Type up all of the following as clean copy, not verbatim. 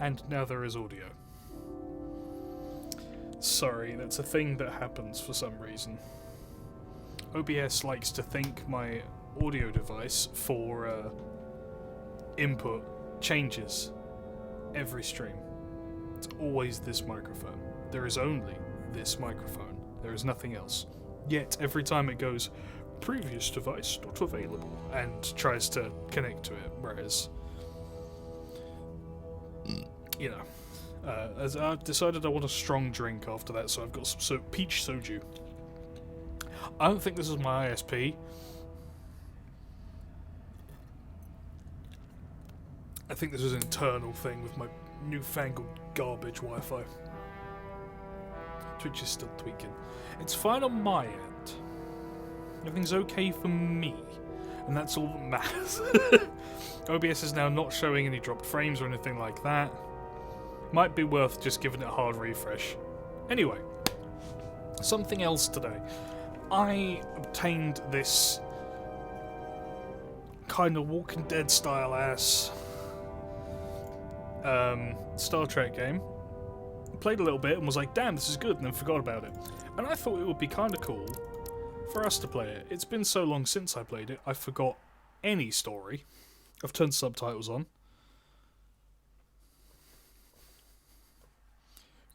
And now there is audio. Sorry, that's a thing that happens for some reason. OBS likes to think my audio device for input changes every stream. It's always this microphone. There is only this microphone. There is nothing else. Yet every time it goes, previous device not available, and tries to connect to it, whereas, you know, as I've decided I want a strong drink after that, so I've got some peach soju. I don't think this is my ISP. I think this is an internal thing with my newfangled garbage Wi-Fi. Twitch is still tweaking. It's fine on my end. Everything's okay for me, and that's all that matters. OBS is now not showing any dropped frames or anything like that. Might be worth just giving it a hard refresh. Anyway, something else today. I obtained this kind of Walking Dead style ass Star Trek game. Played a little bit and was like, damn, this is good, and then forgot about it. And I thought it would be kind of cool for us to play it. It's been so long since I played it, I forgot any story. I've turned subtitles on.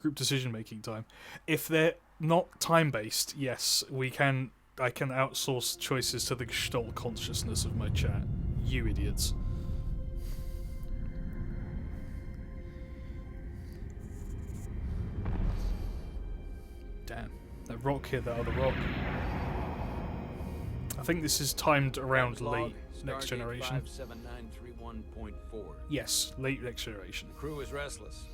Group decision making time. If they're not time based, yes, I can outsource choices to the Gestalt consciousness of my chat. You idiots. Damn. That rock here, that other rock. I think this is timed around late Next Generation. 57931.4. Yes, late Next Generation. The crew is restless.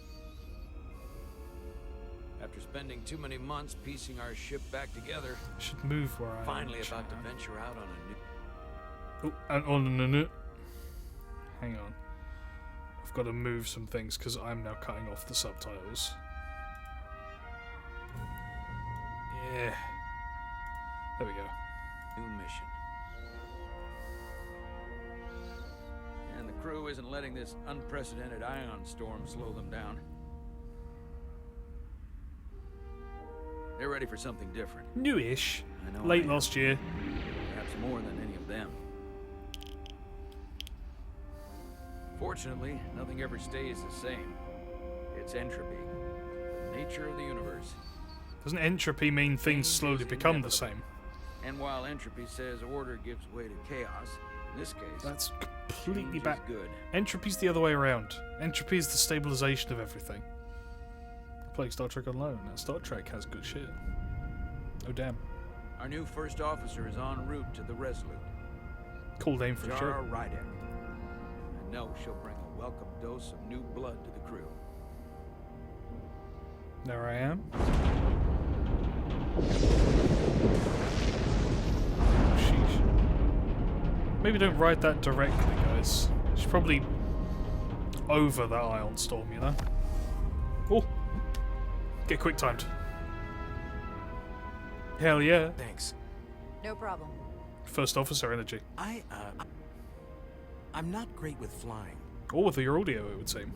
After spending too many months piecing our ship back together, I should move where I am. finally about to venture out on a new... Oh, and on a new... Hang on. I've got to move some things because I'm now cutting off the subtitles. Yeah. There we go. new mission. And the crew isn't letting this unprecedented ion storm slow them down. They're ready for something different. Newish. I know. Late last year. Perhaps more than any of them. Fortunately, nothing ever stays the same. It's entropy. The nature of the universe. Doesn't entropy mean things slowly become the same? And while entropy says order gives way to chaos, in this case, That's completely change back. is good. Entropy's the other way around. Entropy is the stabilization of everything. Playing Star Trek Online. Now Star Trek has good shit. Oh damn. Our new first officer is en route to the Resolute. Cool name for Jara sure. Rydek. I know she'll bring a welcome dose of new blood to the crew. There I am. Sheesh. Maybe don't ride that directly, guys. She's probably over that ion storm, you know? Oh! Get quick timed. Hell yeah. Thanks. No problem. First officer energy. I'm not great with flying, Or with your audio, it would seem.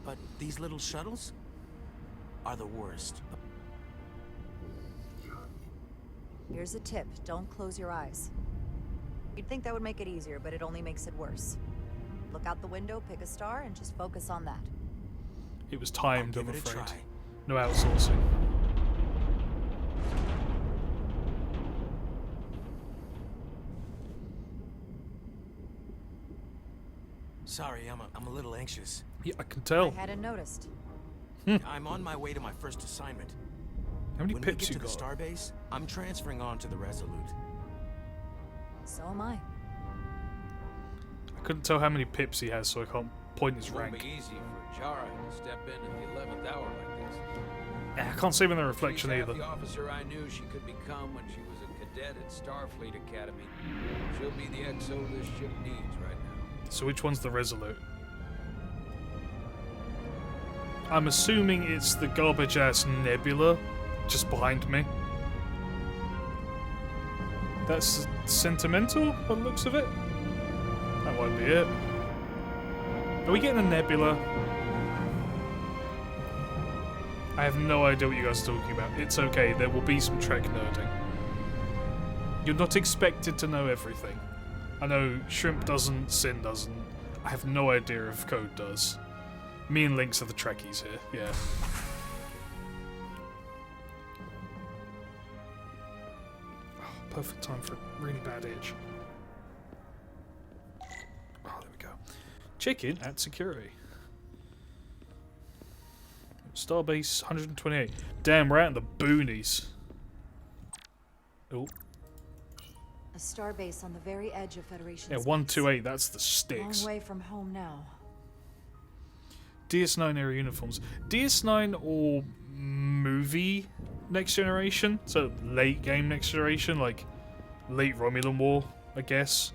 but these little shuttles are the worst. Here's a tip. Don't close your eyes. You'd think that would make it easier, but it only makes it worse. Look out the window, pick a star, and just focus on that. It was timed, I'll I'm give it a afraid. try. No outsourcing. Sorry, I'm a little anxious. Yeah, I can I tell. hadn't noticed. I'm on my way to my first assignment. How many When we pips get you to the got? starbase, I'm transferring on to the Resolute. So am I. I couldn't tell how many pips he has, so I can't point his It won't rank. be easy for Jara to step in at the 11th hour like this. Yeah, I can't see him in the reflection She's half either. the officer I knew she could become when she was a cadet at Starfleet Academy. She'll be the XO this ship needs right now. So which one's the Resolute? I'm assuming it's the garbage-ass Nebula just behind me. That's sentimental by the looks of it. That might be it. Are we getting a Nebula? I have no idea what you guys are talking about. It's okay, there will be some Trek nerding. You're not expected to know everything. I know Shrimp doesn't, Sin doesn't. I have no idea if Code does. Me and Lynx are the Trekkies here, yeah. Oh, perfect time for a really bad itch. Oh, there we go. Chicken at security. Starbase 128. Damn, we're out in the boonies. Oh. A starbase on the very edge of Federation Yeah, space. 128, that's the sticks. Long way from home now. DS9 era uniforms. DS9 or movie Next Generation? So late game Next Generation, like late Romulan War, I guess.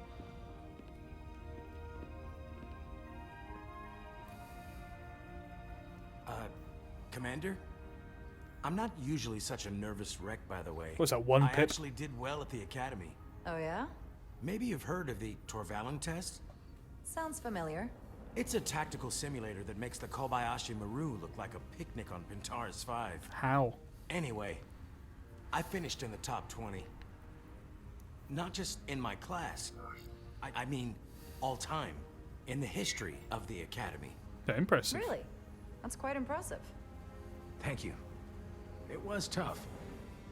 Commander? I'm not usually such a nervous wreck, by the way. What's that, one I pip? actually did well at the academy. Oh yeah? Maybe you've heard of the Torvalin test? Sounds familiar. It's a tactical simulator that makes the Kobayashi Maru look like a picnic on Pintaris 5. How? Anyway, I finished in the top 20. Not just in my class. I mean, all time. In the history of the academy. Yeah, impressive. Really? That's quite impressive. Thank you. It was tough.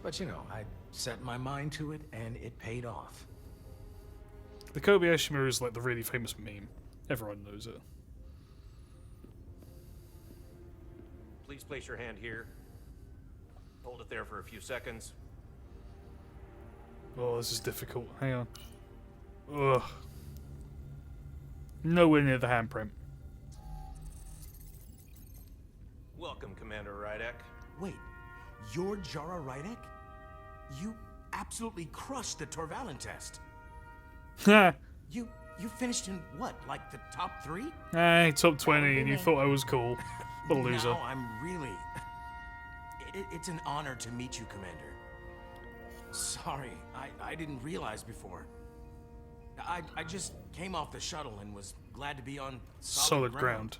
But you know, I set my mind to it and it paid off. The Kobayashi Maru is like the really famous meme. Everyone knows it. Please place your hand here. Hold it there for a few seconds. Oh, this is difficult. Hang on. Ugh. Nowhere near the handprint. Welcome, Commander Rydek. Wait, you're Jara Rydek? You absolutely crushed the Torvalin test. Ha! You finished in what, like the top 3? Hey, top 20, and you thought I was cool. What a loser. Now I'm really... It's an honor to meet you, Commander. Sorry, I didn't realize before. I just came off the shuttle and was glad to be on solid ground.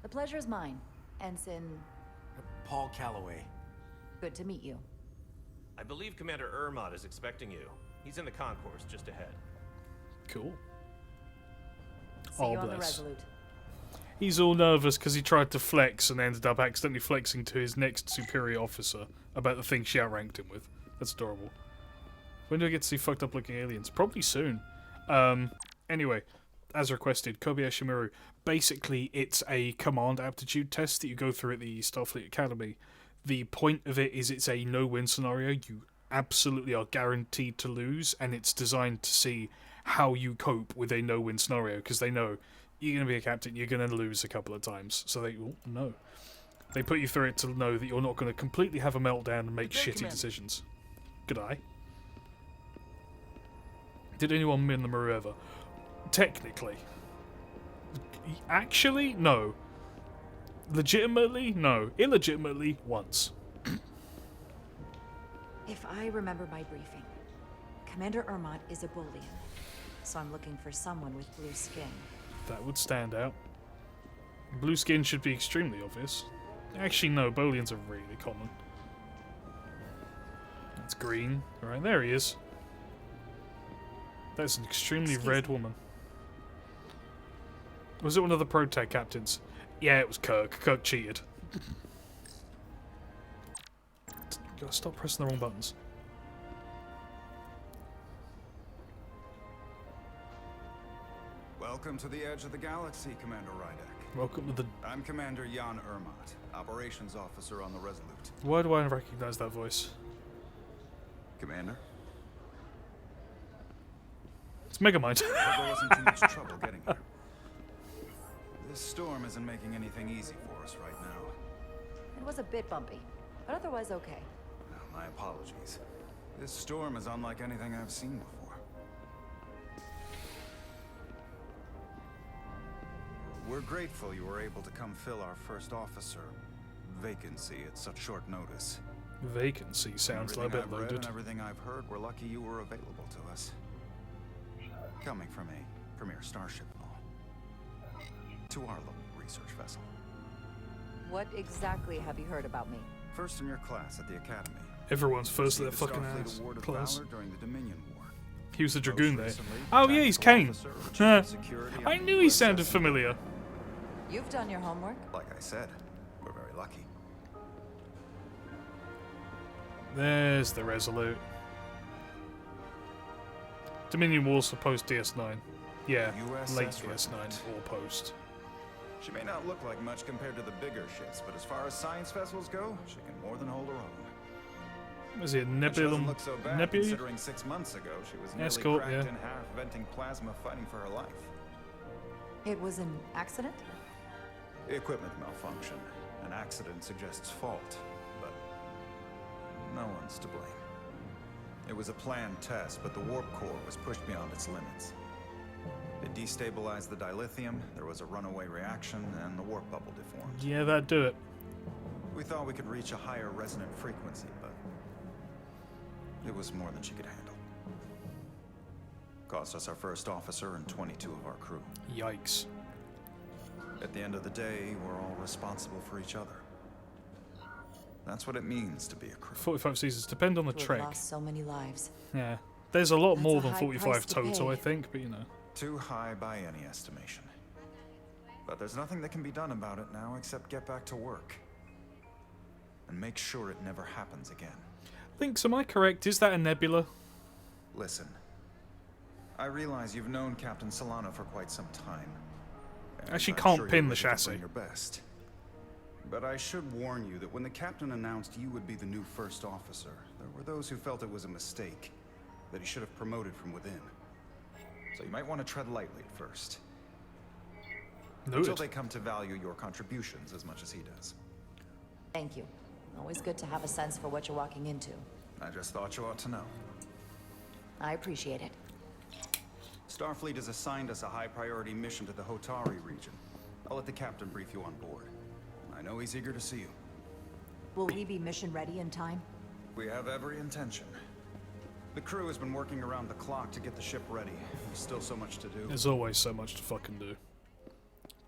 The pleasure is mine, Ensign. Paul Calloway. Good to meet you. I believe Commander Ermot is expecting you. He's in the concourse just ahead. Cool. See you on the Resolute. He's all nervous because he tried to flex and ended up accidentally flexing to his next superior officer about the thing she outranked him with. That's adorable. When do I get to see fucked up looking aliens? Probably soon. Anyway, as requested, Kobayashi Maru. Basically, it's a command aptitude test that you go through at the Starfleet Academy. The point of it is it's a no-win scenario. You absolutely are guaranteed to lose, and it's designed to see how you cope with a no-win scenario, because they know you're going to be a captain, you're going to lose a couple of times. So they know. They put you through it to know that you're not going to completely have a meltdown and make shitty decisions. Good eye. Did anyone win the Maru ever? Technically. Actually, no. Legitimately, no. Illegitimately, once. If I remember my briefing, Commander Ermot is a Bolian, so I'm looking for someone with blue skin. That would stand out. Blue skin should be extremely obvious. Actually, no, Bolians are really common. That's green. Alright, there he is. That's an extremely red woman. Was it one of the Protag captains? Yeah, it was Kirk. Kirk cheated. Gotta stop pressing the wrong buttons. Welcome to the edge of the galaxy, Commander Rydek. Welcome to the... I'm Commander Jan Ermot, Operations Officer on the Resolute. Why do I recognize that voice? Commander? It's Megamind. Hope there wasn't too much trouble getting here. This storm isn't making anything easy for us right now. It was a bit bumpy, but otherwise okay. My apologies. This storm is unlike anything I've seen before. We're grateful you were able to come fill our first officer vacancy at such short notice. Vacancy sounds like a bit Everything I've read loaded. and everything I've heard, we're lucky you were available to us. Coming from a premier starship and all. To our little research vessel. What exactly have you heard about me? First in your class at the academy. Everyone's first at their Received the fucking Starfleet ass Award of class. Valor during the Dominion War. He was the Most Dragoon there. recently, Oh yeah, he's tactical Kane. officer of Chief Huh. of Security I on knew the he USS sounded Endeavour. familiar. You've done your homework. Like I said, we're very lucky. There's the Resolute. Dominion War's supposed DS9. Yeah, USS late DS9 Resolute. or post. She may not look like much compared to the bigger ships, but as far as science vessels go, she can more than hold her own. Was it And she doesn't Nebulum? look so bad Nebula? considering 6 months ago she was nearly Escort, cracked yeah. in half, venting plasma, fighting for her life. It was an accident? Equipment malfunction. An accident suggests fault, but no one's to blame. It was a planned test, but the warp core was pushed beyond its limits. It destabilized the dilithium, there was a runaway reaction, and the warp bubble deformed. Yeah, that'd do it. We thought we could reach a higher resonant frequency, but it was more than she could handle. Cost us our first officer and 22 of our crew. Yikes. At the end of the day, we're all responsible for each other. That's what it means to be a crew. 45 seasons depend on the To have trek. lost so many lives. Yeah. There's a lot That's more a than high 45 price to total, pay. I think, but you know. Too high by any estimation. But there's nothing that can be done about it now except get back to work. And make sure it never happens again. Thinks, am I correct? Is that a nebula? Listen, I realize you've known Captain Solano for quite some time. and Actually I'm can't sure pin you're the ready to chassis. bring your best. But I should warn you that when the captain announced you would be the new first officer, there were those who felt it was a mistake, that he should have promoted from within. So you might want to tread lightly at first, until Noted. they come to value your contributions as much as he does. Thank you. Always good to have a sense for what you're walking into. I just thought you ought to know. I appreciate it. Starfleet has assigned us a high-priority mission to the Hotari region. I'll let the captain brief you on board. I know he's eager to see you. Will we be mission ready in time? We have every intention. The crew has been working around the clock to get the ship ready. There's still so much to do. There's always so much to fucking do.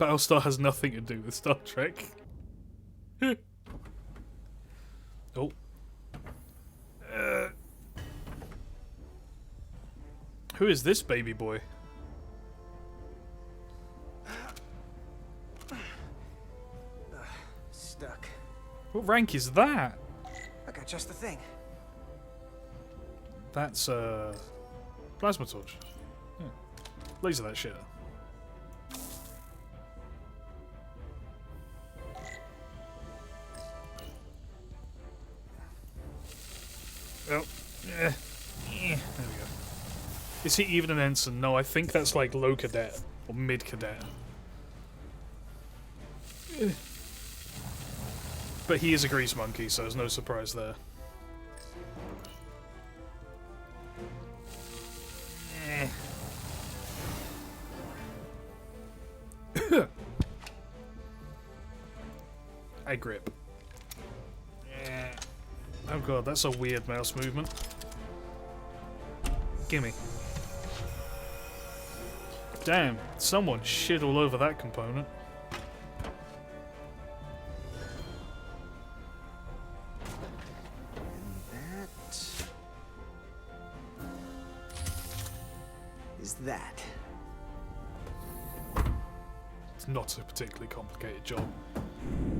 Battlestar has nothing to do with Star Trek. Oh. Who is this baby boy? Stuck. What rank is that? I got just the thing. That's plasma torch. Yeah. Laser that shit. Oh, yeah. There we go. Is he even an ensign? No, I think that's like low cadet or mid cadet. But he is a grease monkey, so there's no surprise there. I grip. Oh god, that's a weird mouse movement. Gimme. Damn, someone shit all over that component. That is that. It's not a particularly complicated job.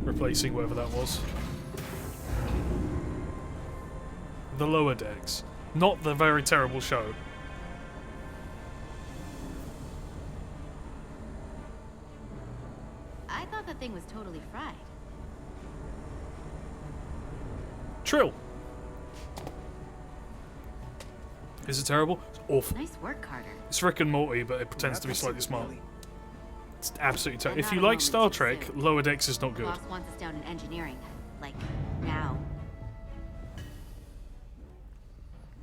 Replacing whatever that was. The lower decks. Not the very terrible show. I thought the thing was totally fried. Trill! Is it terrible? It's awful. Nice work, Carter. It's Rick and Morty, but it pretends to be slightly smart. It's absolutely terrible. And If not you a like moment Star too Trek, soon. Lower Decks is not good. Boss wants us down in engineering. Like, now.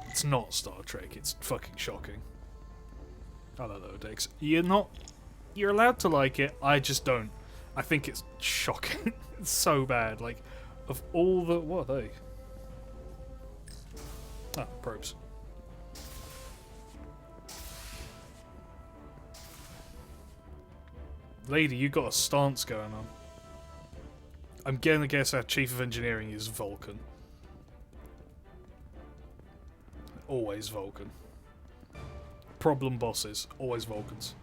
It's not Star Trek. It's fucking shocking. I love Lower Decks. You're allowed to like it. I just don't. I think it's shocking. It's so bad. Like, of all the... What are they? Ah, probes. Lady, you got a stance going on. I'm gonna guess our chief of engineering is Vulcan. Always Vulcan. Problem bosses, always Vulcans.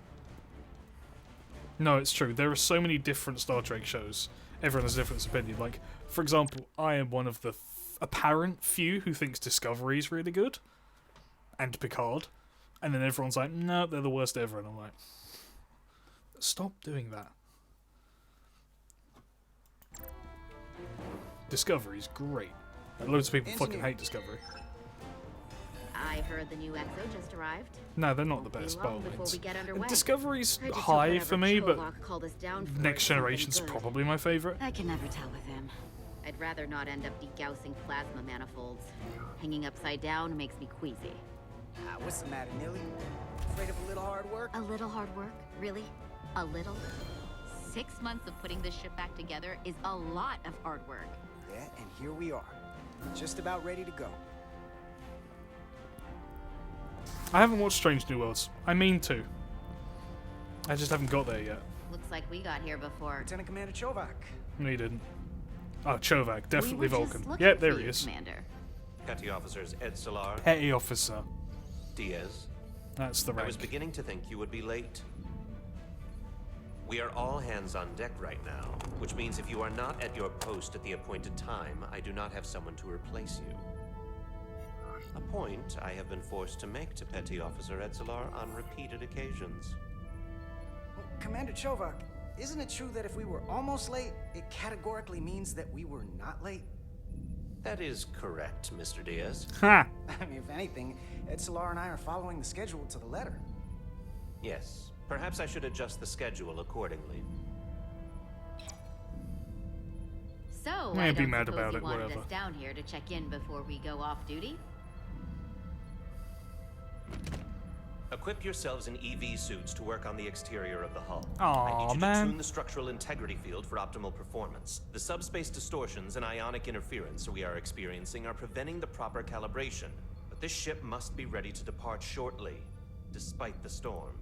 No, it's true. There are so many different Star Trek shows. Everyone has a different opinion. Like, for example, I am one of the apparent few who thinks Discovery is really good. And Picard. And then everyone's like, no, they're the worst ever. And I'm like, stop doing that. Discovery's great. And loads of people fucking hate Discovery. I heard the new XO just arrived. No, they're not the Won't be best by all long before means. we get underway. Discovery's I just hope high whatever for me, but Cholok called us down for Next is something Generation's good. probably my favourite. I can never tell with him. I'd rather not end up degaussing plasma manifolds. Hanging upside down makes me queasy. What's the matter, Nilly? Afraid of a little hard work? A little hard work? Really? A little? 6 months of putting this ship back together is a lot of hard work. Yeah, and here we are. Just about ready to go. I haven't watched Strange New Worlds. I mean to. I just haven't got there yet. Looks like we got here before. Lieutenant Commander Chovak. No, you didn't. Oh, Chovak, definitely We were Vulcan. just looking Yep, for there you, he is. Commander. Petty Officers Ed Solar, Petty Officer. Diaz. That's the I was rank. beginning to think you would be late. We are all hands on deck right now, which means if you are not at your post at the appointed time, I do not have someone to replace you. A point I have been forced to make to Petty Officer Edzelar on repeated occasions. Well, Commander Chovak, isn't it true that if we were almost late, it categorically means that we were not late? That is correct, Mr. Diaz. Ha! I mean, if anything, Ed Solar and I are following the schedule to the letter. Yes, perhaps I should adjust the schedule accordingly. So, Yeah, I be don't mad suppose about you it, wanted whatever. us down here to check in before we go off duty? Equip yourselves in EV suits to work on the exterior of the hull. Aw, I need you man. to tune the structural integrity field for optimal performance. The subspace distortions and ionic interference we are experiencing are preventing the proper calibration. But this ship must be ready to depart shortly, despite the storm.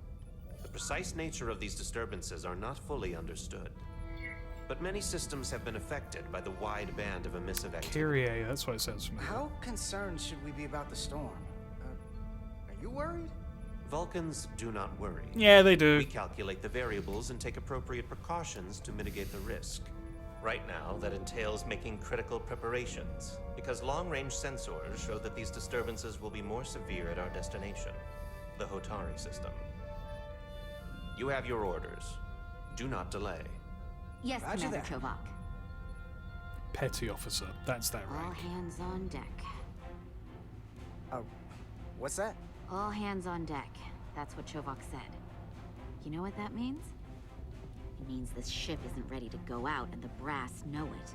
The precise nature of these disturbances are not fully understood. But many systems have been affected by the wide band of emissive activity. Kyrie, that's what it sounds familiar. How concerned should we be about the storm? Are you worried? Vulcans do not worry. Yeah, they do. We calculate the variables and take appropriate precautions to mitigate the risk. Right now, that entails making critical preparations, because long-range sensors show that these disturbances will be more severe at our destination, the Hotari system. You have your orders. Do not delay. Yes, Roger Commander that. Chovak. Petty Officer, that's that All rank. hands on deck. What's that? All hands on deck. That's what Chovak said. You know what that means? It means this ship isn't ready to go out and the brass know it.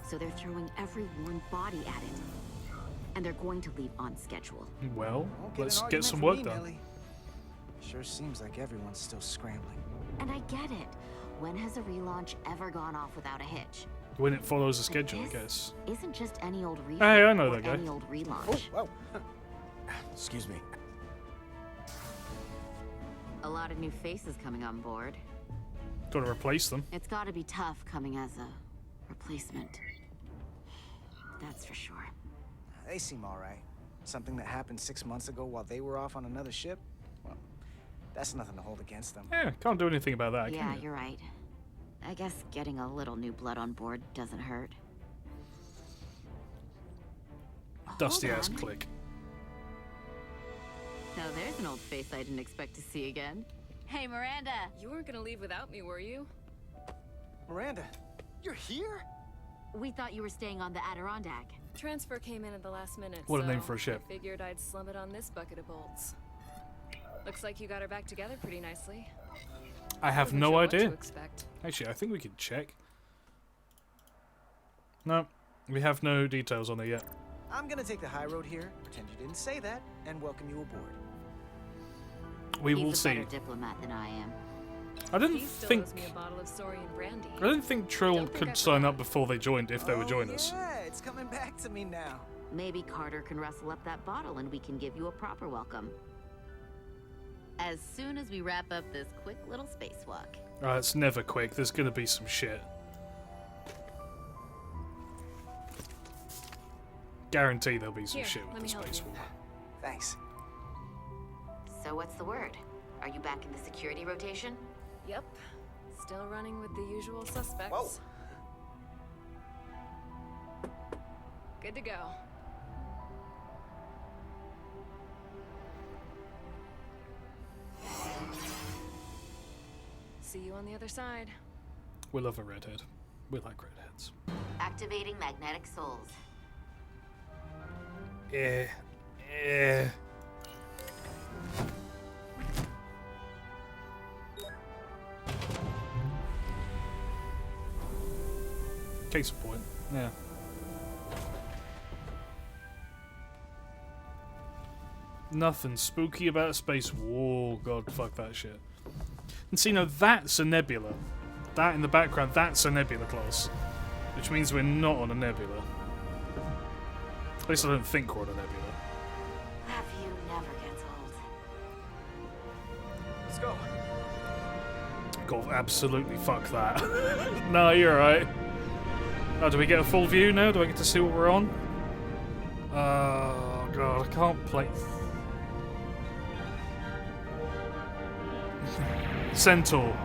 So they're throwing every warm body at it. And they're going to leave on schedule. Well, Won't let's an get argument some from work me, done. Millie. Sure seems like everyone's still scrambling. And I get it. When has a relaunch ever gone off without a hitch? When it follows a But schedule, I this guess. Isn't just any old refit Hey, I know or that guy. any old relaunch. Whoa. Excuse me. A lot of new faces coming on board. Gotta replace them. It's got to be tough coming as a replacement. That's for sure. They seem all right. Something that happened 6 months ago while they were off on another ship? Well, that's nothing to hold against them. Yeah, can't do anything about that, Yeah, can you? you're right. I guess getting a little new blood on board doesn't hurt. Dusty Hold ass on. click. Now there's an old face I didn't expect to see again. Hey, Miranda! You weren't gonna leave without me, were you? Miranda, you're here? We thought you were staying on the Adirondack. Transfer came in at the last minute. What a so name for a ship. I figured I'd slum it on this bucket of bolts. Looks like you got her back together pretty nicely. I have Wasn't no sure what to idea. expect. Actually, I think we can check. No, we have no details on it yet. I'm gonna take the high road here, pretend you didn't say that, and welcome you aboard. We He's will a see. better diplomat than I am. I didn't He still think owes me a bottle of Saurian brandy. I didn't think Trill Don't think could I sign up forgot. before they joined if they would join us. Yeah, it's coming back to me now. Maybe Carter can rustle up that bottle and we can give you a proper welcome. As soon as we wrap up this quick little spacewalk. It's never quick. There's gonna be some shit. Guarantee there'll be some Here, shit let with me the help space you. war. Thanks. So what's the word? Are you back in the security rotation? Yep. Still running with the usual suspects. Whoa. Good to go. See you on the other side. We love a redhead. We like redheads. Activating magnetic souls. Yeah. Yeah. Case in point. Yeah. Nothing spooky about space war. God, fuck that shit. And see, now that's a nebula. That in the background, that's a nebula class. Which means we're not on a nebula. At least I don't think we're on a nebula. Have you never gets old. Let's go. God, absolutely fuck that. No, you're right. Oh, do we get a full view now? Do I get to see what we're on? Oh, God, I can't play. Centaur.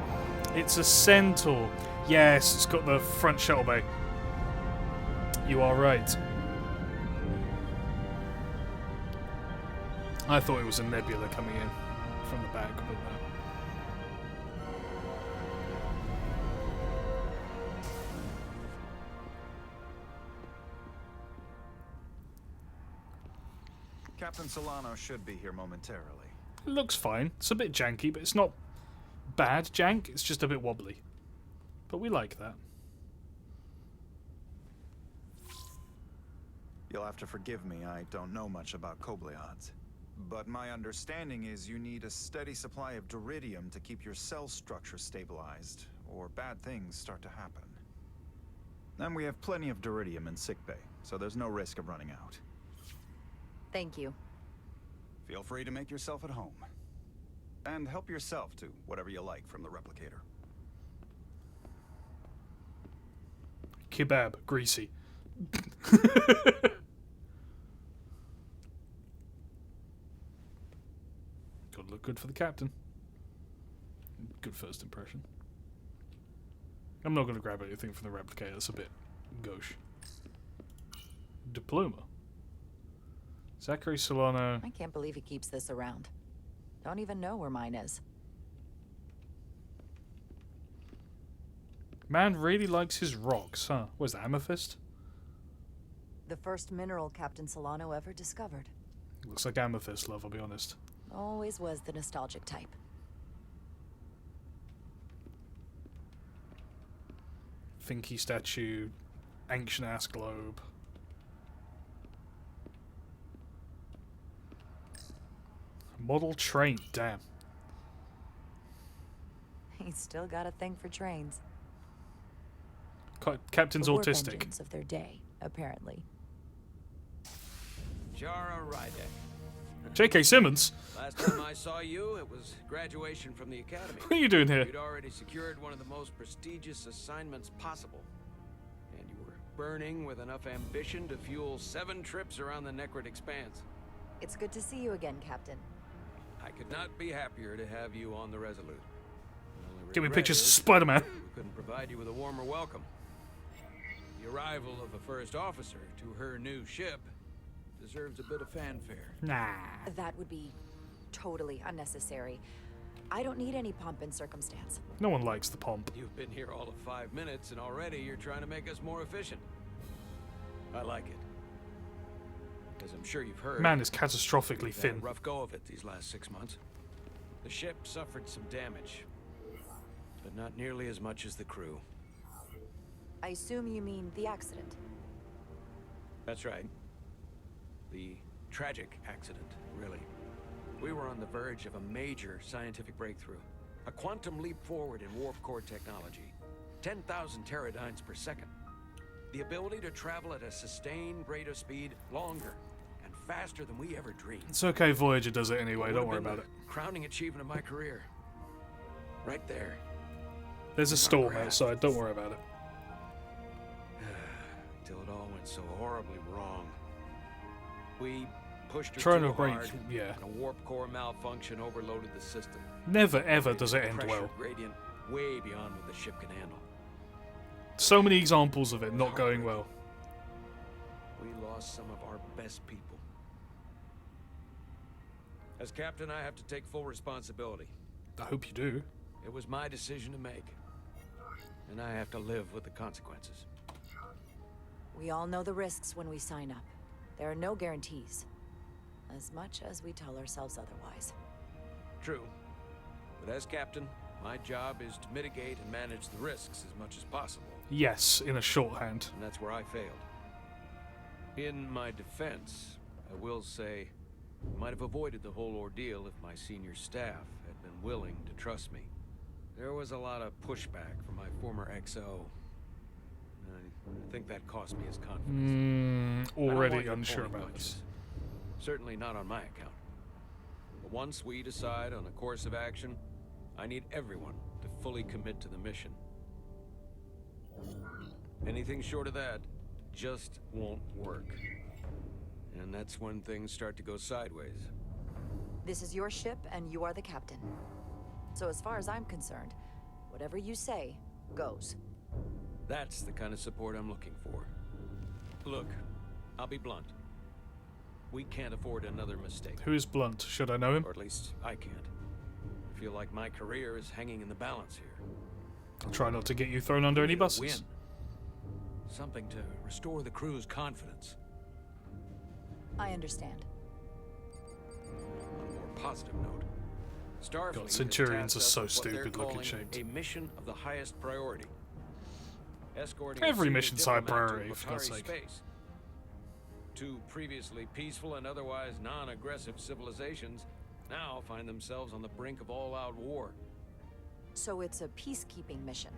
It's a Centaur. Yes, it's got the front shuttle bay. You are right. I thought it was a nebula coming in from the back, but no. Captain Solano should be here momentarily. It looks fine. It's a bit janky, but it's not bad jank. It's just a bit wobbly. But we like that. You'll have to forgive me, I don't know much about Kobleods. But my understanding is you need a steady supply of duridium to keep your cell structure stabilized, or bad things start to happen. And we have plenty of duridium in sickbay, so there's no risk of running out. Thank you. Feel free to make yourself at home. And help yourself to whatever you like from the replicator. Kebab. Greasy. Gotta look good for the captain. Good first impression. I'm not gonna grab anything from the replicator. It's a bit gauche. Diploma. Zachary Solano. I can't believe he keeps this around. Don't even know where mine is. Man really likes his rocks, huh? What is that, amethyst? The first mineral Captain Solano ever discovered. Looks like amethyst, love, I'll be honest. Always was the nostalgic type. Finky statue, ancient ass globe. Model train, damn. He's still got a thing for trains. Captain's The warp autistic. engines of their day, apparently. Jara Rydek. J.K. Simmons? Last time I saw you, it was graduation from the academy. What are you doing here? You'd already secured one of the most prestigious assignments possible. And you were burning with enough ambition to fuel 7 trips around the Necrid Expanse. It's good to see you again, Captain. I could not be happier to have you on the Resolute. The only Give me regret pictures of is Spider-Man. we couldn't provide you with a warmer welcome. The arrival of a first officer to her new ship deserves a bit of fanfare. Nah. That would be totally unnecessary. I don't need any pomp and circumstance. No one likes the pomp. You've been here all of 5 minutes, and already you're trying to make us more efficient. I like it. As I'm sure you've heard, Man is catastrophically we've had a thin. rough go of it these last 6 months. The ship suffered some damage, but not nearly as much as the crew. I assume you mean the accident. That's right. The tragic accident, really. We were on the verge of a major scientific breakthrough. A quantum leap forward in warp core technology. 10,000 teradynes per second. The ability to travel at a sustained rate of speed longer and faster than we ever dreamed. It's okay, Voyager does it anyway, It don't would worry have been about it. the crowning achievement of my career. Right there. There's a storm outside, don't worry about it. Till it all went so horribly wrong. We pushed her Trying too to break, hard, yeah. and a warp core malfunction overloaded the system. Never ever does it end Pressure well. gradient way beyond what the ship can handle. So many examples of it not going well. We lost some of our best people. As captain, I have to take full responsibility. I hope you do. It was my decision to make, and I have to live with the consequences. We all know the risks when we sign up. There are no guarantees. As much as we tell ourselves otherwise. True. But as captain, my job is to mitigate and manage the risks as much as possible. Yes, in a shorthand. And that's where I failed. In my defense, I will say, I might have avoided the whole ordeal if my senior staff had been willing to trust me. There was a lot of pushback from my former XO. I think that cost me his confidence. I don't want Already your unsure pulling about punches. this. Certainly not on my account. But once we decide on a course of action, I need everyone to fully commit to the mission. Anything short of that just won't work. And that's when things start to go sideways. This is your ship, and you are the captain. So as far as I'm concerned, whatever you say, goes. That's the kind of support I'm looking for. Look, I'll be blunt. We can't afford another mistake. Who is Blunt? Should I know him? Or at least I can't. I feel like my career is hanging in the balance here. I'll try not to get you thrown under any Win. buses. Something to restore the crew's confidence. I understand. On a more positive note, Starfleet God, has Centurions tasked are us so with what they're stupid looking calling shaped. A mission of the highest priority. Escorting Every a senior mission's high diplomat to priority, for God's Latari sake. space. Two previously peaceful and otherwise non-aggressive civilizations now find themselves on the brink of all-out war. So it's a peacekeeping mission.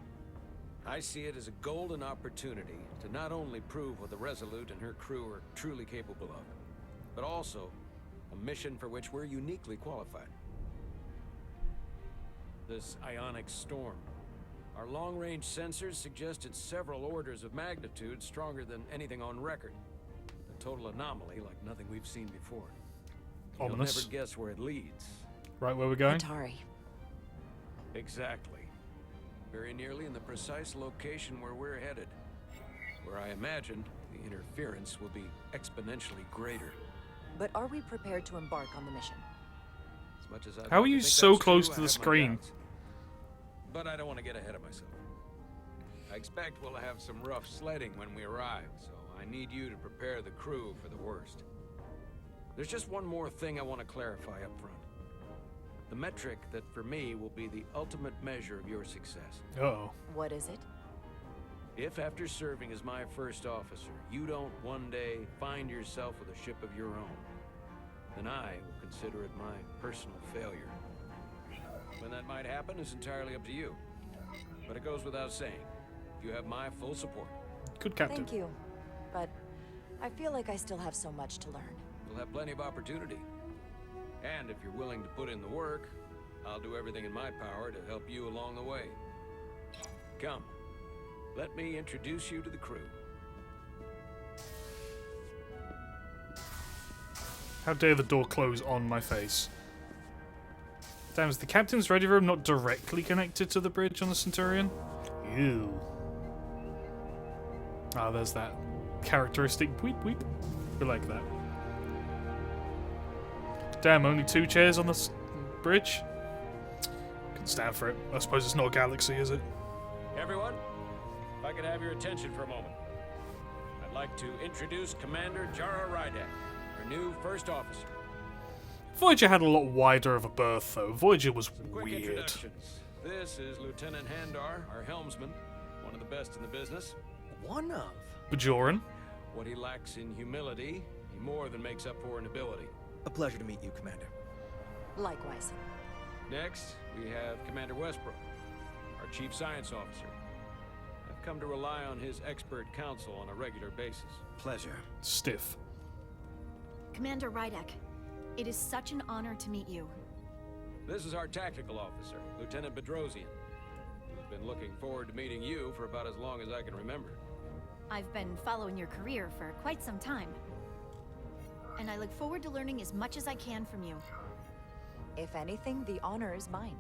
I see it as a golden opportunity to not only prove what the Resolute and her crew are truly capable of, but also a mission for which we're uniquely qualified. This ionic storm. Our long-range sensors suggest it's several orders of magnitude stronger than anything on record. A total anomaly like nothing we've seen before. You'll Ominous. never guess where it leads. Right where we're going? Atari. Exactly. Very nearly in the precise location where we're headed. Where I imagine the interference will be exponentially greater. But are we prepared to embark on the mission? As much as I'd How are like to you think so that's close true, to I the have my screen? doubts. But I don't want to get ahead of myself. I expect we'll have some rough sledding when we arrive, so I need you to prepare the crew for the worst. There's just one more thing I want to clarify up front. The metric that for me will be the ultimate measure of your success. Uh-oh. What is it? If after serving as my first officer, you don't one day find yourself with a ship of your own, then I will consider it my personal failure. When that might happen is entirely up to you. But it goes without saying, you have my full support. Good captain. Thank you. But I feel like I still have so much to learn. You'll have plenty of opportunity. And if you're willing to put in the work, I'll do everything in my power to help you along the way. Come, let me introduce you to the crew. How dare the door close on my face? Damn, is the captain's ready room not directly connected to the bridge on the Centurion? Ew. Ah, there's that characteristic weep weep. We like that. Damn, only 2 chairs on the bridge? Can stand for it. I suppose it's not a galaxy, is it? Everyone, if I could have your attention for a moment. I'd like to introduce Commander Jara Rydek, our new first officer. Voyager had a lot wider of a berth, though. Voyager was Some quick weird. introductions. This is Lieutenant Handar, our helmsman, one of the best in the business. One of? Bajoran. What he lacks in humility, he more than makes up for in ability. A pleasure to meet you, Commander. Likewise. Next, we have Commander Westbrook, our Chief Science Officer. I've come to rely on his expert counsel on a regular basis. Pleasure. Stiff. Commander Rydek, it is such an honor to meet you. This is our tactical officer, Lieutenant Bedrosian, who's been looking forward to meeting you for about as long as I can remember. I've been following your career for quite some time. and I look forward to learning as much as I can from you. If anything, the honor is mine.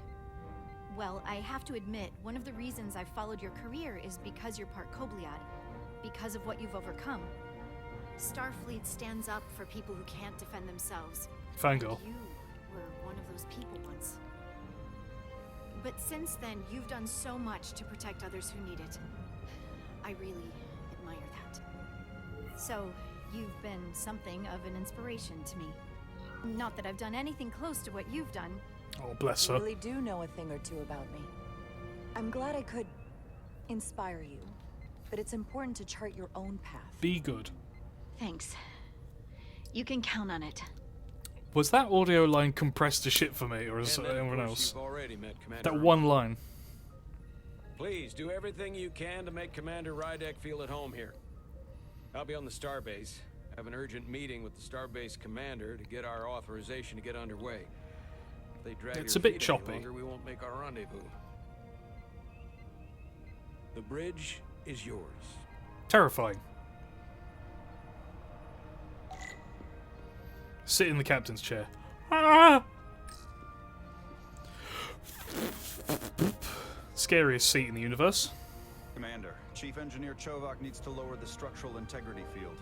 Well, I have to admit, one of the reasons I've followed your career is because you're part Kobliad, because of what you've overcome. Starfleet stands up for people who can't defend themselves. Fangirl. And you were one of those people once. But since then, you've done so much to protect others who need it. I really admire that. So, you've been something of an inspiration to me. Not that I've done anything close to what you've done. Oh, bless You her. really do know a thing or two about me. I'm glad I could inspire you, but it's important to chart your own path. Be good. Thanks. You can count on it. Was that audio line compressed to shit for me, or is And it then, of anyone course, else? You've already met Commander That Ryder. one line. Please do everything you can to make Commander Rydek feel at home here. I'll be on the starbase. I have an urgent meeting with the starbase commander to get our authorization to get underway. If they drag It's your a bit feet choppy. any longer, we won't make our rendezvous. The bridge is yours. Terrifying. Sit in the captain's chair. Ah! Scariest seat in the universe. Commander, Chief Engineer Chovak needs to lower the structural integrity field.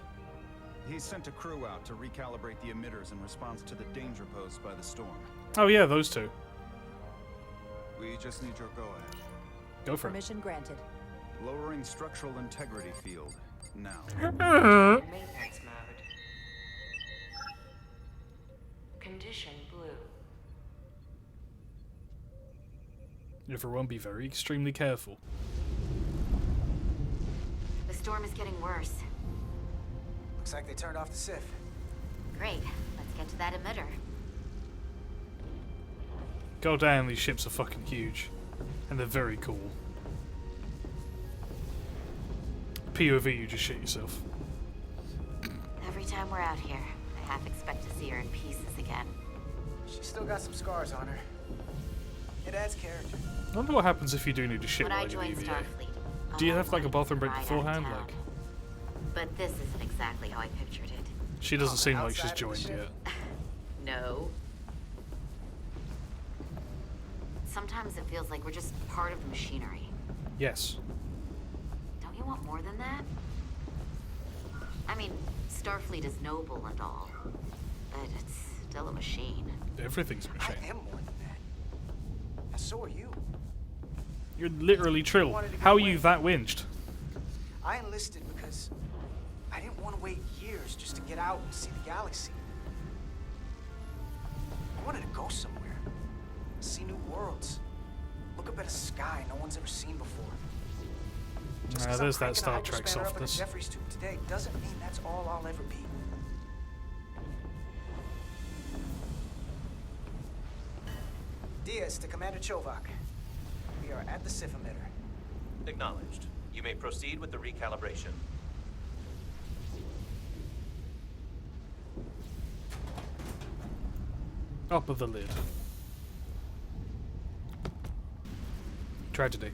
He's sent a crew out to recalibrate the emitters in response to the danger posed by the storm. Oh yeah, those two. We just need your go-ahead. Go for it. Permission granted. Lowering structural integrity field. Now. Maintenance mode. Condition blue. Everyone be very extremely careful. The storm is getting worse. Looks like they turned off the SIF. Great. Let's get to that emitter. God damn, these ships are fucking huge. And they're very cool. POV, you just shit yourself. Every time we're out here, I half expect to see her in pieces again. She's still got some scars on her. It adds character. I wonder what happens if you do need to shit When I while you're joined EVA. Starfleet, Do you all I have like a wanted was bathroom break ride out of beforehand? town. Like, But this isn't exactly how I pictured it. she doesn't seem like she's outside of the joined ship? yet. No. Sometimes it feels like we're just part of the machinery. Yes. Don't you want more than that? I mean, Starfleet is noble and all, but it's still a machine. Everything's a I machine. am more than that. And so are you. You're literally Trill. How are you that winched? I enlisted because I didn't want to wait years just to get out and see the galaxy. I wanted to go somewhere. See new worlds. Look up at a sky no one's ever seen before. Just 'cause I'm There's that cranking a Star Trek hyperspanner up in a softness. Jeffries tube today doesn't mean that's all I'll ever be. Diaz to Commander Chovak. We are at the SIF emitter. Acknowledged. You may proceed with the recalibration. Up of the lid. Tragedy.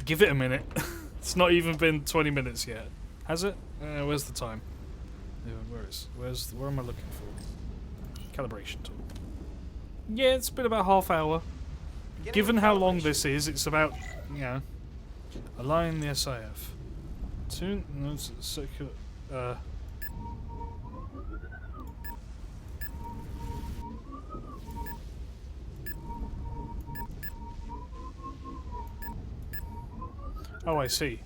Give it a minute. It's not even been 20 minutes yet. Has it? Where's the time? Where am I looking for? Calibration tool. Yeah, it's been about half hour. Given how long this is, it's about, you know, align the SIF. Soon, no, it's circular. Oh, I see.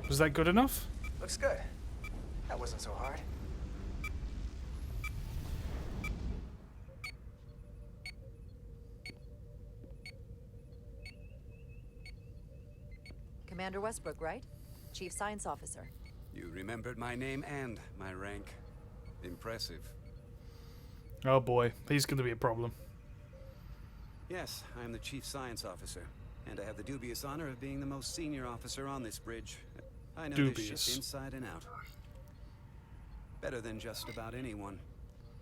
Was that good enough? Looks good. That wasn't so hard. Commander Westbrook, right? Chief Science Officer. You remembered my name and my rank. Impressive. Oh boy, he's going to be a problem. Yes, I am the Chief Science Officer, and I have the dubious honor of being the most senior officer on this bridge. I know this Dubious. ship inside and out. Better than just about anyone.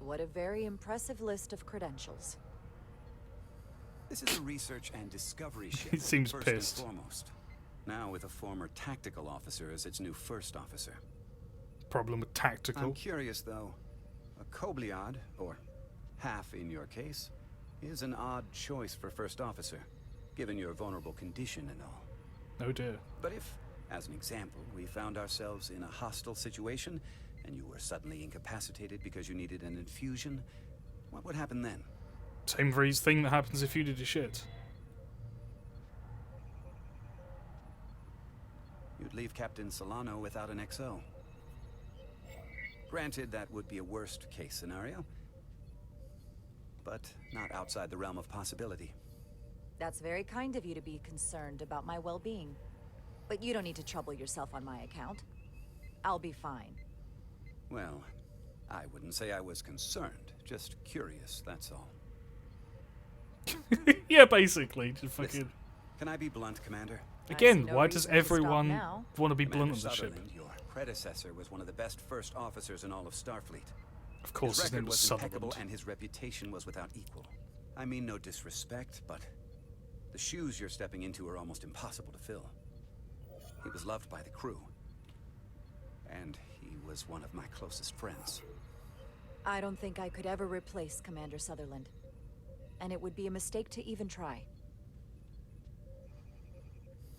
What a very impressive list of credentials. This is a research and discovery ship. He seems first pissed. And foremost. now with a former tactical officer as its new first officer. Problem with tactical. I'm curious, though. A Kobliad, or half in your case, is an odd choice for first officer, given your vulnerable condition and all. Oh dear. But if, as an example, we found ourselves in a hostile situation, and you were suddenly incapacitated because you needed an infusion, what would happen then? Same Vreeze thing that happens if you did your shit. You'd leave Captain Solano without an XO. Granted, that would be a worst-case scenario, but not outside the realm of possibility. That's very kind of you to be concerned about my well-being. But you don't need to trouble yourself on my account. I'll be fine. Well, I wouldn't say I was concerned, just curious, that's all. Yeah, basically. Just fucking... Listen, can I be blunt, Commander? Again, no why does reason to stop everyone now. want to be Commander blunt on the ship? Sutherland, your predecessor was one of the best first officers in all of Starfleet. Of course, his record name was impeccable Sutherland. and his reputation was without equal. I mean no disrespect, but the shoes you're stepping into are almost impossible to fill. He was loved by the crew, and he was one of my closest friends. I don't think I could ever replace Commander Sutherland. And it would be a mistake to even try.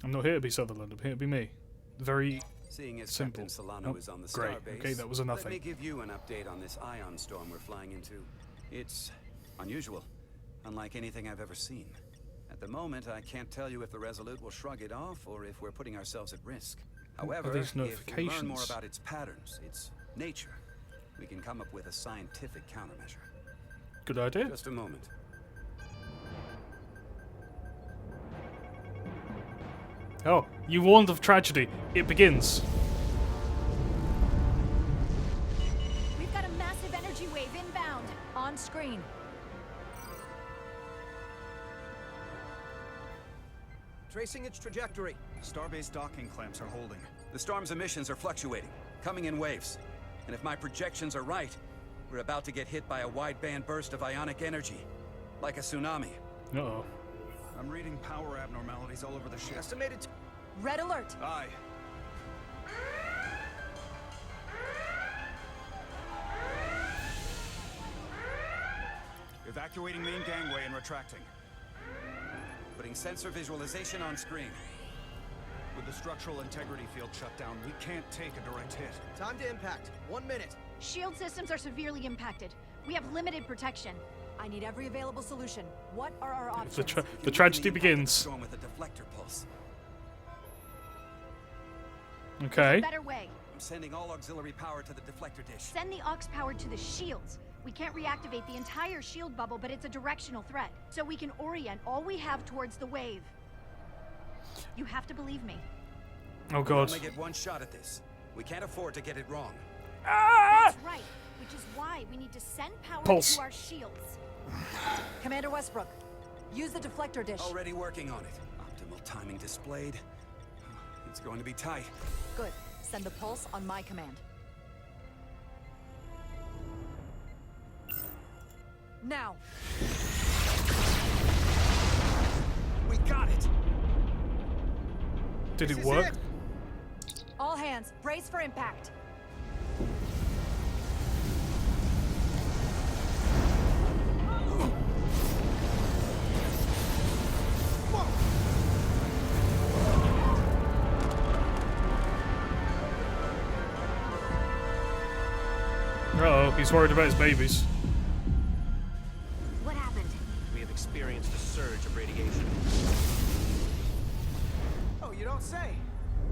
I'm not here to be Sutherland, I'm here to be me. Very Seeing as simple. Captain Solano Oh, is on the great. starbase, Okay, that was a let nothing. me give you an update on this ion storm we're flying into. It's unusual, unlike anything I've ever seen. At the moment, I can't tell you if the Resolute will shrug it off or if we're putting ourselves at risk. However, these if we learn more notifications? about its patterns, its nature, we can come up with a scientific countermeasure. good idea. Just a moment. Oh, you warned of tragedy. It begins. We've got a massive energy wave inbound. On screen. Tracing its trajectory. Starbase docking clamps are holding. The storm's emissions are fluctuating, coming in waves. And if my projections are right, we're about to get hit by a wideband burst of ionic energy, like a tsunami. Uh-oh. I'm reading power abnormalities all over the ship. Estimated Red alert. Aye. Evacuating main gangway and retracting. Putting sensor visualization on screen. With the structural integrity field shut down, we can't take a direct hit. time to impact. 1 minute. Shield systems are severely impacted. We have limited protection. I need every available solution. What are our options? The tragedy begins. Storm with a deflector pulse. Okay. Better way. I'm sending all auxiliary power to the deflector dish. Send the aux power to the shields. We can't reactivate the entire shield bubble, but it's a directional threat. So we can orient all we have towards the wave. You have to believe me. Oh We god. only get one shot at this. We can't afford to get it wrong. That's right. Which is why we need to send power Pulse. to our shields. Commander Westbrook, use the deflector dish. Already working on it. Optimal timing displayed. It's going to be tight. Good. Send the pulse on my command. Now. We got it! Did This it is work? it. All hands, brace for impact. Uh-oh, he's worried about his babies. What happened? We have experienced a surge of radiation. Oh, you don't say.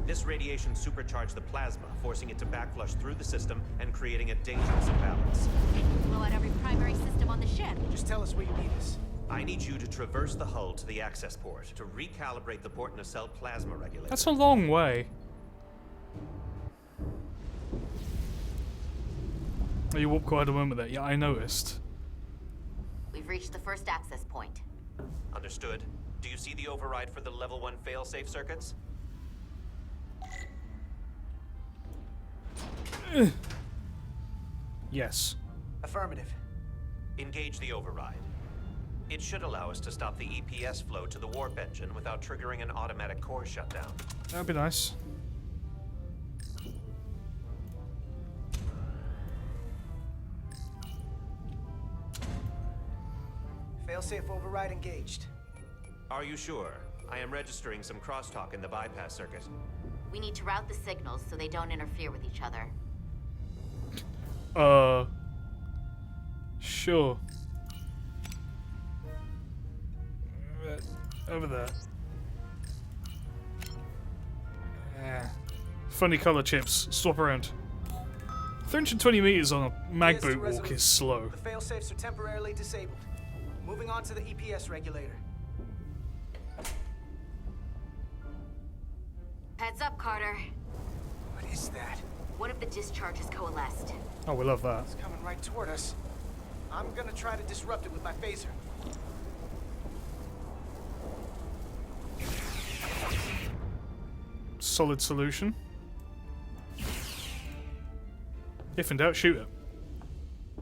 This radiation supercharged the plasma, forcing it to backflush through the system and creating a dangerous imbalance. Can you blow out every primary system on the ship? Just tell us where you need us. I need you to traverse the hull to the access port to recalibrate the port nacelle plasma regulator. That's a long way. Oh, you walked quite a moment there. Yeah, I noticed. We've reached the first access point. Understood. Do you see the override for the level 1 failsafe circuits? Yes. Affirmative. Engage the override. It should allow us to stop the EPS flow to the warp engine without triggering an automatic core shutdown. That'd be nice. Failsafe override engaged. Are you sure? I am registering some crosstalk in the bypass circuit. We need to route the signals so they don't interfere with each other. Sure. Over there. Yeah. Funny color chips. Swap around. 320 meters on a mag boot walk is slow. The failsafes are temporarily disabled. Moving on to the EPS regulator. Heads up, Carter. What is that? One of the discharges coalesced. Oh, we love that. It's coming right toward us. I'm gonna try to disrupt it with my phaser. Solid solution. If in doubt, shoot it.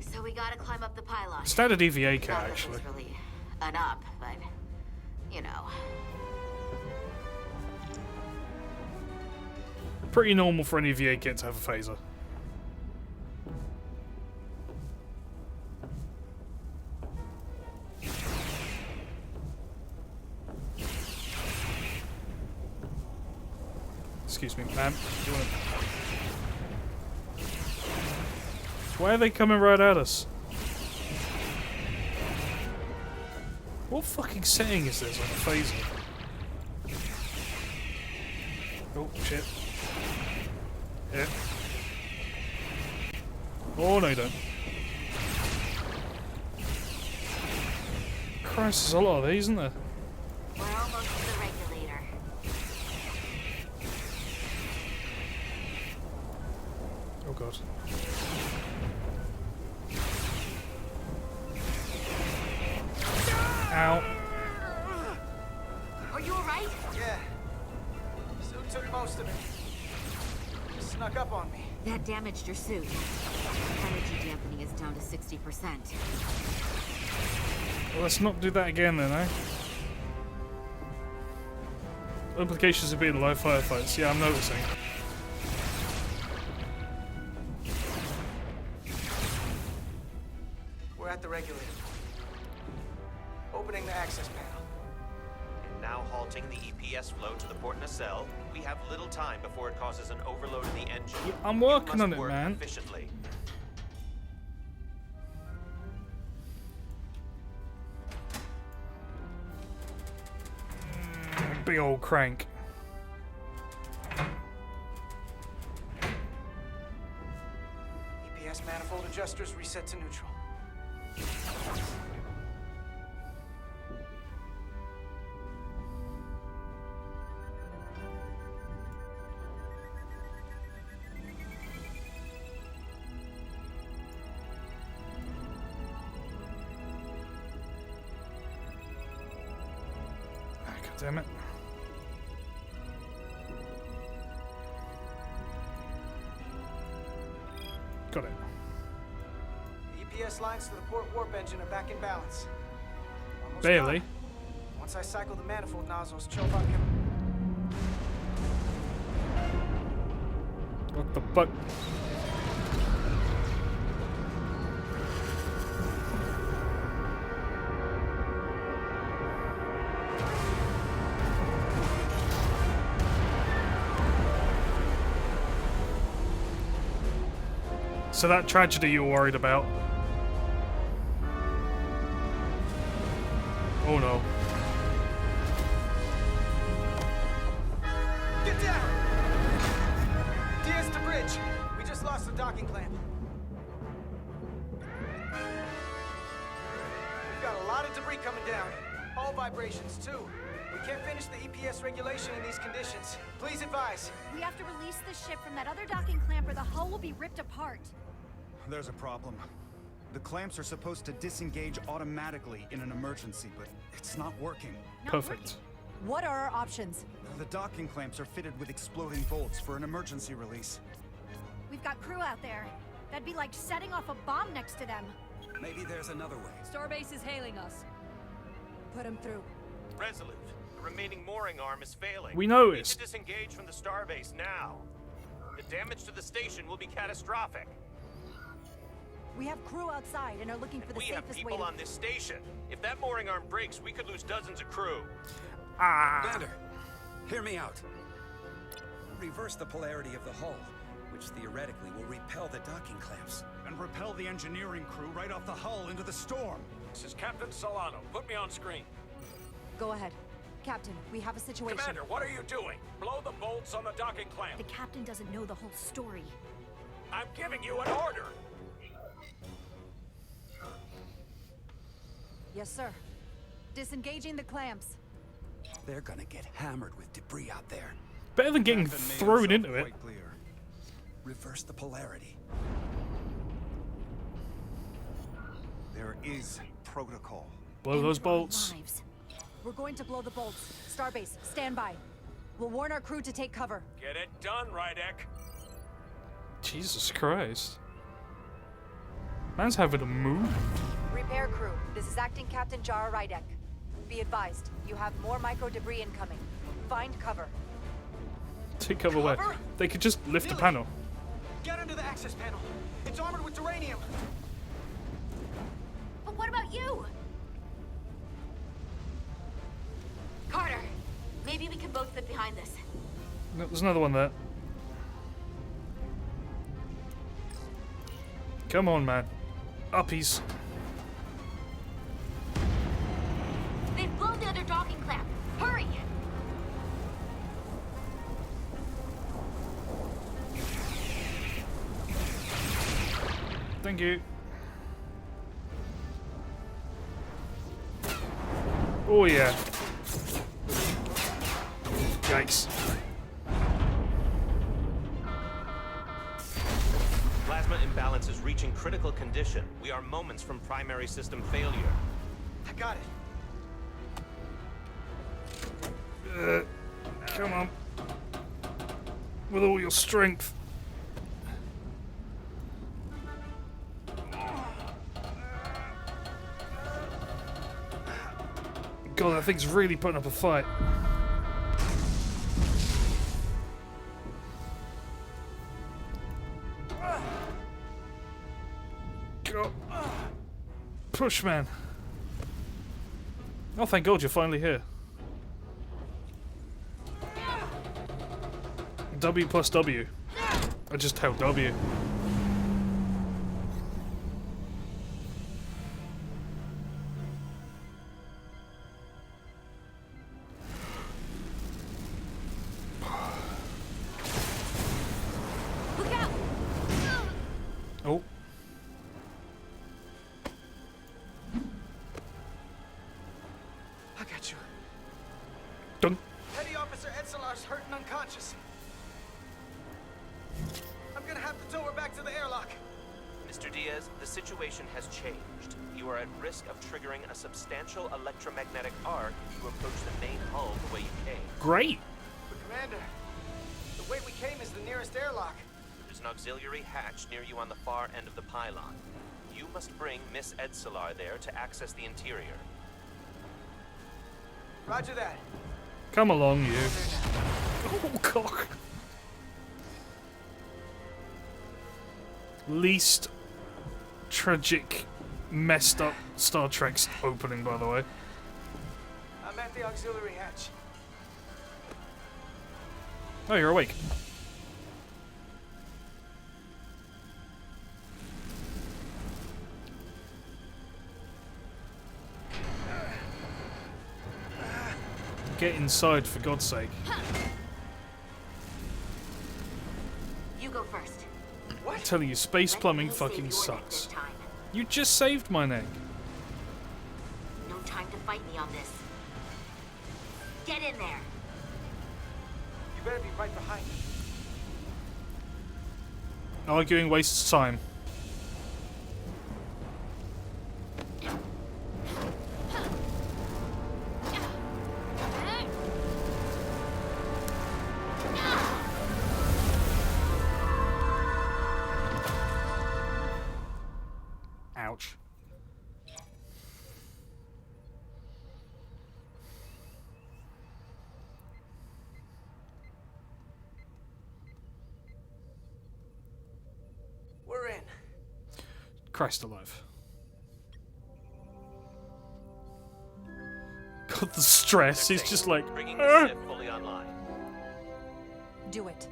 So we gotta climb up the pylon. Standard EVA kit, Not that actually. there's really an up, but you know. Pretty normal for an EVA kit to have a phaser. Excuse me, ma'am. Do you wanna... Why are they coming right at us? What fucking setting is this on a phaser? Oh, shit. Yeah. Oh, no, you don't. Christ, there's a lot of these, isn't there? We're almost to the regulator. Oh, God. Ow. Are you alright? Yeah. Suit took most of it. Snuck up on me. That damaged your suit. Energy dampening is down to 60%. Well, let's not do that again then, eh? Implications of being live firefights. Yeah, I'm noticing. We're at the regulator. Opening the access panel. And now halting the EPS flow to the port nacelle. We have little time before it causes an overload in the engine. Yeah, I'm working You on must it, work man. efficiently. Big old crank. EPS manifold adjusters reset to neutral. God damn it. Got it. The EPS lines to the port warp engine are back in balance. Almost Barely. done. Once I cycle the manifold nozzles, Chovok can... What the fuck? So that tragedy you're worried about. Oh no. Get down! DS to bridge. We just lost the docking clamp. We've got a lot of debris coming down. All vibrations, too. We can't finish the EPS regulation in these conditions. Please advise. We have to release the ship from that other docking clamp or the hull will be ripped apart. There's a problem. The clamps are supposed to disengage automatically in an emergency, but it's not working. Perfect. What are our options? The docking clamps are fitted with exploding bolts for an emergency release. We've got crew out there. That'd be like setting off a bomb next to them. Maybe there's another way. Starbase is hailing us. put him through. Resolute. The remaining mooring arm is failing. We Need noticed. to disengage from the starbase now. The damage to the station will be catastrophic. We have crew outside and are looking for the We have safest way people to... on this station. If that mooring arm breaks, we could lose dozens of crew. Commander, hear me out. Reverse the polarity of the hull, which theoretically will repel the docking clamps. And repel the engineering crew right off the hull into the storm. This is Captain Solano. Put me on screen. Go ahead. Captain, we have a situation. Commander, what are you doing? Blow the bolts on the docking clamp. The captain doesn't know the whole story. I'm giving you an order. Yes, sir. Disengaging the clamps. They're gonna get hammered with debris out there. Better than getting Captain made thrown himself into it. quite clear. Reverse the polarity. There is protocol. Blow those End our bolts. lives. We're going to blow the bolts. Starbase, stand by. We'll warn our crew to take cover. Get it done, Rydek. Jesus Christ. Man's having a move. Repair crew, this is Acting Captain Jara Rydek. Be advised, you have more micro debris incoming. Find cover. Take cover where? Cover? They could just lift the Lily. panel. Get under the access panel. It's armored with duranium. But what about you? Carter, maybe we can both fit behind this. No, there's another one there. Come on, man. Uppies. They've blown the other docking clamp. Hurry! Thank you. Oh yeah. Yikes. Plasma imbalance is reaching critical condition. We are moments from primary system failure. I got it. Come on. With all your strength. God, that thing's really putting up a fight. Go. Push, man. Oh, thank God you're finally here. W plus W. I just held W. Look out! Oh. I got you. Dun. Petty Officer Edselar's hurt and unconscious. I'm gonna have to tow her back to the airlock. Mr. Diaz, the situation has changed. You are at risk of triggering a substantial electromagnetic arc if you approach the main hull the way you came. Great. But Commander, the way we came is the nearest airlock. There's an auxiliary hatch near you on the far end of the pylon. You must bring Miss Edselar there to access the interior. Roger that. Come along, you. Oh, cock. Least tragic, messed up Star Trek's opening, by the way. I'm at the auxiliary hatch. Oh, you're awake. Get inside, for God's sake. You go first. I'm telling you, space Let plumbing me save fucking your neck this sucks. time. You just saved my neck. No time to fight me on this. Get in there. You better be right behind me. Arguing wastes time. Ouch. Christ alive. God, the stress. He's just like, bringing the ship fully online. Do it.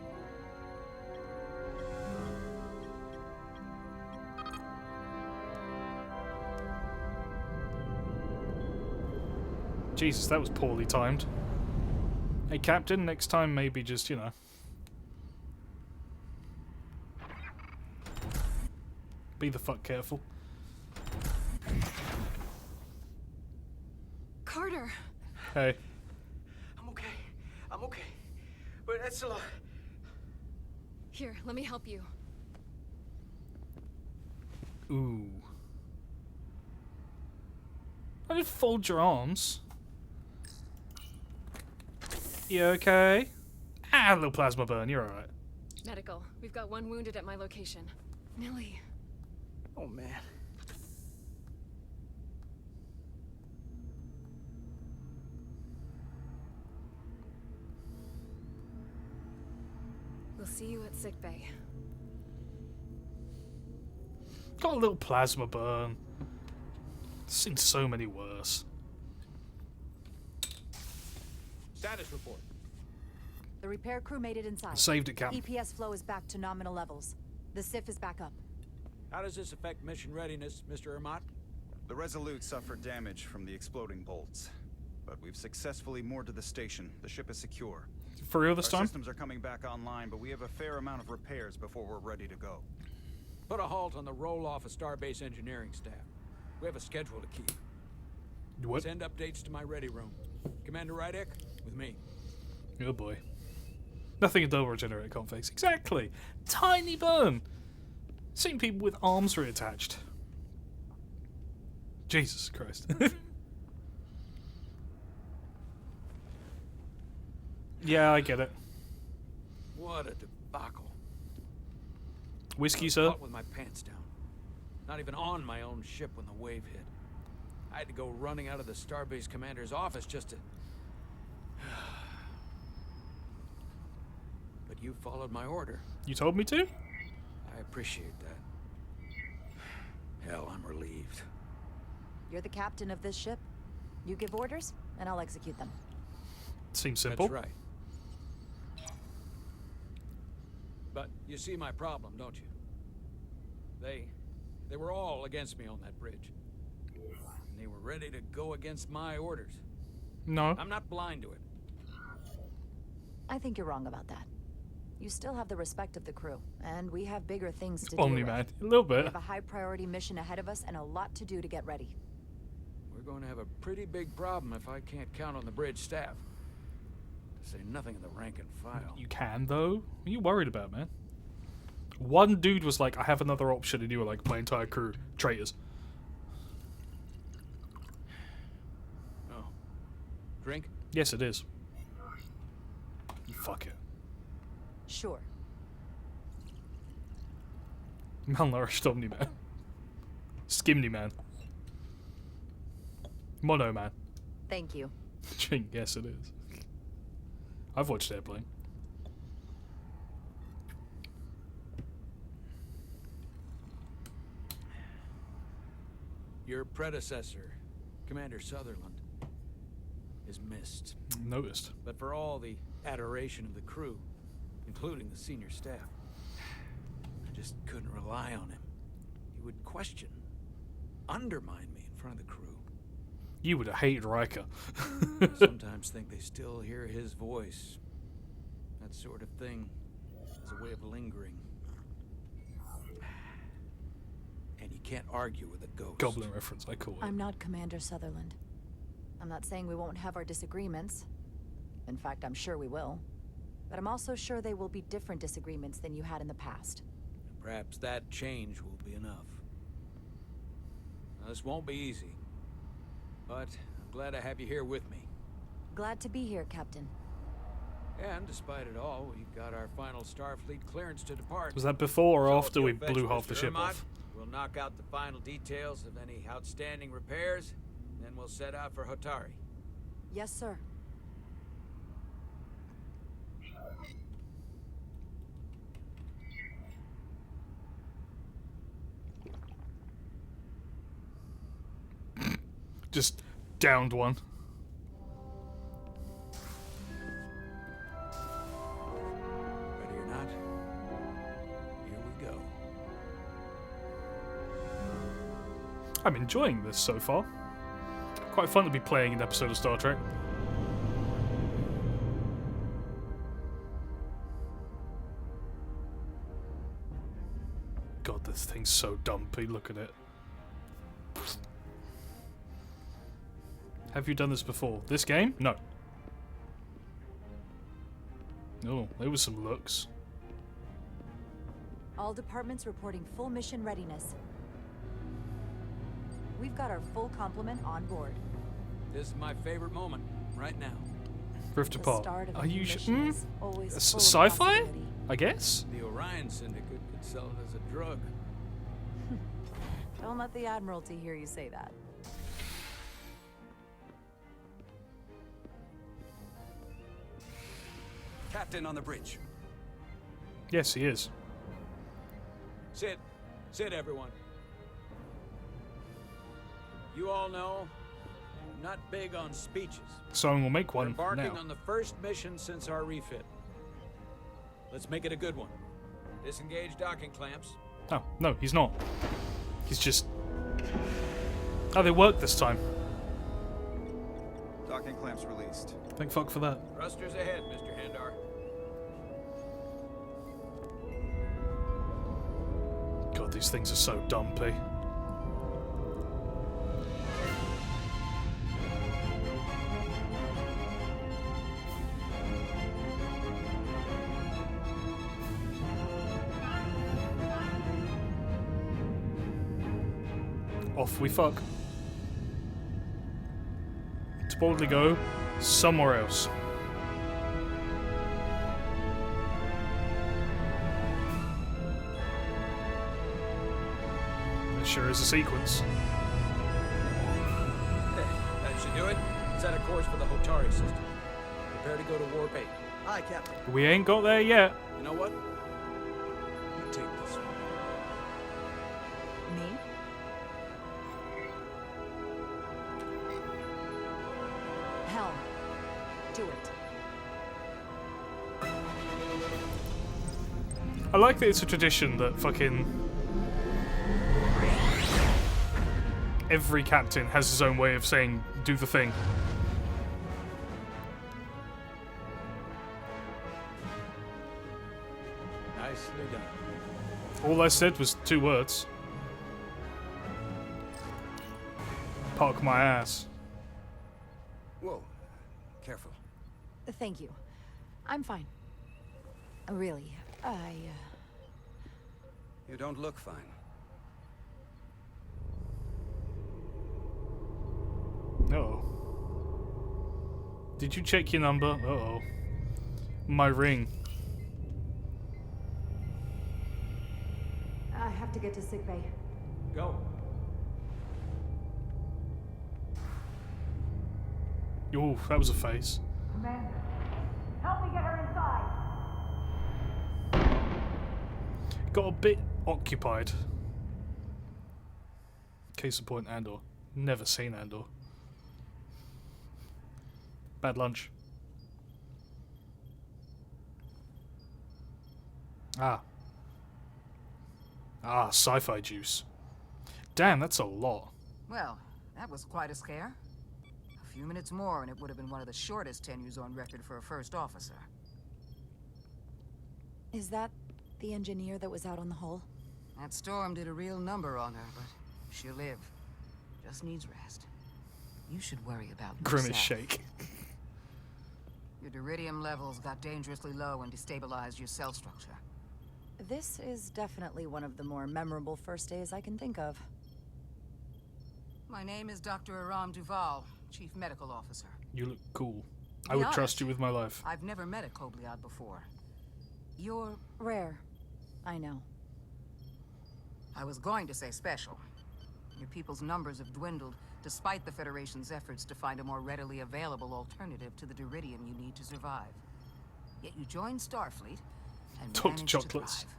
Jesus, that was poorly timed. Hey, Captain, next time maybe just, you know. Be the fuck careful. Carter! Hey. I'm okay. I'm okay. But that's a lot. Here, let me help you. Ooh. I didn't fold your arms. You okay? Ah, a little plasma burn. You're alright. Medical. We've got one wounded at my location. Millie. Oh, man. We'll see you at sickbay. Got a little plasma burn. Seen so many worse. Status report. The repair crew made it inside. Saved it, Captain. EPS flow is back to nominal levels. The SIF is back up. How does this affect mission readiness, Mr. Ermont? The Resolute suffered damage from the exploding bolts. But we've successfully moored to the station. The ship is secure. For real this Our time? systems are coming back online, but we have a fair amount of repairs before we're ready to go. Put a halt on the roll-off of Starbase engineering staff. We have a schedule to keep. What? Send updates to my ready room. Commander Rydek, with me. Oh boy. Nothing will regenerate conflicts. Exactly. Tiny burn. Seen people with arms reattached. Jesus Christ. Yeah, I get it. What a debacle. Whiskey, I was sir? caught with my pants down. Not even on my own ship when the wave hit. I had to go running out of the Starbase commander's office just to... But you followed my order. You told me to? I appreciate that. Hell, I'm relieved. You're the captain of this ship. You give orders, and I'll execute them. Seems simple. That's right. But you see my problem, don't you? They were all against me on that bridge. And they were ready to go against my orders. No. I'm not blind to it. I think you're wrong about that. You still have the respect of the crew, and we have bigger things to do. Only man. A little We bit. have a high priority mission ahead of us and a lot to do to get ready. We're going to have a pretty big problem if I can't count on the bridge staff. To say nothing of the rank and file. You can, though. What are you worried about, man? One dude was like, I have another option, and you were like, my entire crew, traitors. Oh. Drink? Yes, it is. Fuck it. Sure. Malnourished Omni-Man. Skimny-Man. Mono-Man. Thank you. Ching, yes it is. I've watched Airplane. Your predecessor, Commander Sutherland, is missed. Noticed. But for all the adoration of the crew, including the senior staff, I just couldn't rely on him. He would question, undermine me in front of the crew. You would have hated Riker. I sometimes think they still hear his voice. That sort of thing is a way of lingering. And you can't argue with a ghost. Goblin reference, I call it. I'm not Commander Sutherland. I'm not saying we won't have our disagreements. In fact, I'm sure we will. But I'm also sure they will be different disagreements than you had in the past. Perhaps that change will be enough. Now, this won't be easy. But I'm glad I have you here with me. Glad to be here, Captain. And despite it all, we got our final Starfleet clearance to depart. Was that before or So after if we you'll fetch blew half the Mr. ship Ermont, off? We'll knock out the final details of any outstanding repairs, then we'll set out for Hotari. Yes, sir. Just downed one. Ready or not, here we go. I'm enjoying this so far. Quite fun to be playing an episode of Star Trek. God, this thing's so dumpy. Look at it. Have you done this before? This game? No. Oh, there was some looks. All departments reporting full mission readiness. We've got our full complement on board. This is my favorite moment, right now. Rift The apart. start of a Are new you mission is always full of sci-fi? possibility. I guess. The Orion Syndicate could sell it as a drug. Don't let the Admiralty hear you say that. Captain on the bridge. Yes, he is. Sit. Sit, everyone. You all know, I'm not big on speeches. Someone will make We're one embarking now. on the first mission since our refit. Let's make it a good one. Disengage docking clamps. Oh, no, he's not. He's just... Oh, they worked this time. Docking clamps released. Thank fuck for that. Thrusters ahead, Mr. Handar. God, these things are so dumpy. Off we fuck. To boldly go somewhere else. There sure is a sequence. Okay, that should do it. Set a course for the Hotari system. Prepare to go to Warp 8. Aye, Captain. We ain't got there yet. You know what? You take this one. Me? Helm. Do it. I like that it's a tradition that fucking every captain has his own way of saying do the thing. Nicely done. All I said was 2 words. Park my ass. Whoa. Careful. Thank you. I'm fine. Really, You don't look fine. Uh-oh. Did you check your number? Uh-oh. My ring. I have to get to sickbay. Go. Ooh, that was a face. Commander, help me get her inside. Got a bit occupied. Case in point, Andor. Never seen Andor. Bad lunch. Ah, sci-fi juice. Damn, that's a lot. Well, that was quite a scare. A few minutes more and it would have been one of the shortest tenures on record for a first officer. Is that the engineer that was out on the hull? That storm did a real number on her, but she'll live. Just needs rest. You should worry about Grimace yourself. shake. Your deridium levels got dangerously low and destabilized your cell structure. This is definitely one of the more memorable first days I can think of. My name is Dr. Aram Duval, Chief Medical Officer. You look cool. I Be would honest, trust you with my life. I've never met a Kobliad before. You're... Rare. I know. I was going to say special. Your people's numbers have dwindled, despite the Federation's efforts to find a more readily available alternative to the deridium you need to survive. Yet you joined Starfleet and Talk to managed chocolates. to thrive.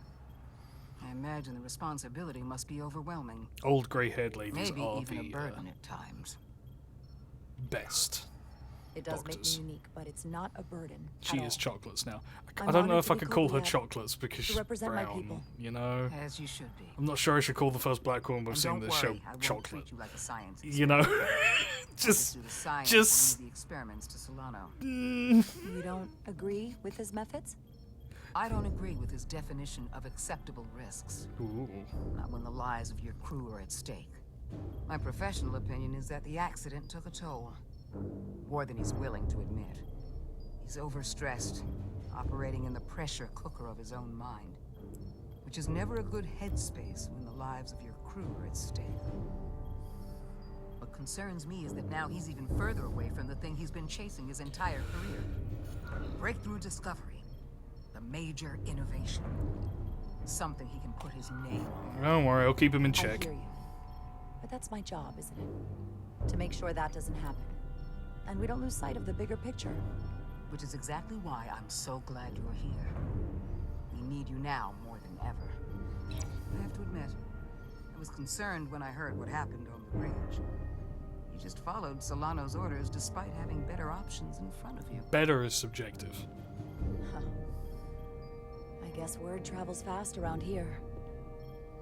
I imagine the responsibility must be overwhelming. Old grey-haired ladies Maybe are even a the burden at times. best It does doctors. make me unique, but it's not a burden. She at is all. chocolates now. I I'm don't know honored if to I be could call her globally chocolates because she's represent my brown, people. you know? As you should be. I'm not sure I should call the first black woman we've And seen don't the show worry, I won't chocolate. treat you like a science You know? just do the science just- and leave the experiments to Solano. You don't agree with his methods? I don't agree with his definition of acceptable risks. Ooh. Not when the lives of your crew are at stake. My professional opinion is that the accident took a toll. More than he's willing to admit. He's overstressed, operating in the pressure cooker of his own mind. Which is never a good headspace when the lives of your crew are at stake. What concerns me is that now he's even further away from the thing he's been chasing his entire career. Breakthrough discovery. The major innovation. Something he can put his name on. Don't worry, I'll keep him in I check. hear you. But that's my job, isn't it? To make sure that doesn't happen. And we don't lose sight of the bigger picture. Which is exactly why I'm so glad you're here. We need you now more than ever. I have to admit, I was concerned when I heard what happened on the bridge. You just followed Solano's orders despite having better options in front of you. Better is subjective. Huh. I guess word travels fast around here.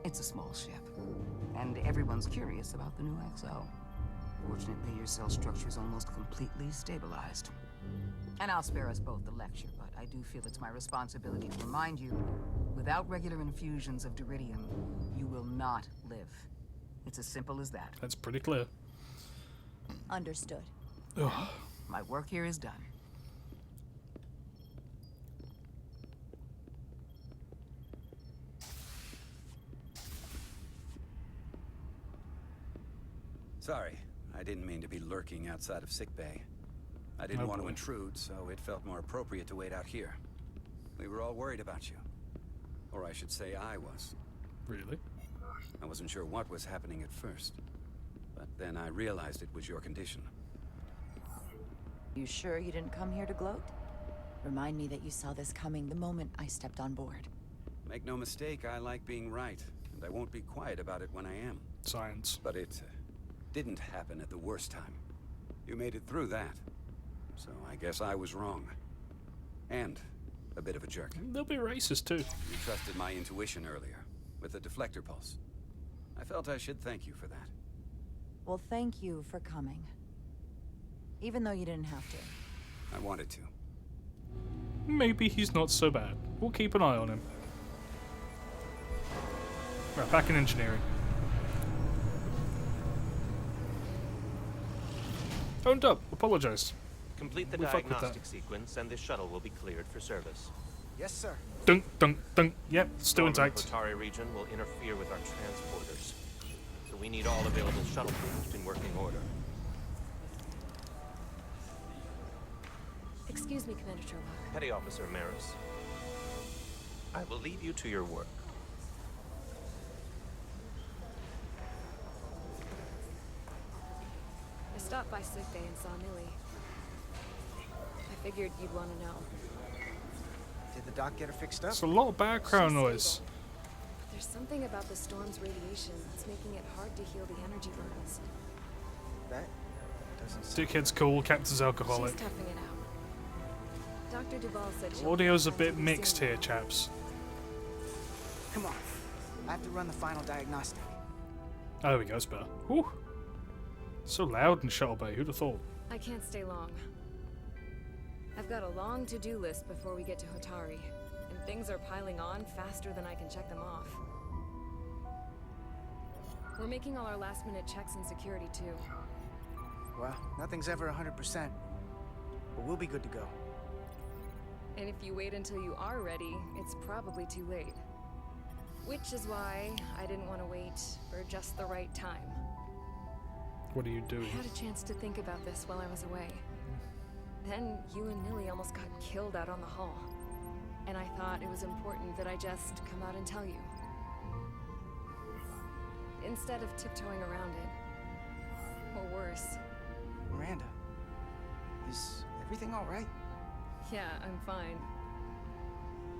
It's a small ship, and everyone's curious about the new XO. Fortunately, your cell structure is almost completely stabilized. And I'll spare us both the lecture, but I do feel it's my responsibility to remind you, without regular infusions of Duridium, you will not live. It's as simple as that. That's pretty clear. Understood. Ugh. My work here is done. Sorry, I didn't mean to be lurking outside of sickbay. I didn't want to intrude, so it felt more appropriate to wait out here. We were all worried about you. Or I should say I was. Really? I wasn't sure what was happening at first. But then I realized it was your condition. You sure you didn't come here to gloat? Remind me that you saw this coming the moment I stepped on board. Make no mistake, I like being right, and I won't be quiet about it when I am. Science. But it didn't happen at the worst time. You made it through that. So I guess I was wrong. And a bit of a jerk. They'll be racist too. You trusted my intuition earlier, with the deflector pulse. I felt I should thank you for that. Well, thank you for coming. Even though you didn't have to. I wanted to. Maybe he's not so bad. We'll keep an eye on him. Right, back in engineering. Phoned up. Apologize. Complete the We fuck with that. diagnostic sequence, and this shuttle will be cleared for service. Yes, sir. Dunk, dunk, dunk. Yep, still Storm in intact. the Hotari region will interfere with our transporters. So we need all available shuttlecraft in working order. Excuse me, Commander Turlock. Petty Officer Maris. I will leave you to your work. I stopped by sickbay and saw Millie. I figured you'd want to know. Did the doc get her fixed up? It's a lot of background She's noise. stable. But there's something about the storm's radiation that's making it hard to heal the energy burns. That doesn't sound... Dickhead's cool, Captain's alcoholic. She's toughing it out. Dr. Duval said she'll Audio's a be bit soon. mixed here, chaps. Come on. I have to run the final diagnostic. Oh, there we go, it's better. Whew. So loud in Shuttle Bay, who'd have thought? I can't stay long. I've got a long to-do list before we get to Hotari, and things are piling on faster than I can check them off. We're making all our last-minute checks and security, too. Well, nothing's ever 100%. But we'll be good to go. And if you wait until you are ready, it's probably too late. Which is why I didn't want to wait for just the right time. What are you doing? I had a chance to think about this while I was away. Then you and Millie almost got killed out on the hull. And I thought it was important that I just come out and tell you. Instead of tiptoeing around it. Or worse. Miranda, is everything all right? Yeah, I'm fine.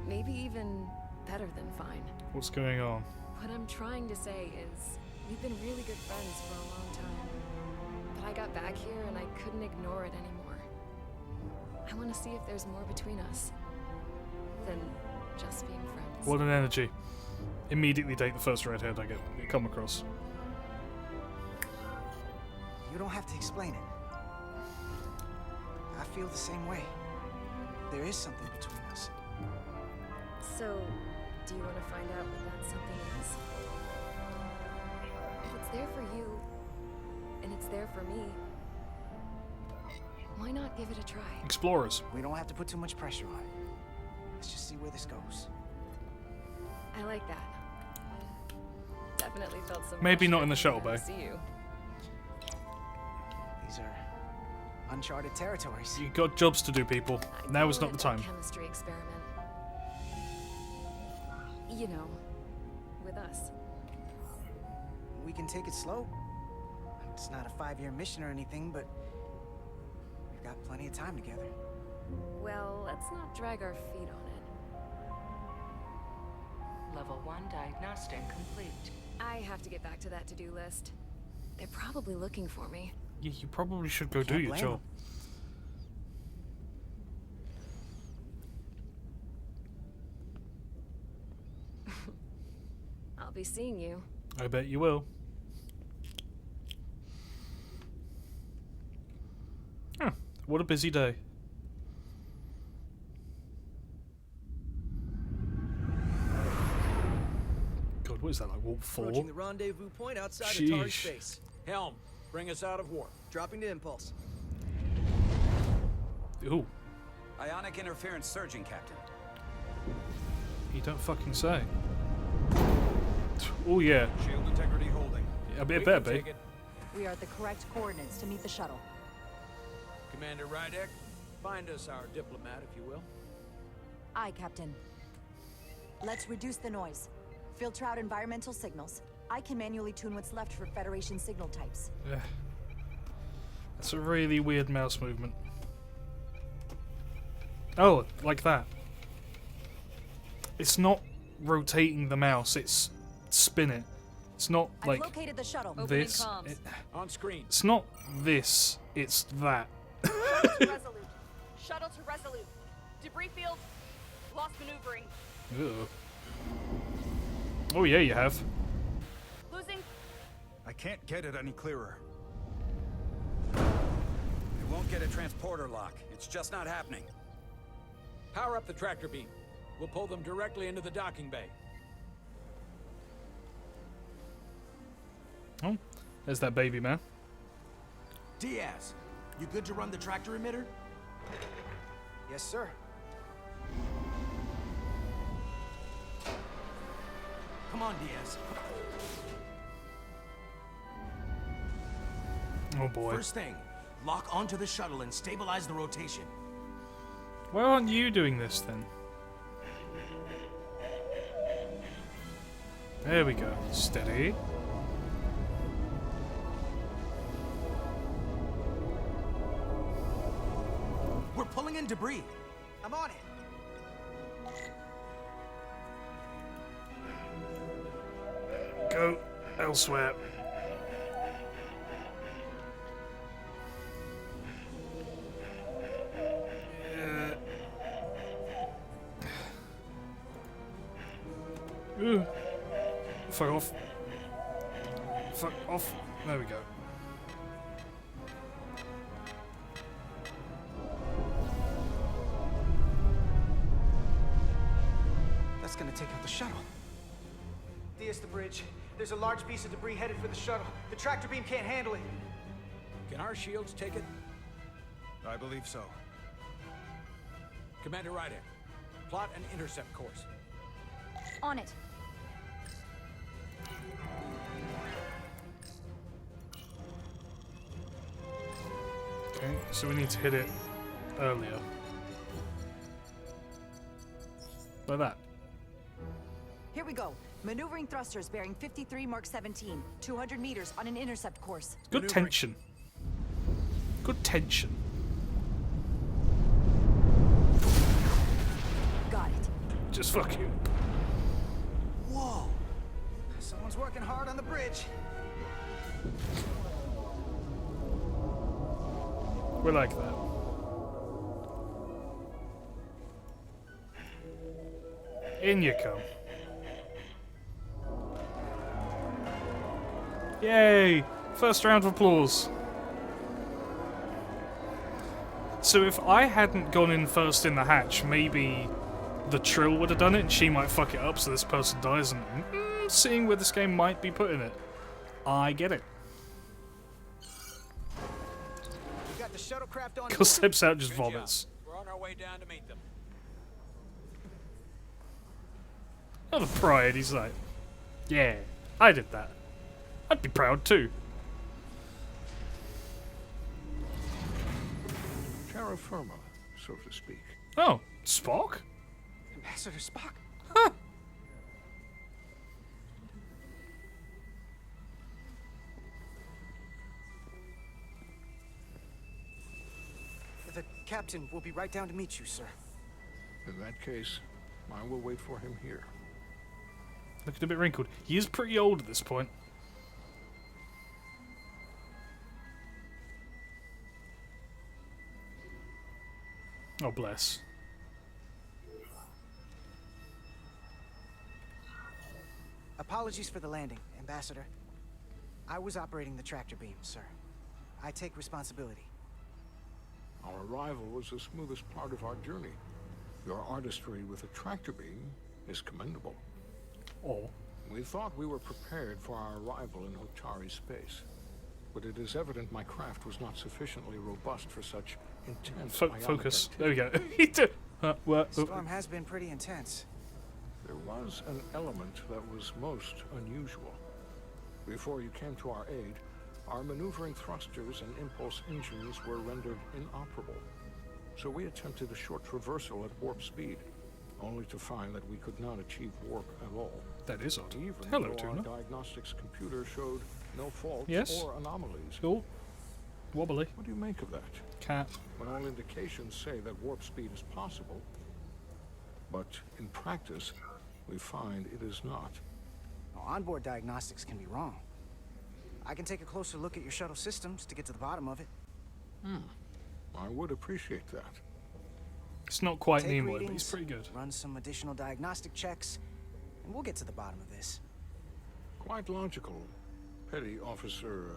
Maybe even better than fine. What's going on? What I'm trying to say is, we've been really good friends for a long time. But I got back here and I couldn't ignore it anymore. I want to see if there's more between us than just being friends. What an energy. Immediately date the first redhead I come across. You don't have to explain it. I feel the same way. There is something between us. So, do you want to find out what that something is? If it's there for you, and it's there for me, why not give it a try? Explorers. We don't have to put too much pressure on it. Let's just see where this goes. I like that. Definitely felt some Maybe pressure not in the shuttle to bay. see you. These are uncharted territories. You got jobs to do, people. Now is not the time. Chemistry experiment. You know, with us. We can take it slow. It's not a 5-year mission or anything, but we've got plenty of time together. Well, let's not drag our feet on it. Level 1 diagnostic complete. I have to get back to that to-do list. They're probably looking for me. Yeah, you probably should go do Can't your blame job. I'll be seeing you. I bet you will. Huh, what a busy day. God, what is that, like warp 4? Approaching the rendezvous point outside of Sheesh. Atari space. Helm, bring us out of warp. Dropping to impulse. Ooh, Ionic interference surging, Captain. you don't fucking say. Oh yeah, Shield integrity holding. a bit better, be. Take it. We are at the correct coordinates to meet the shuttle. Commander Rydek, find us our diplomat, if you will. Aye, Captain. Let's reduce the noise. Filter out environmental signals. I can manually tune what's left for Federation signal types. Yeah. That's a really weird mouse movement. Oh, like that. It's not rotating the mouse, it's spin it. It's not like I've located the shuttle. this. On screen. It's not this, it's that. Shuttle to Resolute. Shuttle to Resolute. Debris field. Lost maneuvering. Ugh. Oh yeah, you have. Losing. I can't get it any clearer. We won't get a transporter lock. It's just not happening. Power up the tractor beam. We'll pull them directly into the docking bay. Oh, there's that baby man. Diaz, you good to run the tractor emitter? Yes, sir. Come on, Diaz. Oh boy. First thing, lock onto the shuttle and stabilize the rotation. Why aren't you doing this then? There we go. Steady. We're pulling in debris. I'm on it. Go elsewhere. Ooh. Fuck off. Fuck off. There we go. That's gonna take out the shuttle. Diaz, the bridge. There's a large piece of debris headed for the shuttle. The tractor beam can't handle it. Can our shields take it? I believe so. Commander Rydek, plot an intercept course. On it. Okay, so we need to hit it earlier. Like that. Here we go. Maneuvering thrusters bearing 53 Mark 17. 200 meters on an intercept course. Good tension. Good tension. Got it. Just fuck you. Whoa. Someone's working hard on the bridge. We like that. In you come. Yay! First round of applause. So if I hadn't gone in first in the hatch, maybe the Trill would have done it and she might fuck it up so this person dies, and seeing where this game might be putting it, I get it. We got the shuttlecraft on Cause board. steps out, just vomits. We're on our way down to meet them. Oh, the pride, he's like, yeah, I did that. I'd be proud too. Terra firma, so to speak. Oh, Spock? Ambassador Spock? Huh. The captain will be right down to meet you, sir. In that case, I will wait for him here. Looking a bit wrinkled. He is pretty old at this point. Oh, bless. Apologies for the landing, Ambassador. I was operating the tractor beam, sir. I take responsibility. Our arrival was the smoothest part of our journey. Your artistry with a tractor beam is commendable. Oh. We thought we were prepared for our arrival in Hotari space, but it is evident my craft was not sufficiently robust for such intense focus. activity. There we go. Storm has been pretty intense. There was an element that was most unusual. Before you came to our aid, our maneuvering thrusters and impulse engines were rendered inoperable. So we attempted a short traversal at warp speed, only to find that we could not achieve warp at all. That is odd. Even Hello, though our Tuna. diagnostics computer showed no faults Yes. or anomalies. Cool. Wobbly. What do you make of that? Cat. When all indications say that warp speed is possible, but in practice, we find it is not. Well, onboard diagnostics can be wrong. I can take a closer look at your shuttle systems to get to the bottom of it. I would appreciate that. It's not quite Take Nimoy, but readings, he's pretty good. Run some additional diagnostic checks, and we'll get to the bottom of this. Quite logical, Petty Officer...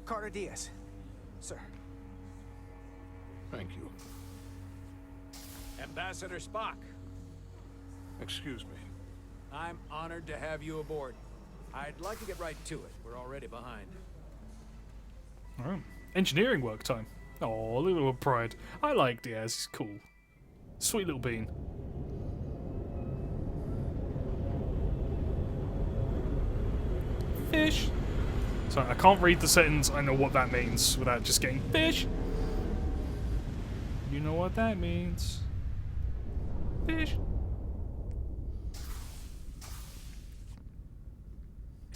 Carter Diaz. Sir. Thank you. Ambassador Spock, Excuse me. I'm honored to have you aboard. I'd like to get right to it. We're already behind. Oh. Engineering work time. Oh, look at little pride. I like Diaz. He's cool. Sweet little bean. Fish. Sorry, I can't read the sentence. I know what that means without just getting fish. You know what that means. Fish.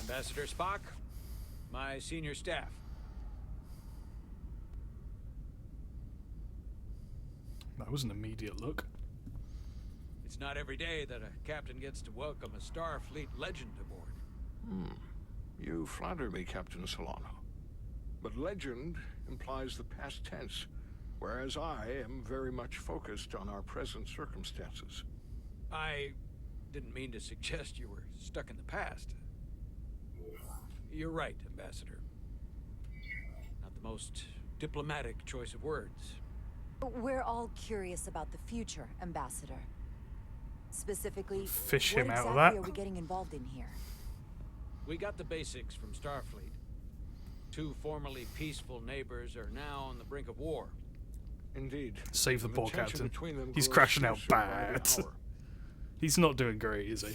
Ambassador Spock, my senior staff. That was an immediate look. It's not every day that a captain gets to welcome a Starfleet legend aboard. You flatter me, Captain Solano. But legend implies the past tense, whereas I am very much focused on our present circumstances. I didn't mean to suggest you were stuck in the past. You're right, Ambassador. Not the most diplomatic choice of words. We're all curious about the future, Ambassador. Specifically, Fish what him out of exactly that. are we getting involved in here? We got the basics from Starfleet. Two formerly peaceful neighbors are now on the brink of war. Indeed. Save the And poor tension captain. between them He's grows crashing out fiercer by the bad. hour. He's not doing great, is he?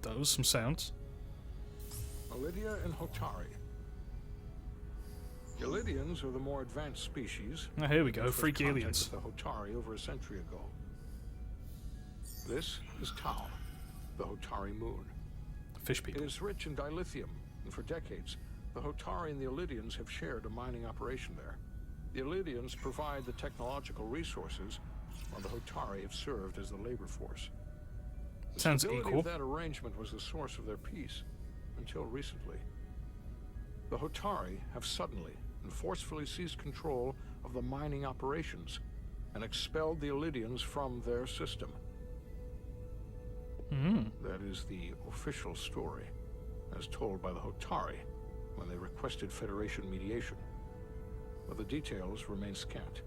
That was some sounds. Lydia and Hotari. The Lydians are the more advanced species. Oh, here we go, which was freaky contact aliens. with the Hotari over a century ago. This is Tau, the Hotari moon. Fish It people. is rich in dilithium, and for decades, the Hotari and the Illydians have shared a mining operation there. The Illydians provide the technological resources, while the Hotari have served as the labor force. The Sounds stability equal. of that arrangement was the source of their peace, until recently. The Hotari have suddenly and forcefully seized control of the mining operations and expelled the Illidians from their system. That is the official story, as told by the Hotari when they requested Federation mediation. But the details remain scant.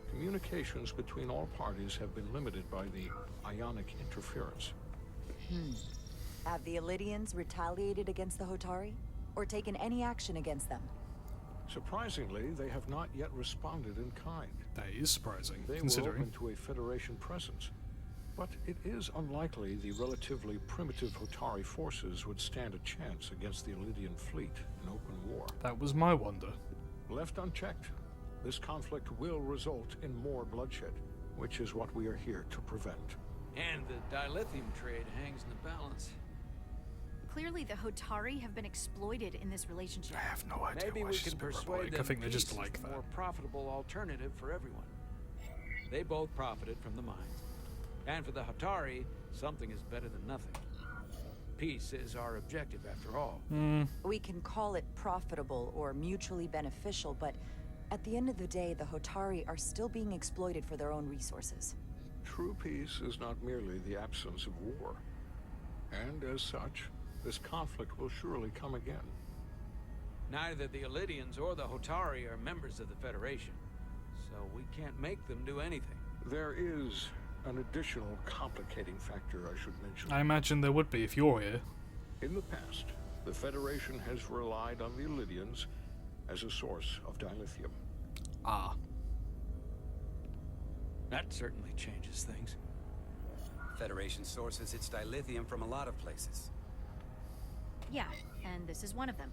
Communications between all parties have been limited by the ionic interference. Have the Illidians retaliated against the Hotari? Or taken any action against them? Surprisingly, they have not yet responded in kind. That is surprising, They were considering. open to a Federation presence. But it is unlikely the relatively primitive Hotari forces would stand a chance against the Illidian fleet in open war. That was my wonder. Left unchecked, this conflict will result in more bloodshed, which is what we are here to prevent. And the dilithium trade hangs in the balance. Clearly, the Hotari have been exploited in this relationship. I have no idea Maybe why we she's can been persuade robotic. them I think they're just peace like is a that. more profitable alternative for everyone. They both profited from the mines. And for the Hotari, something is better than nothing. Peace is our objective, after all. We can call it profitable or mutually beneficial, but at the end of the day, the Hotari are still being exploited for their own resources. True peace is not merely the absence of war. And as such, this conflict will surely come again. Neither the Illidians or the Hotari are members of the Federation, so we can't make them do anything. There is an additional complicating factor I should mention. I imagine there would be if you're here. In the past, the Federation has relied on the Illidians as a source of dilithium. Ah. That certainly changes things. Federation sources its dilithium from a lot of places. Yeah, and this is one of them.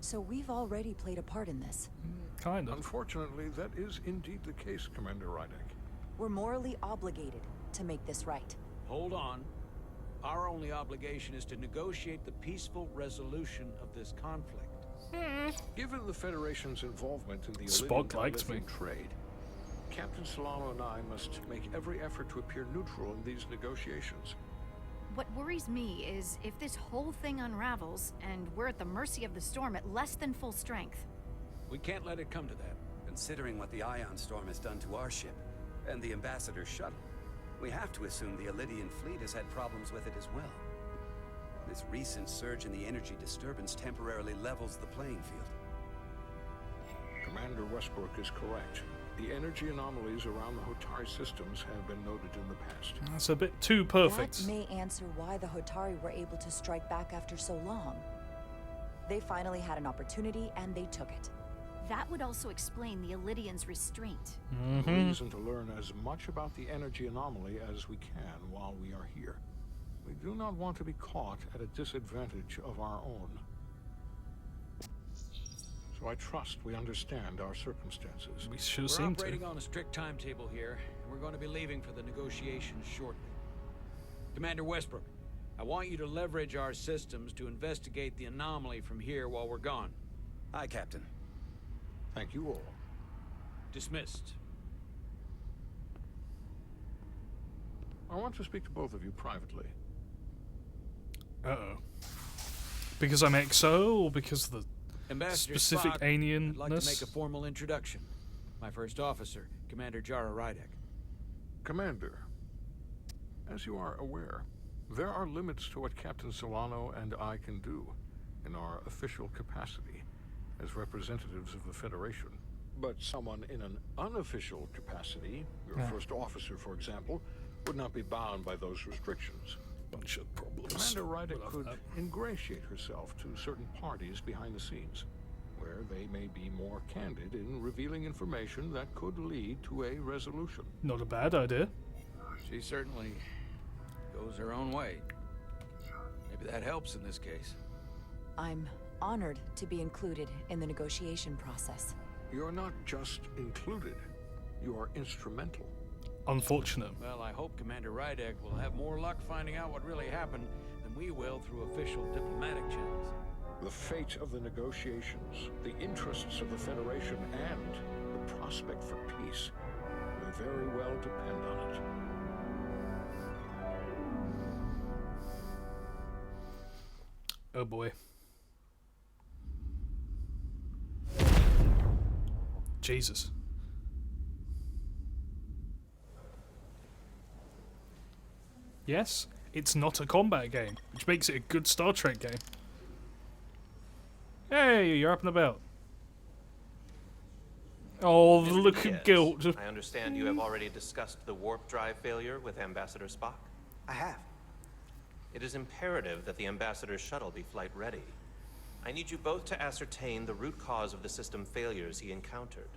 So we've already played a part in this. Kind of. Unfortunately, that is indeed the case, Commander Rydek. We're morally obligated to make this right. Hold on. Our only obligation is to negotiate the peaceful resolution of this conflict. Given the Federation's involvement in the Spock Illidian likes me. dilithium trade, Captain Solano and I must make every effort to appear neutral in these negotiations. What worries me is if this whole thing unravels and we're at the mercy of the storm at less than full strength. We can't let it come to that. Considering what the Ion Storm has done to our ship, and the Ambassador's shuttle, we have to assume the Illidian fleet has had problems with it as well. This recent surge in the energy disturbance temporarily levels the playing field. Commander Westbrook is correct. The energy anomalies around the Hotari systems have been noted in the past. That's a bit too perfect. That may answer why the Hotari were able to strike back after so long. They finally had an opportunity, and they took it. That would also explain the Illidians' restraint. A reason to learn as much about the energy anomaly as we can while we are here. We do not want to be caught at a disadvantage of our own. So I trust we understand our circumstances. We sure We're seem to. operating on a strict timetable here, and we're going to be leaving for the negotiations shortly. Commander Westbrook, I want you to leverage our systems to investigate the anomaly from here while we're gone. Aye, Captain. Thank you all. Dismissed. I want to speak to both of you privately. Uh-oh. Because I'm XO, or because of the Ambassador specific Spock, alienness? I'd like to make a formal introduction. My first officer, Commander Jara Rydek. Commander, as you are aware, there are limits to what Captain Solano and I can do in our official capacity as representatives of the Federation. But someone in an unofficial capacity, your first officer, for example, would not be bound by those restrictions. Bunch of problems. Commander Rydek Love could that. ingratiate herself to certain parties behind the scenes, where they may be more candid in revealing information that could lead to a resolution. Not a bad idea. She certainly goes her own way. Maybe that helps in this case. I'm honored to be included in the negotiation process. You're not just included, you are instrumental. Unfortunate. Well, I hope Commander Rydek will have more luck finding out what really happened than we will through official diplomatic channels. The fate of the negotiations, the interests of the Federation, and the prospect for peace may very well depend on it. Oh boy. Jesus. Yes, it's not a combat game, which makes it a good Star Trek game. Hey, you're up and about. Oh, the look of guilt. I understand you have already discussed the warp drive failure with Ambassador Spock. I have. It is imperative that the Ambassador's shuttle be flight ready. I need you both to ascertain the root cause of the system failures he encountered.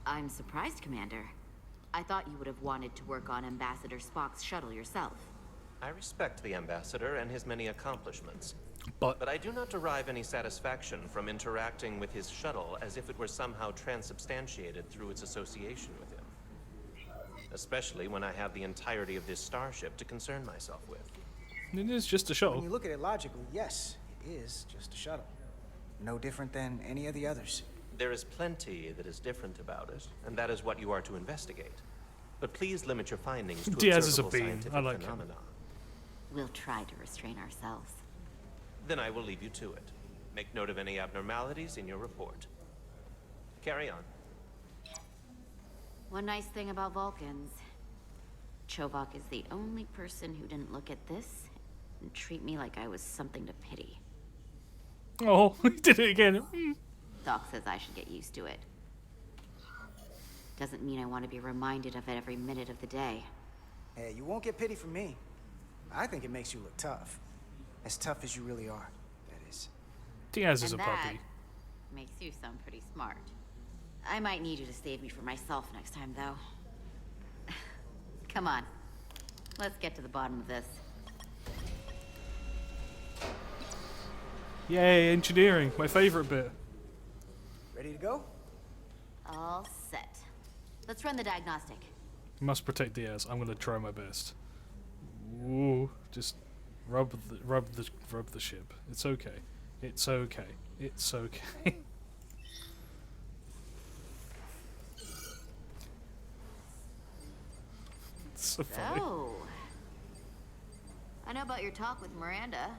I'm surprised, Commander. I thought you would have wanted to work on Ambassador Spock's shuttle yourself. I respect the Ambassador and his many accomplishments. But I do not derive any satisfaction from interacting with his shuttle as if it were somehow transubstantiated through its association with him. Especially when I have the entirety of this starship to concern myself with. It is just a shuttle. When you look at it logically, yes, it is just a shuttle. No different than any of the others. There is plenty that is different about it, and that is what you are to investigate. But please limit your findings to Diaz is a observable bean. scientific I like phenomena. We'll try to restrain ourselves. Then I will leave you to it. Make note of any abnormalities in your report. Carry on. One nice thing about Vulcans, Chovok is the only person who didn't look at this and treat me like I was something to pity. Oh, he did it again. Doc says I should get used to it. Doesn't mean I want to be reminded of it every minute of the day. Hey, you won't get pity from me. I think it makes you look tough. As tough as you really are, that is. Diaz is And a puppy. Makes you sound pretty smart. I might need you to save me from myself next time, though. Come on. Let's get to the bottom of this. Yay, engineering, my favorite bit. Ready to go? All set. Let's run the diagnostic. Must protect Diaz. I'm gonna try my best. Ooh, just rub the ship. It's okay. It's okay. It's okay. It's so funny. So, I know about your talk with Miranda.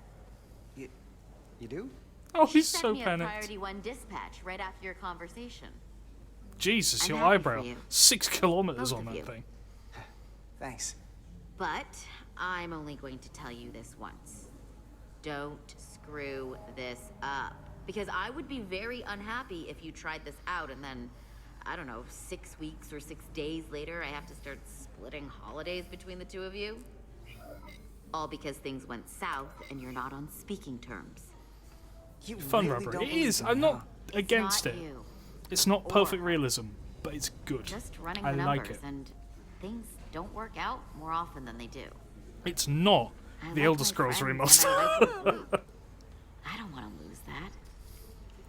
You do? Oh, She he's sent so me a panicked. Priority 1 dispatch right after your conversation. Jesus, I'm your happy eyebrow. for you. 6 kilometers Both on of that you. thing. Thanks. But I'm only going to tell you this once. Don't screw this up. Because I would be very unhappy if you tried this out and then, I don't know, 6 weeks or 6 days later, I have to start splitting holidays between the two of you. All because things went south and you're not on speaking terms. You Fun really rubber. don't It is. believe I'm me, not huh? against not it. you. It's not Or perfect realism, but it's good. Just running I the like numbers, it. and things don't work out more often than they do. It's not I the like Elder my Scrolls friends, and remaster. I like the group. I don't want to lose that.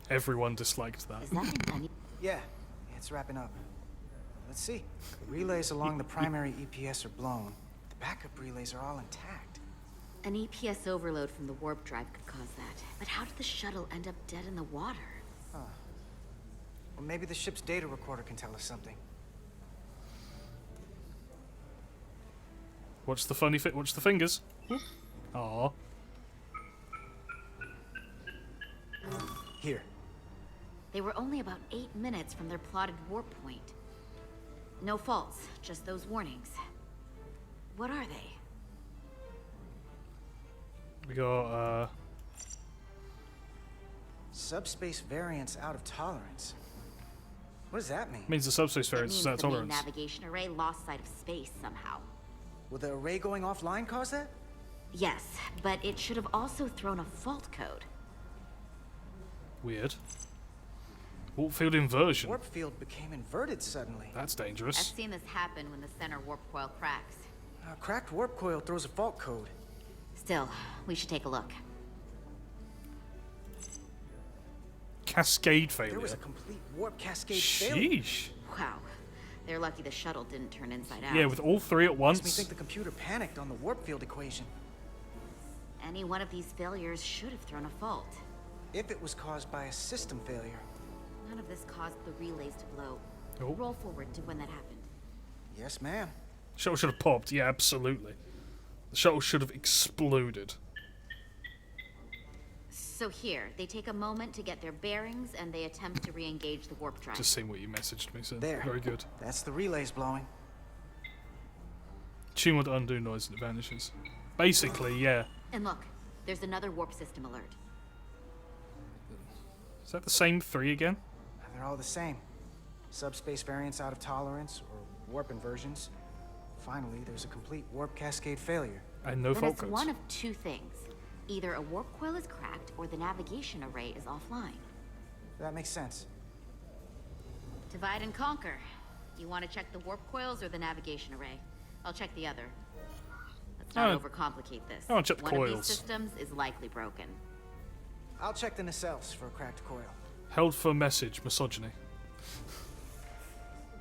Everyone disliked that. Is that an Yeah, it's wrapping up. Let's see. The relays along the primary EPS are blown. The backup relays are all intact. An EPS overload from the warp drive could cause that. But how did the shuttle end up dead in the water? Huh. Well, maybe the ship's data recorder can tell us something. Watch the funny fit. Watch the fingers. Aw. Here. They were only about 8 minutes from their plotted warp point. No faults, just those warnings. What are they? We got Subspace variance out of tolerance. What does that mean? means the subspace It variance means is out of the main tolerance. navigation array lost sight of space somehow. Will the array going offline cause that? Yes, but it should have also thrown a fault code. Weird. Warp field inversion. Warp field became inverted suddenly. That's I've dangerous. seen this happen when the center warp coil cracks. A cracked warp coil throws a fault code. Still, we should take a look. Cascade failure. There was a complete warp cascade failure. Sheesh. Wow. They're lucky the shuttle didn't turn inside out. Yeah, with all three at Makes me once. think the computer panicked on the warp field equation. Any one of these failures should have thrown a fault. If it was caused by a system failure. None of this caused the relays to blow. Oh. Roll forward to when that happened. Yes, ma'am. Shuttle should have popped. Yeah, absolutely. The shuttle should have exploded. So here, they take a moment to get their bearings and they attempt to re-engage the warp drive. Just seeing what you messaged me, so There. very good. That's the relays blowing. Tune would undo noise and it vanishes. Basically, yeah. And look, there's another warp system alert. Is that the same 3 again? They're all the same. Subspace variants out of tolerance, or warp inversions. Finally, there's a complete warp cascade failure. And no Then fault it's codes. one of two things. Either a warp coil is cracked or the navigation array is offline. That makes sense. Divide and conquer. You want to check the warp coils or the navigation array? I'll check the other. Let's not overcomplicate this. I want to check the One of these coils. systems is likely broken. I'll check the nacelles for a cracked coil. Held for message, misogyny.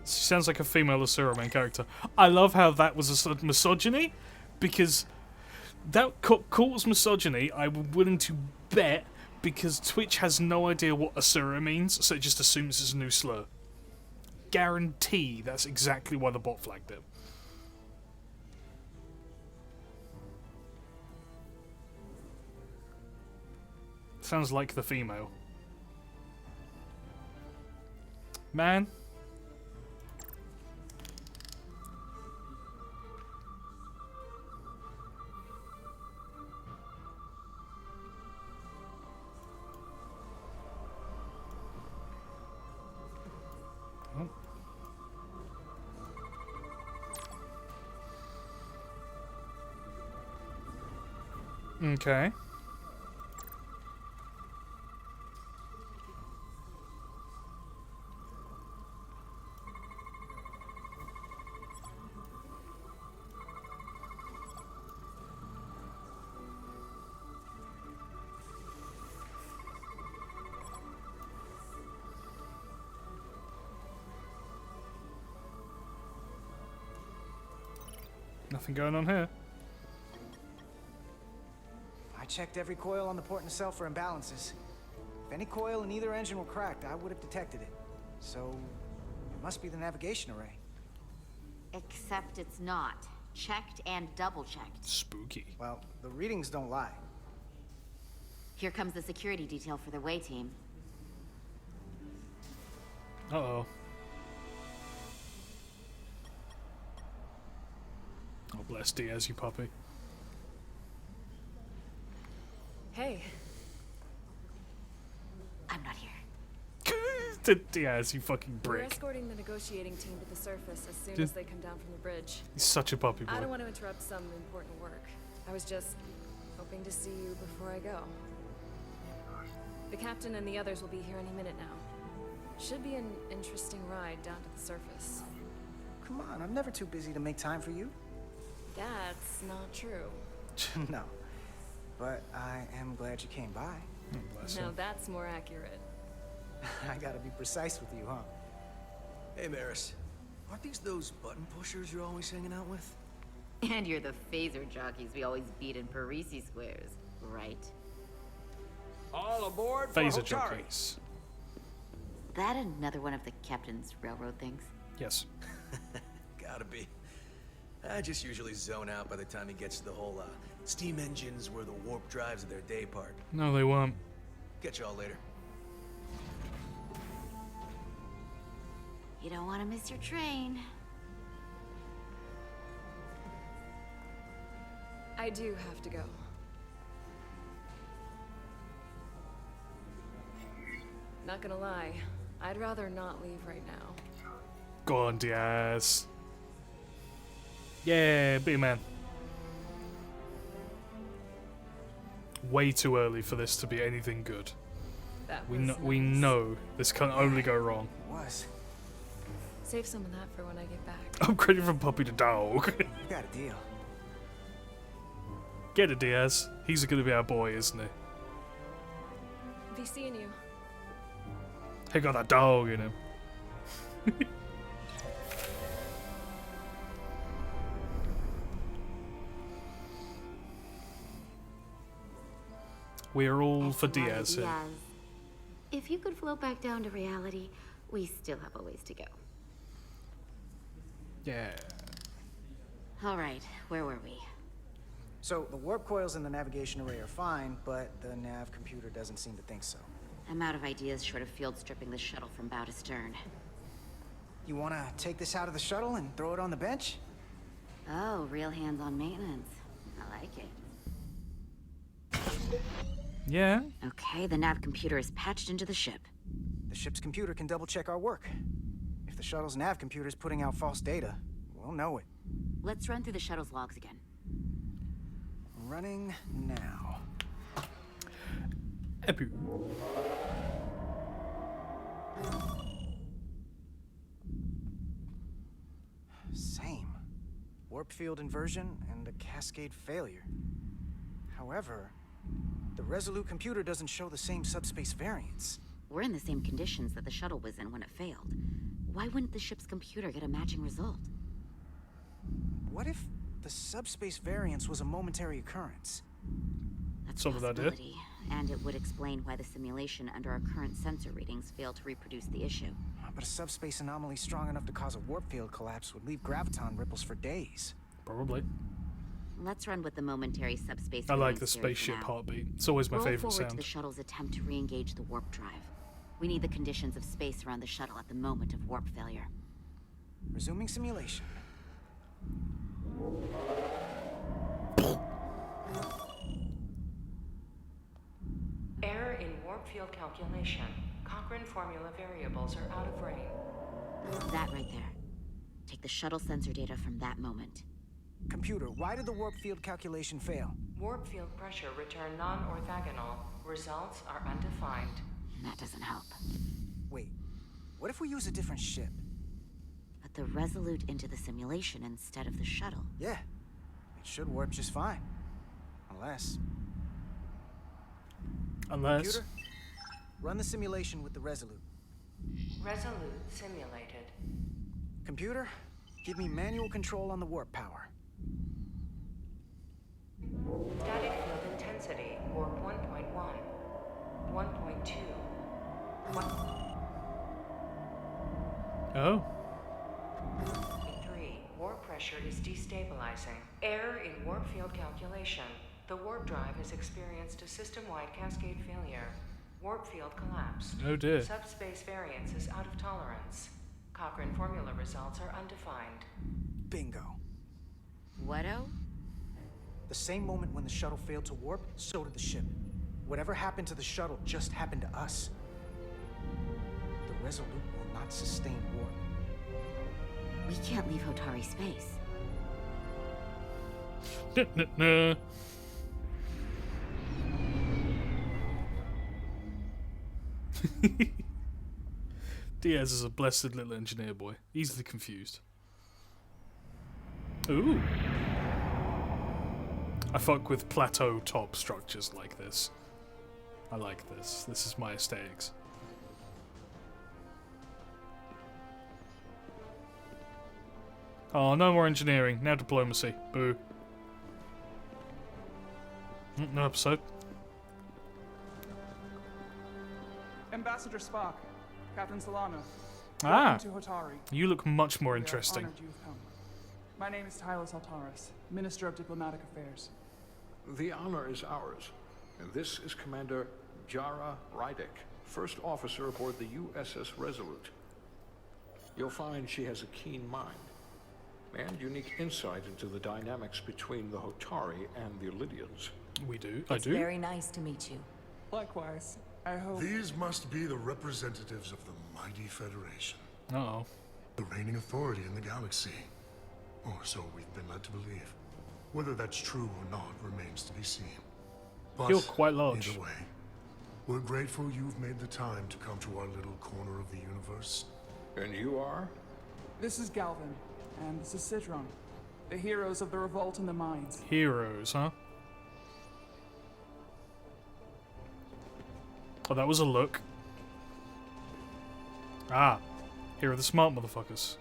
She sounds like a female Asura main character. I love how that was a misogyny, because that calls misogyny, I'm willing to bet, because Twitch has no idea what Asura means, so it just assumes it's a new slur. Guarantee that's exactly why the bot flagged it. Sounds like the female. Man. Okay. Nothing going on here. I checked every coil on the port nacelle for imbalances. If any coil in either engine were cracked, I would have detected it. So, it must be the navigation array. Except it's not. Checked and double-checked. Spooky. Well, the readings don't lie. Here comes the security detail for the way team. Uh-oh. Oh, bless Diaz, you puppy. Hey. I'm not here. Diaz, you fucking We're brick. escorting the negotiating team to the surface as soon as they come down from the bridge. He's such a puppy boy. I don't want to interrupt some important work. I was just hoping to see you before I go. The captain and the others will be here any minute now. Should be an interesting ride down to the surface. Come on, I'm never too busy to make time for you. That's not true. No. But I am glad you came by. Now that's more accurate. I gotta be precise with you, huh? Hey, Maris. Aren't these those button pushers you're always hanging out with? And you're the phaser jockeys we always beat in Parisi squares, right? All aboard for Phaser Hotari. jockeys. That another one of the captain's railroad things? Yes. Gotta be. I just usually zone out by the time he gets to the whole, steam engines were the warp drives of their day part. No, they won't. Catch y'all later. You don't want to miss your train. I do have to go. Not gonna lie, I'd rather not leave right now. Go on, Diaz. Yeah, be a man. Way too early for this to be anything good. That We was we nice. know this can only go wrong. It was. Save some of that for when I get back. Upgraded from puppy to dog. You got a deal. Get it, Diaz. He's gonna be our boy, isn't he? Be seeing you. He got that dog in him. We're all for Diaz here. Diaz. If you could float back down to reality, we still have a ways to go. Yeah. All right, where were we? So, the warp coils in the navigation array are fine, but the nav computer doesn't seem to think so. I'm out of ideas short of field stripping the shuttle from bow to stern. You wanna take this out of the shuttle and throw it on the bench? Oh, real hands-on maintenance. I like it. Yeah? Okay, the nav computer is patched into the ship. The ship's computer can double-check our work. If the shuttle's nav computer's putting out false data, we'll know it. Let's run through the shuttle's logs again. Running now. Epu. Same. Warp field inversion and a cascade failure. However, the Resolute computer doesn't show the same subspace variance. We're in the same conditions that the shuttle was in when it failed. Why wouldn't the ship's computer get a matching result? What if the subspace variance was a momentary occurrence? That's Some a of that did. possibility, and it would explain why the simulation under our current sensor readings failed to reproduce the issue. But a subspace anomaly strong enough to cause a warp field collapse would leave graviton ripples for days. Probably. Let's run with the momentary subspace. I like the variance theory for spaceship now. heartbeat. It's always my Roll favorite forward to sound. the shuttle's attempt to re-engage the warp drive. We need the conditions of space around the shuttle at the moment of warp failure. Resuming simulation. Error in warp field calculation. Cochrane formula variables are out of range. That right there. Take the shuttle sensor data from that moment. Computer, why did the warp field calculation fail? Warp field pressure return non-orthogonal. Results are undefined. That doesn't help. Wait, what if we use a different ship? Put the Resolute into the simulation instead of the shuttle. Yeah, it should warp just fine. Unless... Computer, run the simulation with the Resolute. Resolute simulated. Computer, give me manual control on the warp power. Static field intensity, warp 1.1, 1.2, 1. Oh. 3. Warp pressure is destabilizing. Error in warp field calculation. The warp drive has experienced a system-wide cascade failure. Warp field collapsed. Oh dear. Subspace variance is out of tolerance. Cochrane formula results are undefined. Bingo. What-o? The same moment when the shuttle failed to warp, so did the ship. Whatever happened to the shuttle just happened to us. The Resolute will not sustain warp. We can't leave Hotari space. Nah. Diaz is a blessed little engineer boy. Easily confused. Ooh. I fuck with plateau top structures like this. I like this. This is my aesthetics. Oh, no more engineering. Now diplomacy. Boo. No episode. Ambassador Spock, Captain Solano. Ah, Welcome to Hotari. you look much more We are interesting. honored you've come. My name is Tylos Altaris, Minister of Diplomatic Affairs. The honor is ours, and this is Commander Jara Rydick, first officer aboard the USS Resolute. You'll find she has a keen mind and unique insight into the dynamics between the Hotari and the Illydians. We do. I It's do. very nice to meet you. Likewise, I hope... These must be the representatives of the mighty Federation. Uh-oh. The reigning authority in the galaxy. Or so we've been led to believe. Whether that's true or not remains to be seen. But You're quite large. either way, we're grateful you've made the time to come to our little corner of the universe. And you are? This is Galvin, and this is Citron, the heroes of the revolt in the mines. Heroes, huh? Oh, that was a look. Ah, here are the smart motherfuckers.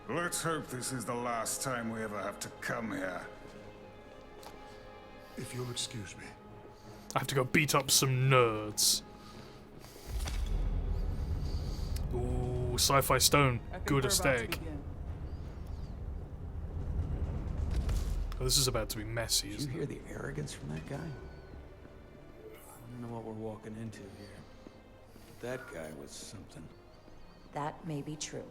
Let's hope this is the last time we ever have to come here. If you'll excuse me. I have to go beat up some nerds. Ooh, sci-fi stone. I think Good we're about to aesthetic. begin. Oh, this is about to be messy, Did you isn't hear it? the arrogance from that guy? I don't know what we're walking into here. That guy was something. That may be true.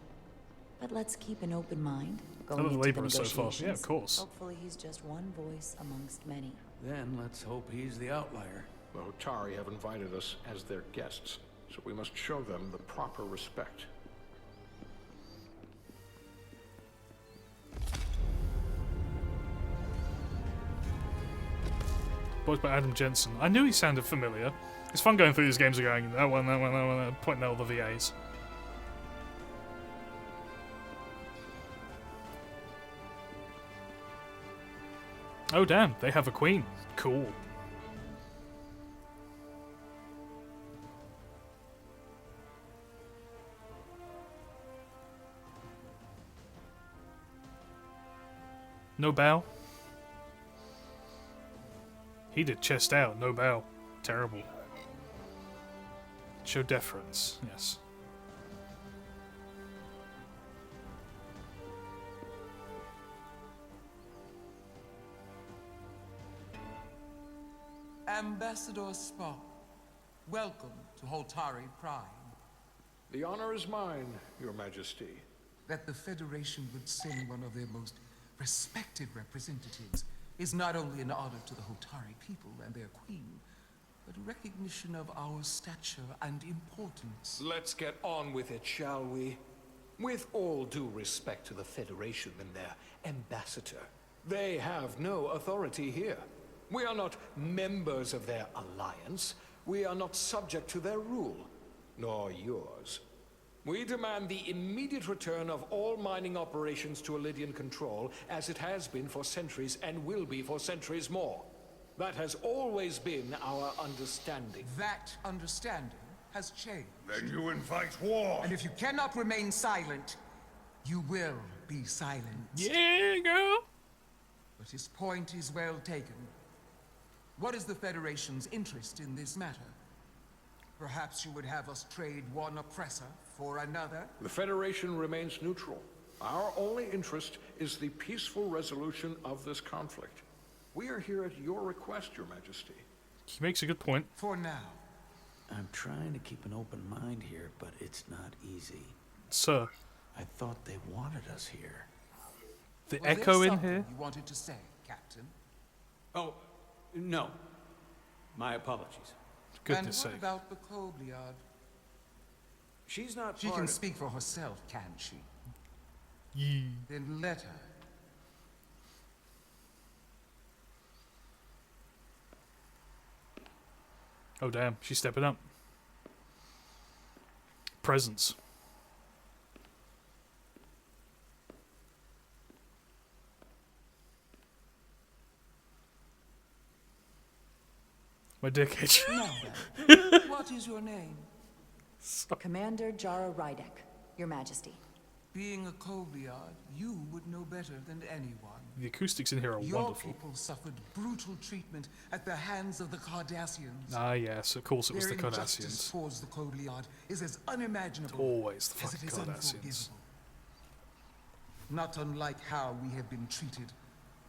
But let's keep an open mind I going love the into the laborer so far. negotiations. Yeah, of course. Hopefully he's just one voice amongst many. Then let's hope he's the outlier. The Hotari have invited us as their guests, so we must show them the proper respect. Voiced by Adam Jensen. I knew he sounded familiar. It's fun going through these games and going, that one, pointing out all the VAs. Oh damn, they have a queen. Cool. No bow? He did chest out, no bow. Terrible. Show deference, yes. Ambassador Spock, welcome to Holtari Prime. The honor is mine, Your Majesty. That the Federation would send one of their most respected representatives is not only an honor to the Hotari people and their queen, but a recognition of our stature and importance. Let's get on with it, shall we? With all due respect to the Federation and their ambassador, they have no authority here. We are not members of their alliance. We are not subject to their rule, nor yours. We demand the immediate return of all mining operations to Elydian control, as it has been for centuries and will be for centuries more. That has always been our understanding. That understanding has changed. Then you invite war. And if you cannot remain silent, you will be silent. Yeah, girl. But his point is well taken. What is the Federation's interest in this matter? Perhaps you would have us trade one oppressor for another? The Federation remains neutral. Our only interest is the peaceful resolution of this conflict. We are here at your request, Your Majesty. He makes a good point. For now. I'm trying to keep an open mind here, but it's not easy. Sir. I thought they wanted us here. The Was echo there in something here? You wanted to say, Captain? Oh, no. My apologies. Goodness and what sake. about the Kobliad? She's not She part can of... speak for herself, can she? Yee. Then let her. Oh damn, she's stepping up. Presence. My dick itch. Now then, what is your name? Commander Jara Rydek, Your Majesty. Being a Kobliad, you would know better than anyone. The acoustics in here are Your wonderful. people suffered brutal treatment at the hands of the Cardassians. Ah yes, of course it was the Their injustice Cardassians. towards the Kobliad is as unimaginable Always the as it fucking is Cardassians. unforgivable. Not unlike how we have been treated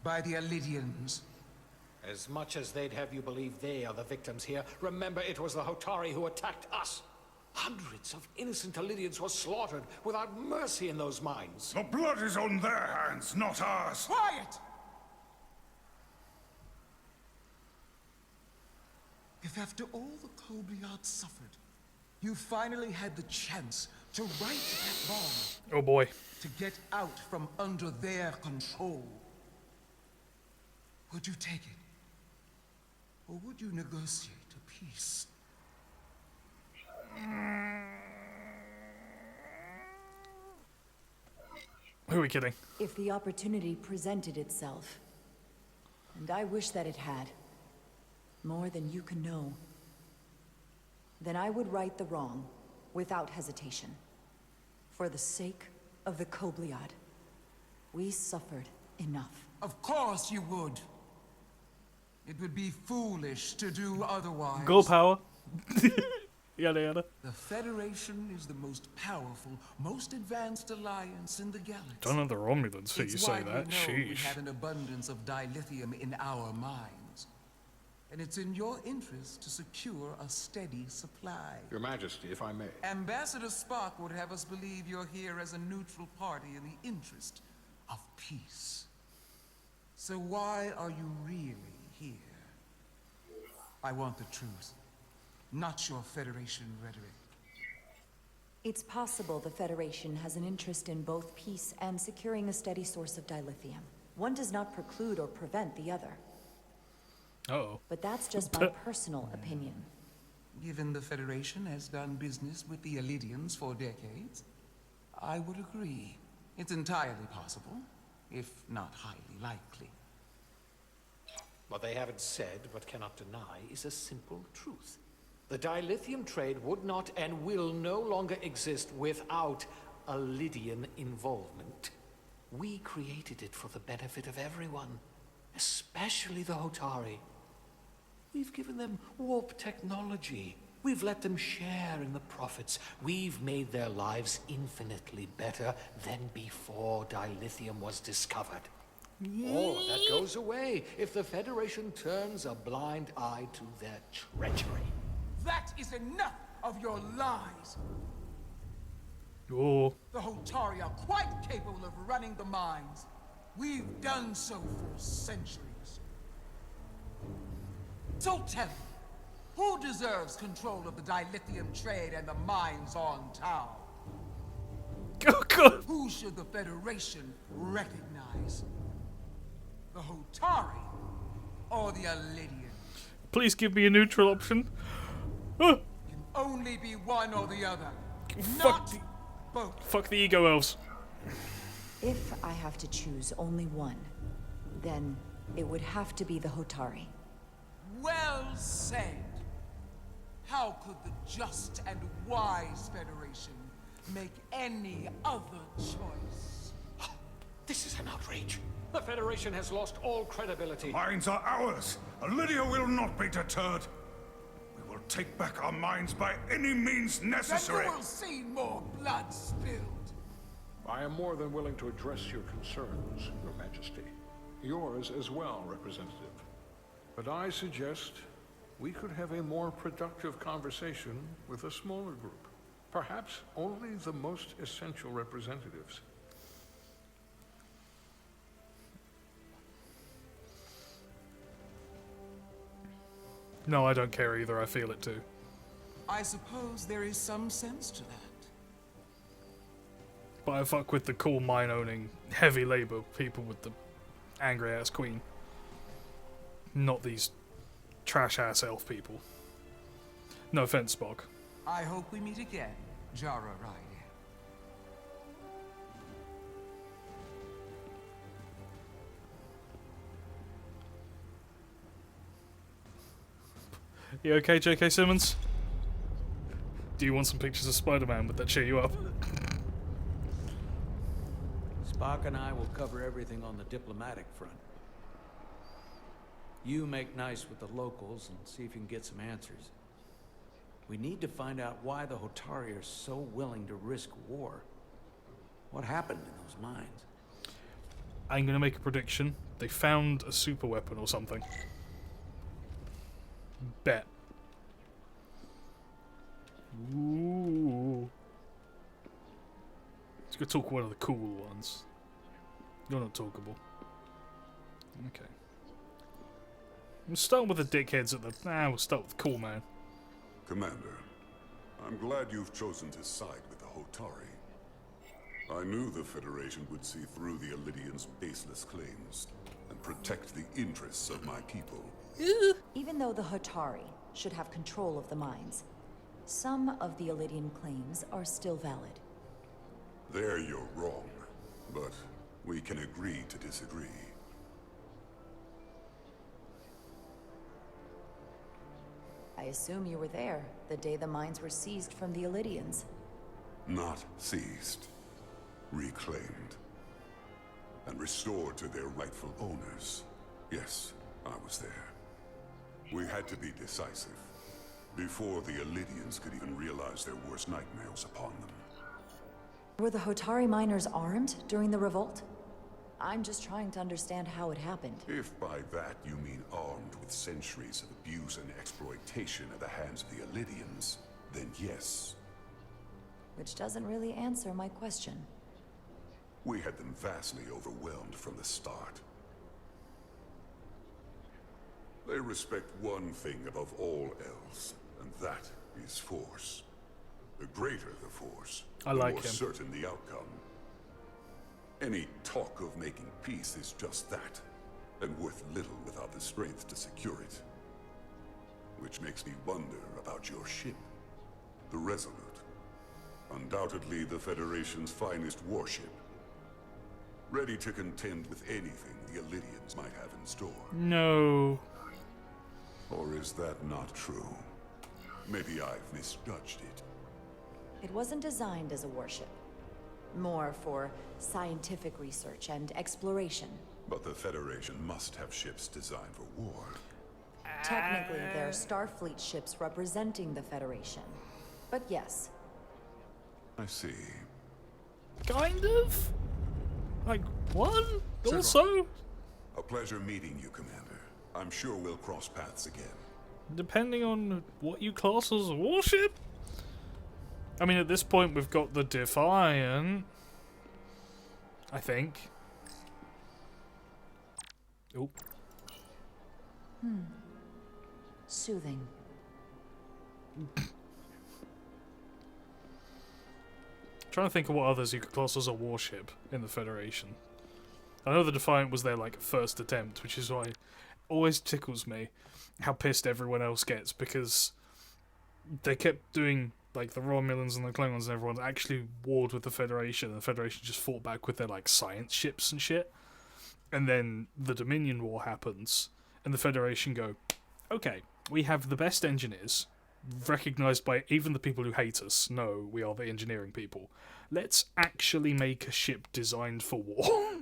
by the Elydians. As much as they'd have you believe they are the victims here, remember it was the Hotari who attacked us. Hundreds of innocent Elydians were slaughtered without mercy in those mines. The blood is on their hands, not ours. Quiet! If after all the Kobliad suffered, you finally had the chance to right that wrong, Oh boy. to get out from under their control, would you take it? Or would you negotiate a peace? Who are we kidding? If the opportunity presented itself, and I wish that it had, more than you can know, then I would right the wrong without hesitation. For the sake of the Kobliad, we suffered enough. Of course you would. It would be foolish to do otherwise. Girl power. Yada yada. The Federation is the most powerful, most advanced alliance in the galaxy. Don't know the Romulans for you It's say widely that. known we Sheesh. have an abundance of dilithium in our mines. And it's in your interest to secure a steady supply. Your Majesty, if I may. Ambassador Spock would have us believe you're here as a neutral party in the interest of peace. So why are you really here? I want the truth, not your Federation rhetoric. It's possible the Federation has an interest in both peace and securing a steady source of dilithium. One does not preclude or prevent the other. Uh-oh. But that's just my personal opinion. Given the Federation has done business with the Elidians for decades, I would agree. It's entirely possible, if not highly likely. What they haven't said, but cannot deny, is a simple truth. The dilithium trade would not and will no longer exist without Elidian involvement. We created it for the benefit of everyone, especially the Hotari. We've given them warp technology. We've let them share in the profits. We've made their lives infinitely better than before dilithium was discovered. All of that goes away if the Federation turns a blind eye to their treachery. That is enough of your lies! Oh. The Hotari are quite capable of running the mines. We've done so for centuries. So tell me, who deserves control of the dilithium trade and the mines on Tau? Oh, God. Who should the Federation recognize? The Hotari or the Elidian? Please give me a neutral option. Oh. Can only be one or the other. Fuck both. Fuck the ego elves. If I have to choose only one, then it would have to be the Hotari. Well said. How could the just and wise Federation make any other choice? This is an outrage. The Federation has lost all credibility. Mines are ours. Lydia will not be deterred. We will take back our mines by any means necessary. Then you will see more blood spilled. I am more than willing to address your concerns, Your Majesty. Yours as well, Representative. But I suggest we could have a more productive conversation with a smaller group. Perhaps only the most essential representatives. No, I don't care either. I feel it too. I suppose there is some sense to that. But I fuck with the cool mine-owning, heavy labor people with the angry-ass queen. Not these trash-ass elf people. No offense, Spock. I hope we meet again, Jara Ryder. You okay, J.K. Simmons? Do you want some pictures of Spider-Man? Would that cheer you up? Spock and I will cover everything on the diplomatic front. You make nice with the locals and see if you can get some answers. We need to find out why the Hotari are so willing to risk war. What happened in those mines? I'm gonna make a prediction. They found a super weapon or something. Bet. Ooh. Let's go talk one of the cool ones. You're not talkable. Okay. We'll start with the dickheads at the... we'll start with cool man. Commander, I'm glad you've chosen to side with the Hotari. I knew the Federation would see through the Elidians' baseless claims and protect the interests of my people. Even though the Hotari should have control of the mines, some of the Elidian claims are still valid. There you're wrong, but we can agree to disagree. I assume you were there the day the mines were seized from the Elidians. Not seized. Reclaimed. And restored to their rightful owners. Yes, I was there. We had to be decisive. Before the Illidians could even realize their worst nightmare was upon them. Were the Hotari miners armed during the revolt? I'm just trying to understand how it happened. If by that you mean armed with centuries of abuse and exploitation at the hands of the Illidians, then yes. Which doesn't really answer my question. We had them vastly overwhelmed from the start. They respect one thing above all else, and that is force. The greater the force, the more certain the outcome. Any talk of making peace is just that, and worth little without the strength to secure it. Which makes me wonder about your ship, the Resolute. Undoubtedly the Federation's finest warship. Ready to contend with anything the Illidians might have in store. No. Or is that not true? Maybe I've misjudged it. It wasn't designed as a warship. More for scientific research and exploration. But the Federation must have ships designed for war. Technically, they're Starfleet ships representing the Federation. But yes. I see. Kind of? Like, one? Also? A pleasure meeting you, Commander. I'm sure we'll cross paths again. Depending on what you class as a warship? I mean, at this point, we've got the Defiant. I think. Oh. Soothing. Trying to think of what others you could class as a warship in the Federation. I know the Defiant was their like first attempt, which is why it always tickles me how pissed everyone else gets, because they kept doing like the Romulans and the Klingons and everyone actually warred with the Federation, and the Federation just fought back with their like science ships and shit. And then the Dominion War happens, and the Federation go, okay, we have the best engineers, recognized by even the people who hate us. No, we are the engineering people. Let's actually make a ship designed for war.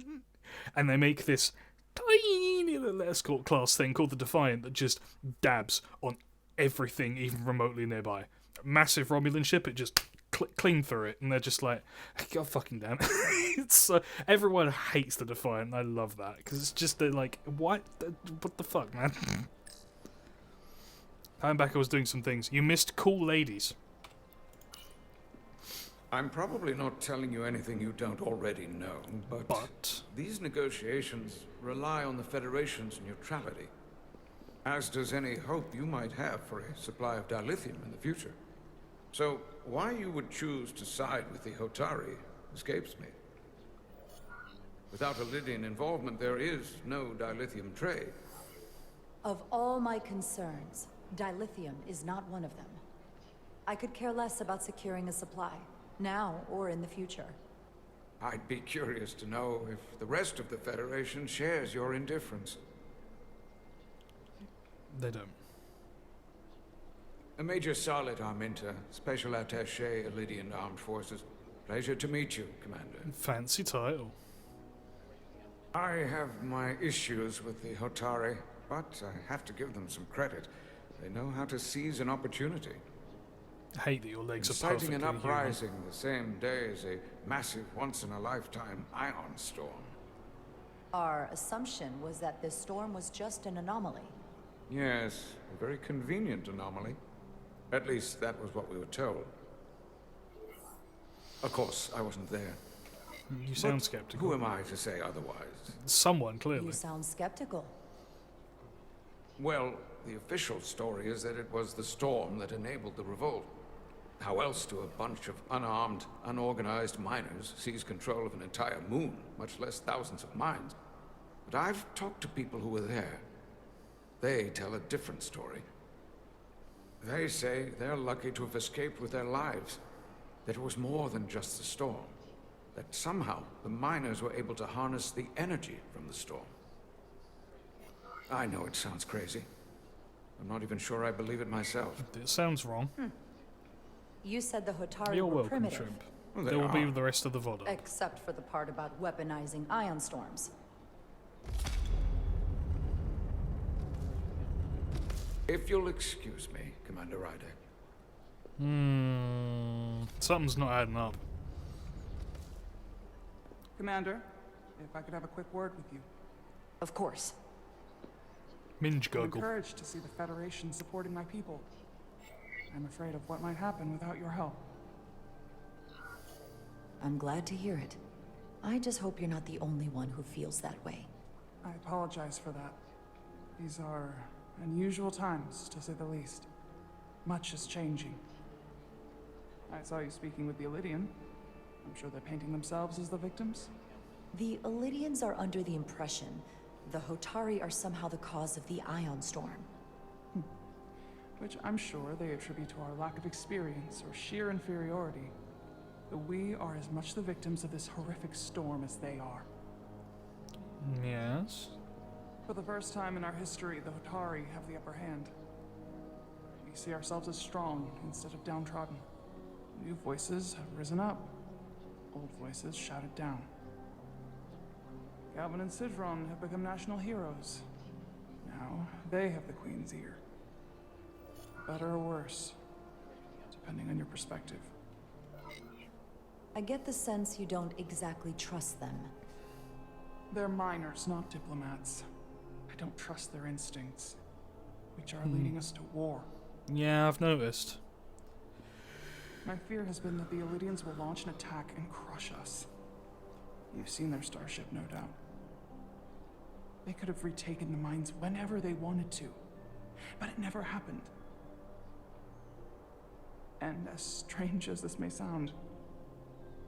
And they make this tiny little escort class thing called the Defiant that just dabs on everything even remotely nearby. Massive Romulan ship, it just clean through it, and they're just like, God fucking damn it. It's everyone hates the Defiant, and I love that, because it's just, they're like, what the fuck, man? Back, I was doing some things. You missed cool ladies. I'm probably not telling you anything you don't already know, but these negotiations rely on the Federation's neutrality, as does any hope you might have for a supply of dilithium in the future. So, why you would choose to side with the Hotari escapes me. Without Illidian involvement, there is no dilithium trade. Of all my concerns, dilithium is not one of them. I could care less about securing a supply, now or in the future. I'd be curious to know if the rest of the Federation shares your indifference. They don't. Major Salit Arminta, Special Attaché, Illidian Armed Forces. Pleasure to meet you, Commander. Fancy title. I have my issues with the Hotari, but I have to give them some credit. They know how to seize an opportunity. I hate that your legs are perfectly Inciting an human. uprising the same day as a massive, once-in-a-lifetime ion storm. Our assumption was that this storm was just an anomaly. Yes, a very convenient anomaly. At least that was what we were told. Of course, I wasn't there. You sound But skeptical. who am I to say otherwise? Someone, clearly. You sound skeptical. Well, the official story is that it was the storm that enabled the revolt. How else do a bunch of unarmed, unorganized miners seize control of an entire moon, much less thousands of mines? But I've talked to people who were there. They tell a different story. They say they're lucky to have escaped with their lives. That it was more than just the storm. That somehow the miners were able to harness the energy from the storm. I know it sounds crazy. I'm not even sure I believe it myself. It sounds wrong. You said the Hotari You're were welcome, primitive. Shrimp. Well, There will be the rest of the VOD. Except for the part about weaponizing ion storms. If you'll excuse me, Commander Ryder. Something's not adding up. Commander, if I could have a quick word with you. Of course. Minge I'm gurgle. encouraged to see the Federation supporting my people. I'm afraid of what might happen without your help. I'm glad to hear it. I just hope you're not the only one who feels that way. I apologize for that. These are unusual times, to say the least. Much is changing. I saw you speaking with the Illidian. I'm sure they're painting themselves as the victims. The Illidians are under the impression the Hotari are somehow the cause of the Ion Storm. Which I'm sure they attribute to our lack of experience or sheer inferiority. But we are as much the victims of this horrific storm as they are. Yes. For the first time in our history, the Hotari have the upper hand. We see ourselves as strong instead of downtrodden. New voices have risen up. Old voices shouted down. Galvin and Sidron have become national heroes. Now they have the Queen's ear. Better or worse, depending on your perspective. I get the sense you don't exactly trust them. They're miners, not diplomats. I don't trust their instincts, which are leading us to war. Yeah, I've noticed. My fear has been that the Illidians will launch an attack and crush us. You've seen their starship, no doubt. They could have retaken the mines whenever they wanted to, but it never happened. And as strange as this may sound,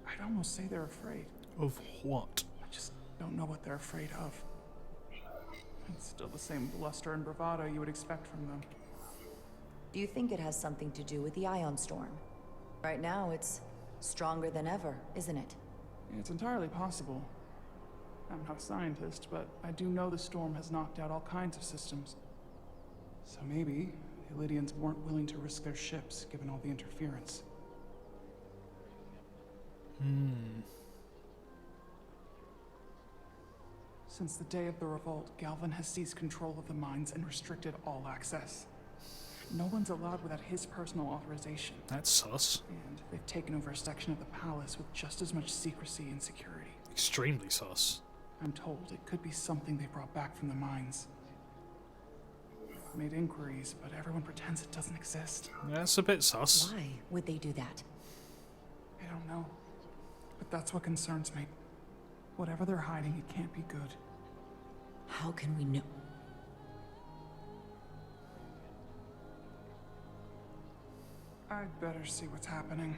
I'd almost say they're afraid. Of what? I just don't know what they're afraid of. It's still the same bluster and bravado you would expect from them. Do you think it has something to do with the Ion Storm? Right now, it's stronger than ever, isn't it? It's entirely possible. I'm not a scientist, but I do know the storm has knocked out all kinds of systems. So maybe the Illidians weren't willing to risk their ships, given all the interference. Since the day of the revolt, Galvin has seized control of the mines and restricted all access. No one's allowed without his personal authorization. That's sus. And they've taken over a section of the palace with just as much secrecy and security. Extremely sus. I'm told it could be something they brought back from the mines. I've made inquiries, but everyone pretends it doesn't exist. That's a bit sus. Why would they do that? I don't know. But that's what concerns me. Whatever they're hiding, it can't be good. How can we know? I'd better see what's happening.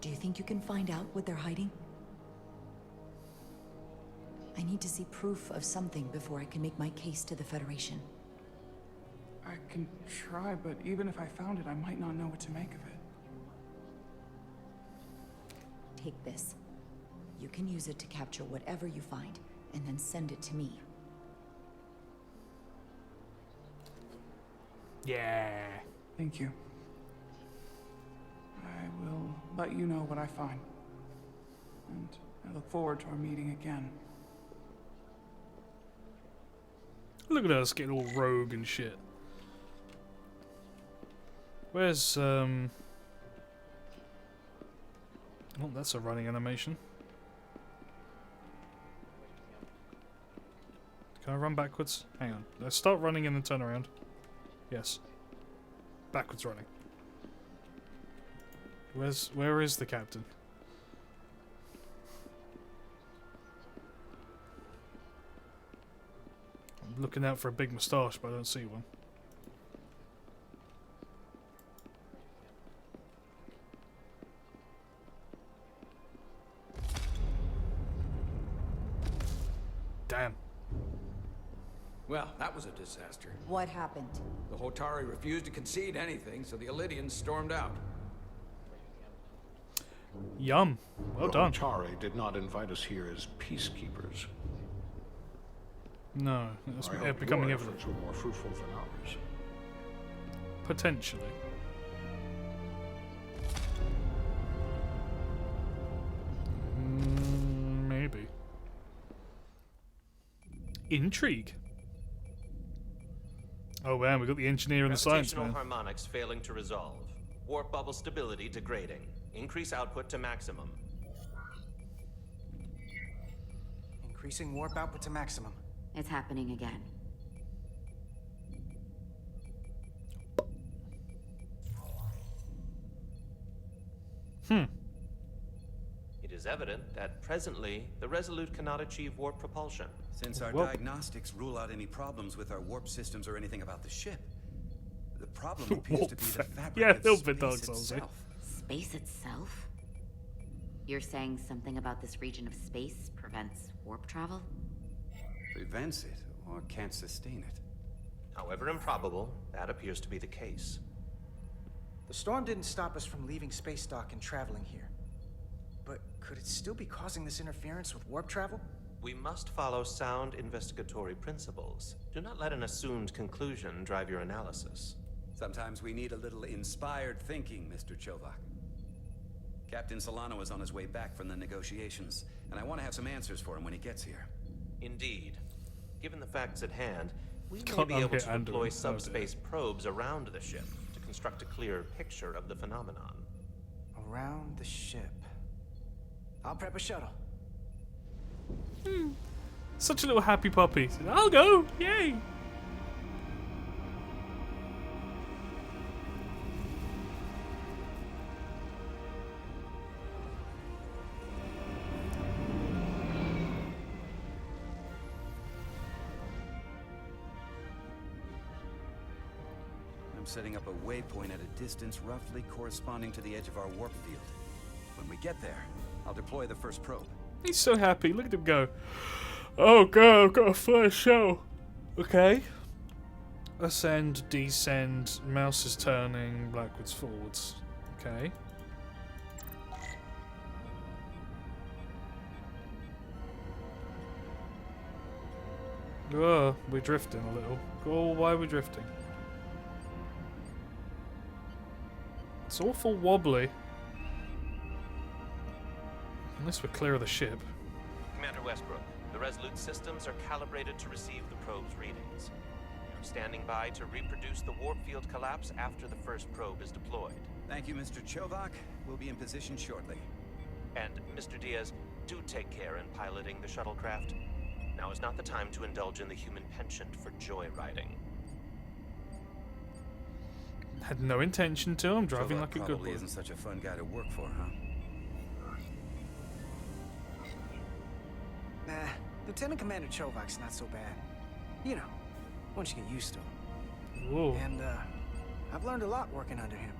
Do you think you can find out what they're hiding? I need to see proof of something before I can make my case to the Federation. I can try, but even if I found it, I might not know what to make of it. Take this. You can use it to capture whatever you find, and then send it to me. Yeah. Thank you. I will let you know what I find. And I look forward to our meeting again. Look at us getting all rogue and shit. Where's, Oh, that's a running animation. Can I run backwards? Hang on. Let's start running and then turn around. Yes. Backwards running. Where is the captain? I'm looking out for a big moustache, but I don't see one. Damn. Well, that was a disaster. What happened? The Hotari refused to concede anything, so the Illidians stormed out. Yum. Well done. The Hotari did not invite us here as peacekeepers. No, that's I hope becoming your evident. efforts were more fruitful than ours. Potentially. Maybe. Intrigue. Oh man, we got the engineer and the science Gravitational man. harmonics failing to resolve. Warp bubble stability degrading. Increase output to maximum. Increasing warp output to maximum. It's happening again. It is evident that presently the Resolute cannot achieve warp propulsion. Since our diagnostics rule out any problems with our warp systems or anything about the ship, the problem appears to be the fabric of space itself. Space itself? You're saying something about this region of space prevents warp travel? Prevents it, or can't sustain it. However improbable, that appears to be the case. The storm didn't stop us from leaving space dock and traveling here. But could it still be causing this interference with warp travel? We must follow sound investigatory principles. Do not let an assumed conclusion drive your analysis. Sometimes we need a little inspired thinking, Mr. Chovak. Captain Solano is on his way back from the negotiations, and I want to have some answers for him when he gets here. Indeed. Given the facts at hand, we may Can't be able unhit to Andor. deploy Oh, subspace probes around the ship to construct a clearer picture of the phenomenon. Around the ship. I'll prep a shuttle. Such a little happy puppy. I'll go! Yay! I'm setting up a waypoint at a distance roughly corresponding to the edge of our warp field. When we get there, I'll deploy the first probe. He's so happy. Look at him go. Oh god, I've got a first show. Okay. Ascend, descend, mouse is turning, backwards, forwards. Okay. Oh, we're drifting a little. Oh, why are we drifting? It's awful wobbly. Unless we're clear of the ship. Commander Westbrook, the Resolute systems are calibrated to receive the probe's readings. We are standing by to reproduce the warp field collapse after the first probe is deployed. Thank you, Mr. Chovak. We'll be in position shortly. And, Mr. Diaz, do take care in piloting the shuttlecraft. Now is not the time to indulge in the human penchant for joyriding. Had no intention to. I'm driving Chovak like a good probably boy. isn't such a fun guy to work for, huh? Nah, Lieutenant Commander Chovak's not so bad. You know, once you get used to him. Whoa. And, I've learned a lot working under him.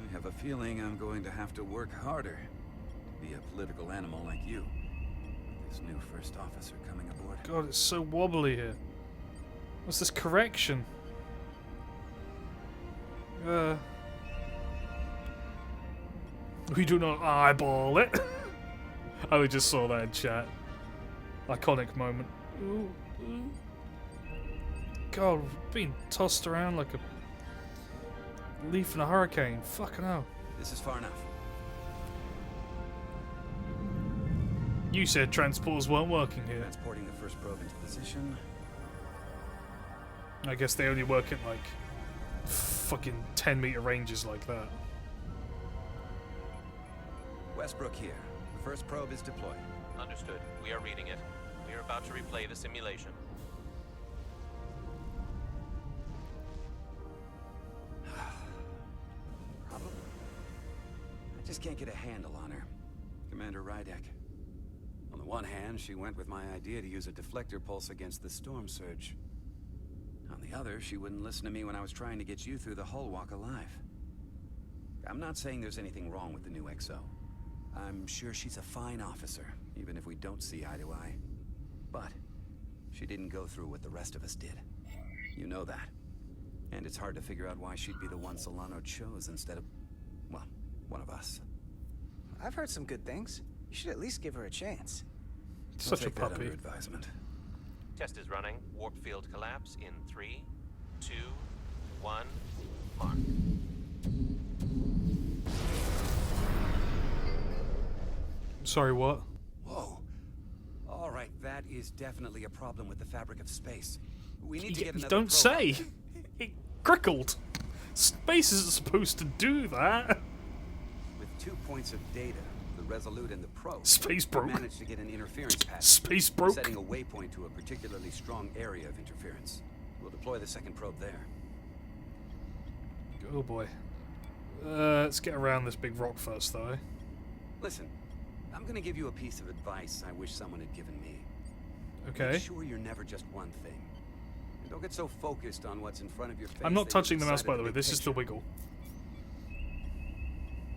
I have a feeling I'm going to have to work harder to be a political animal like you. This new first officer coming aboard. God, it's so wobbly here. What's this correction? We do not eyeball it. I only just saw that in chat. Iconic moment. Ooh, ooh. God, being tossed around like a leaf in a hurricane. Fucking hell. This is far enough. You said transporters weren't working here. Transporting the first probe into position. I guess they only work at like fucking 10-meter ranges like that. Westbrook here. The first probe is deployed. Understood. We are reading it. We are about to replay the simulation. Problem? I just can't get a handle on her. Commander Rydek. On the one hand, she went with my idea to use a deflector pulse against the storm surge. On the other, she wouldn't listen to me when I was trying to get you through the hull walk alive. I'm not saying there's anything wrong with the new XO. I'm sure she's a fine officer, even if we don't see eye to eye. But she didn't go through what the rest of us did. You know that. And it's hard to figure out why she'd be the one Solano chose instead of, well, one of us. I've heard some good things. You should at least give her a chance. Such a We'll take that puppy. under advisement. Test is running. Warp field collapse in 3, 2, 1, mark. Sorry, what? Whoa. All right, that is definitely a problem with the fabric of space. We need to get You another don't probe. say. It crickled. Space isn't supposed to do that. With 2 points of data, the Resolute and the probe, Space broke. we managed to get an interference pattern. Space broke. Setting a waypoint to a particularly strong area of interference. We'll deploy the second probe there. Oh boy. Let's get around this big rock first, though. Eh? Listen, I'm gonna give you a piece of advice I wish someone had given me. Okay. Make sure you're never just one thing. And don't get so focused on what's in front of your face. I'm not that touching you the mouse, decide by the way. big This is the picture. wiggle.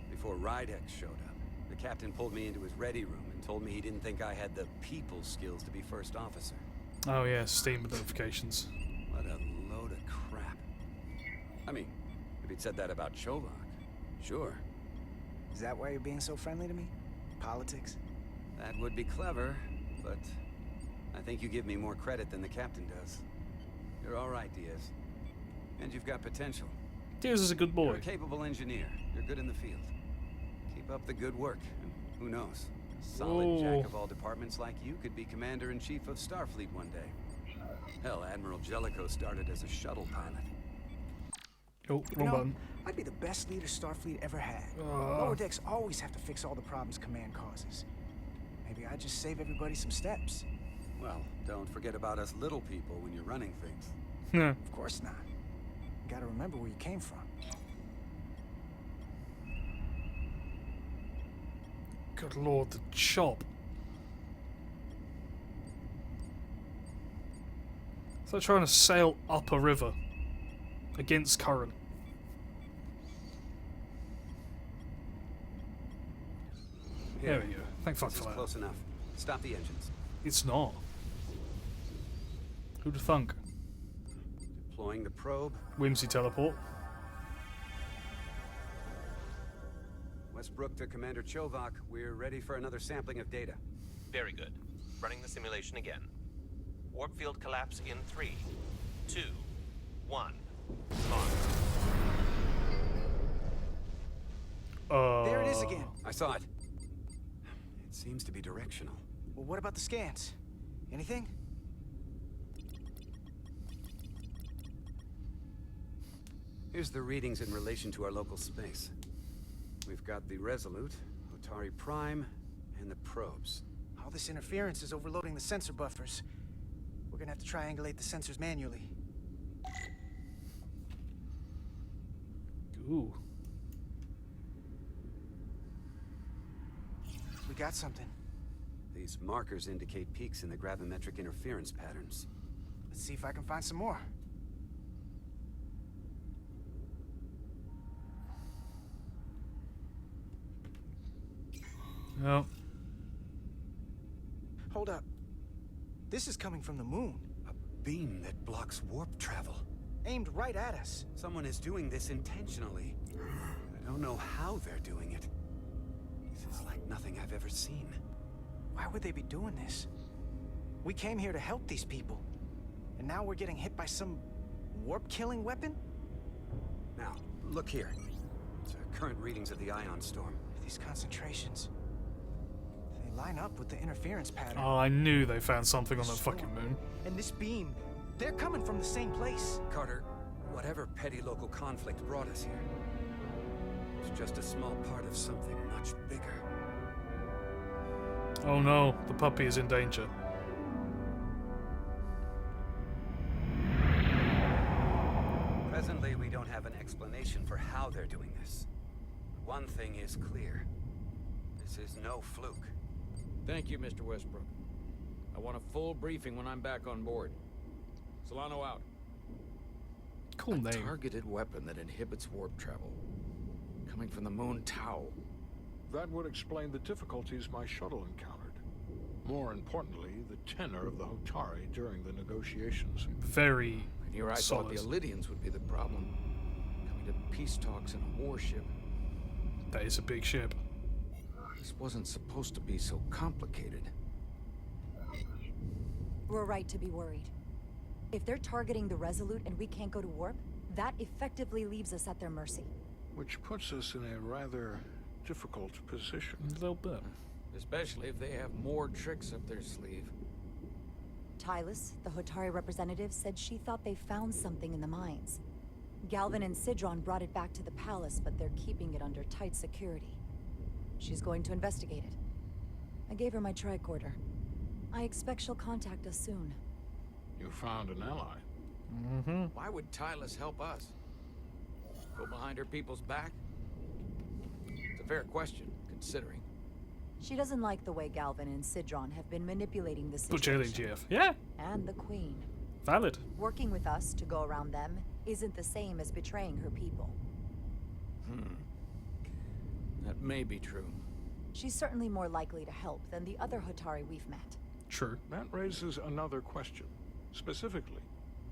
Before Rydex showed up, the captain pulled me into his ready room and told me he didn't think I had the people skills to be first officer. Oh yeah, Steam notifications. What a load of crap. I mean, if he'd said that about Chovak, sure. Is that why you're being so friendly to me? Politics? That would be clever, but I think you give me more credit than the captain does. You're all right, Diaz. And you've got potential. Diaz is a good boy. You're a capable engineer. You're good in the field. Keep up the good work, and who knows? A solid jack of all departments like you could be Commander-in-Chief of Starfleet one day. Hell, Admiral Jellicoe started as a shuttle pilot. Oh, wrong button. I'd be the best leader Starfleet ever had. Ah. Lower decks always have to fix all the problems Command causes. Maybe I'd just save everybody some steps. Well, don't forget about us little people when you're running things. Yeah. Of course not. You gotta remember where you came from. Good lord, the chop. It's like trying to sail up a river against current. There we go. Thank fuck This for is that. close enough. Stop the engines. It's not. Who'd have thunk? Deploying the probe. Whimsy teleport. Westbrook to Commander Chovak. We're ready for another sampling of data. Very good. Running the simulation again. Warp field collapse in 3, 2, 1. There it is again. I saw it. It seems to be directional. Well, what about the scans? Anything? Here's the readings in relation to our local space. We've got the Resolute, Otari Prime, and the probes. All this interference is overloading the sensor buffers. We're gonna have to triangulate the sensors manually. Ooh. We got something. These markers indicate peaks in the gravimetric interference patterns. Let's see if I can find some more. No. Hold up. This is coming from the moon. A beam that blocks warp travel. Aimed right at us. Someone is doing this intentionally. I don't know how they're doing it. This is like nothing I've ever seen. Why would they be doing this? We came here to help these people. And now we're getting hit by some warp-killing weapon? Now, look here. It's current readings of the ion storm. These concentrations. They line up with the interference pattern. Oh, I knew they found something on that fucking moon. And this beam, they're coming from the same place. Carter, whatever petty local conflict brought us here, it's just a small part of something much bigger. Oh no, the puppy is in danger. Presently, we don't have an explanation for how they're doing this. One thing is clear. This is no fluke. Thank you, Mr. Westbrook. I want a full briefing when I'm back on board. Solano out. Cool name. Targeted weapon that inhibits warp travel. Coming from the moon Tau. That would explain the difficulties my shuttle encountered. More importantly, the tenor of the Hotari during the negotiations. Very And here I thought the Illidians would be the problem. Coming to peace talks in a warship. That is a big ship. This wasn't supposed to be so complicated. We're right to be worried. If they're targeting the Resolute and we can't go to warp, that effectively leaves us at their mercy. Which puts us in a rather difficult position. A little bit. Especially if they have more tricks up their sleeve. Tylus, the Hotari representative, said she thought they found something in the mines. Galvin and Sidron brought it back to the palace, but they're keeping it under tight security. She's going to investigate it. I gave her my tricorder. I expect she'll contact us soon. You found an ally. Mm-hmm. Why would Tylus help us? Go behind her people's back? It's a fair question, considering. She doesn't like the way Galvin and Sidron have been manipulating the But situation. jailing GF. Yeah. And the Queen. Valid. Working with us to go around them isn't the same as betraying her people. That may be true. She's certainly more likely to help than the other Hotari we've met. True. That raises another question. Specifically,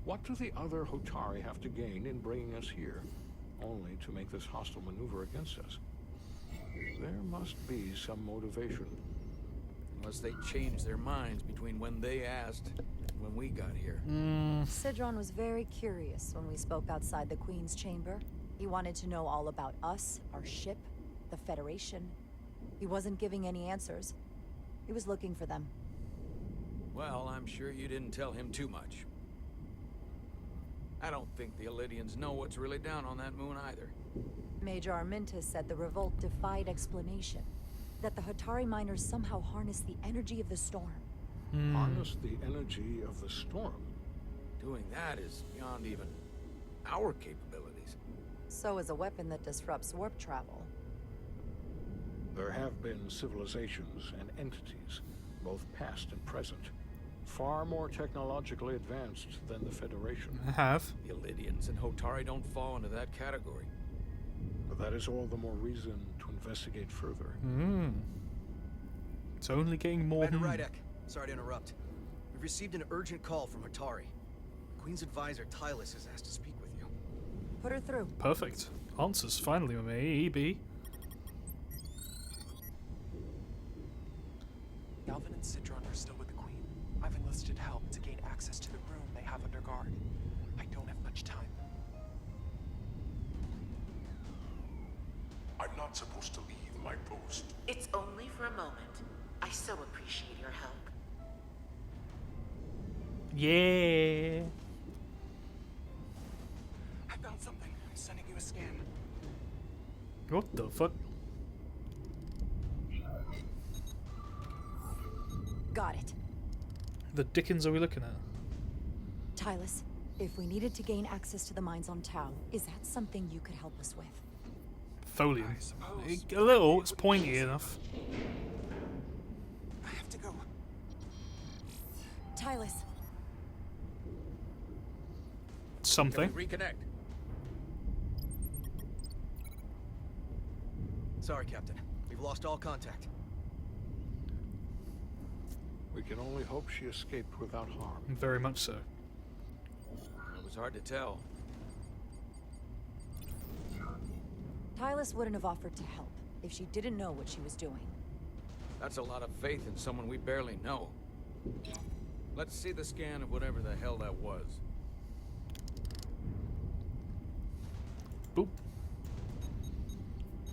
what do the other Hotari have to gain in bringing us here, only to make this hostile maneuver against us? There must be some motivation. Unless they changed their minds between when they asked and when we got here. Sidron was very curious when we spoke outside the Queen's chamber. He wanted to know all about us, our ship, the Federation. He wasn't giving any answers. He was looking for them. Well, I'm sure you didn't tell him too much. I don't think the Elydians know what's really down on that moon either. Major Armintas said the revolt defied explanation. That the Hotari miners somehow harnessed the energy of the storm. Harness the energy of the storm? Doing that is beyond even our capabilities. So is a weapon that disrupts warp travel. There have been civilizations and entities, both past and present, far more technologically advanced than the Federation. Have. The Elydians and Hotari don't fall into that category. But that is all the more reason to investigate further. It's only getting more. Commander Rydek, sorry to interrupt. We've received an urgent call from Hotari. Queen's advisor Tylus has asked to speak with you. Put her through. Perfect. Answers finally, maybe. Galvin and Sidron are still with the Queen. I've enlisted help to gain access to the room they have under guard. I don't have much time. I'm not supposed to leave my post. It's only for a moment. I so appreciate your help. Yeah. I found something. I'm sending you a scan. What the fuck? Got it. The dickens are we looking at? Tylus, if we needed to gain access to the mines on Tau, is that something you could help us with? Tholium. A little, it's pointy enough. I have to go. Tylus. Something. Can we reconnect? Sorry, Captain. We've lost all contact. We can only hope she escaped without harm. Very much so. It was hard to tell. Tylus wouldn't have offered to help if she didn't know what she was doing. That's a lot of faith in someone we barely know. Let's see the scan of whatever the hell that was. Boop.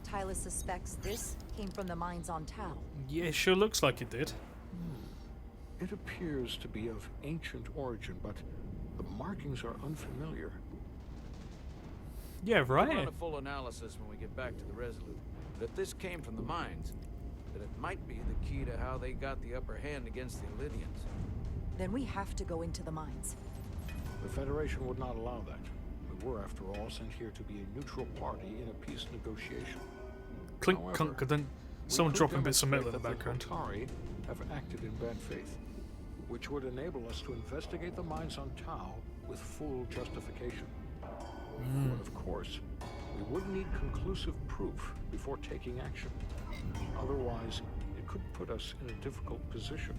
Tylus suspects this came from the mines on Tau. Yeah, it sure looks like it did. It appears to be of ancient origin, but the markings are unfamiliar. Yeah, right. We'll run a full analysis when we get back to the Resolute. But if this came from the mines, then it might be the key to how they got the upper hand against the Elydians. Then we have to go into the mines. The Federation would not allow that. We were, after all, sent here to be a neutral party in a peace negotiation. Clink, However, clunk, and then we someone could dropping bits of metal in the demonstrate background. that the Hotari have acted in bad faith, which would enable us to investigate the mines on Tau with full justification. But of course, we would need conclusive proof before taking action. Otherwise, it could put us in a difficult position.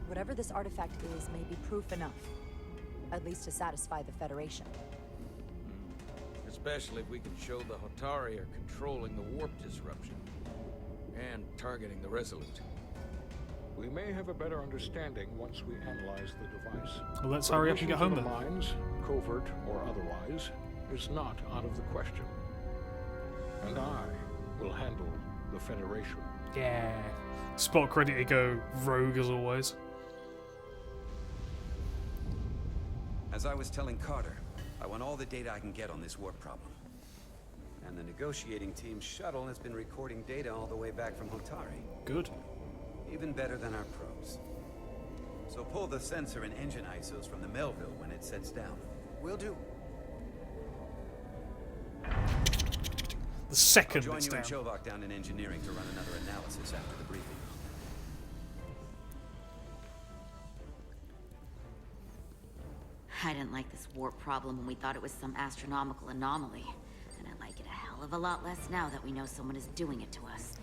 Whatever this artifact is may be proof enough. At least to satisfy the Federation. Especially if we can show the Hotari are controlling the warp disruption. And targeting the Resolute. We may have a better understanding once we analyze the device. Well, let's But hurry up and mission get to home the then. mines, covert or otherwise, is not out of the question. And I will handle the Federation. Yeah. Spock ready to go rogue as always. As I was telling Carter, I want all the data I can get on this warp problem. And the negotiating team's shuttle has been recording data all the way back from Hotari. Good. Even better than our probes. So pull the sensor and engine ISOs from the Melville when it sets down. Will do. The second I'll join it's you down. and Chovok down in engineering to run another analysis after the briefing. I didn't like this warp problem when we thought it was some astronomical anomaly. And I like it a hell of a lot less now that we know someone is doing it to us.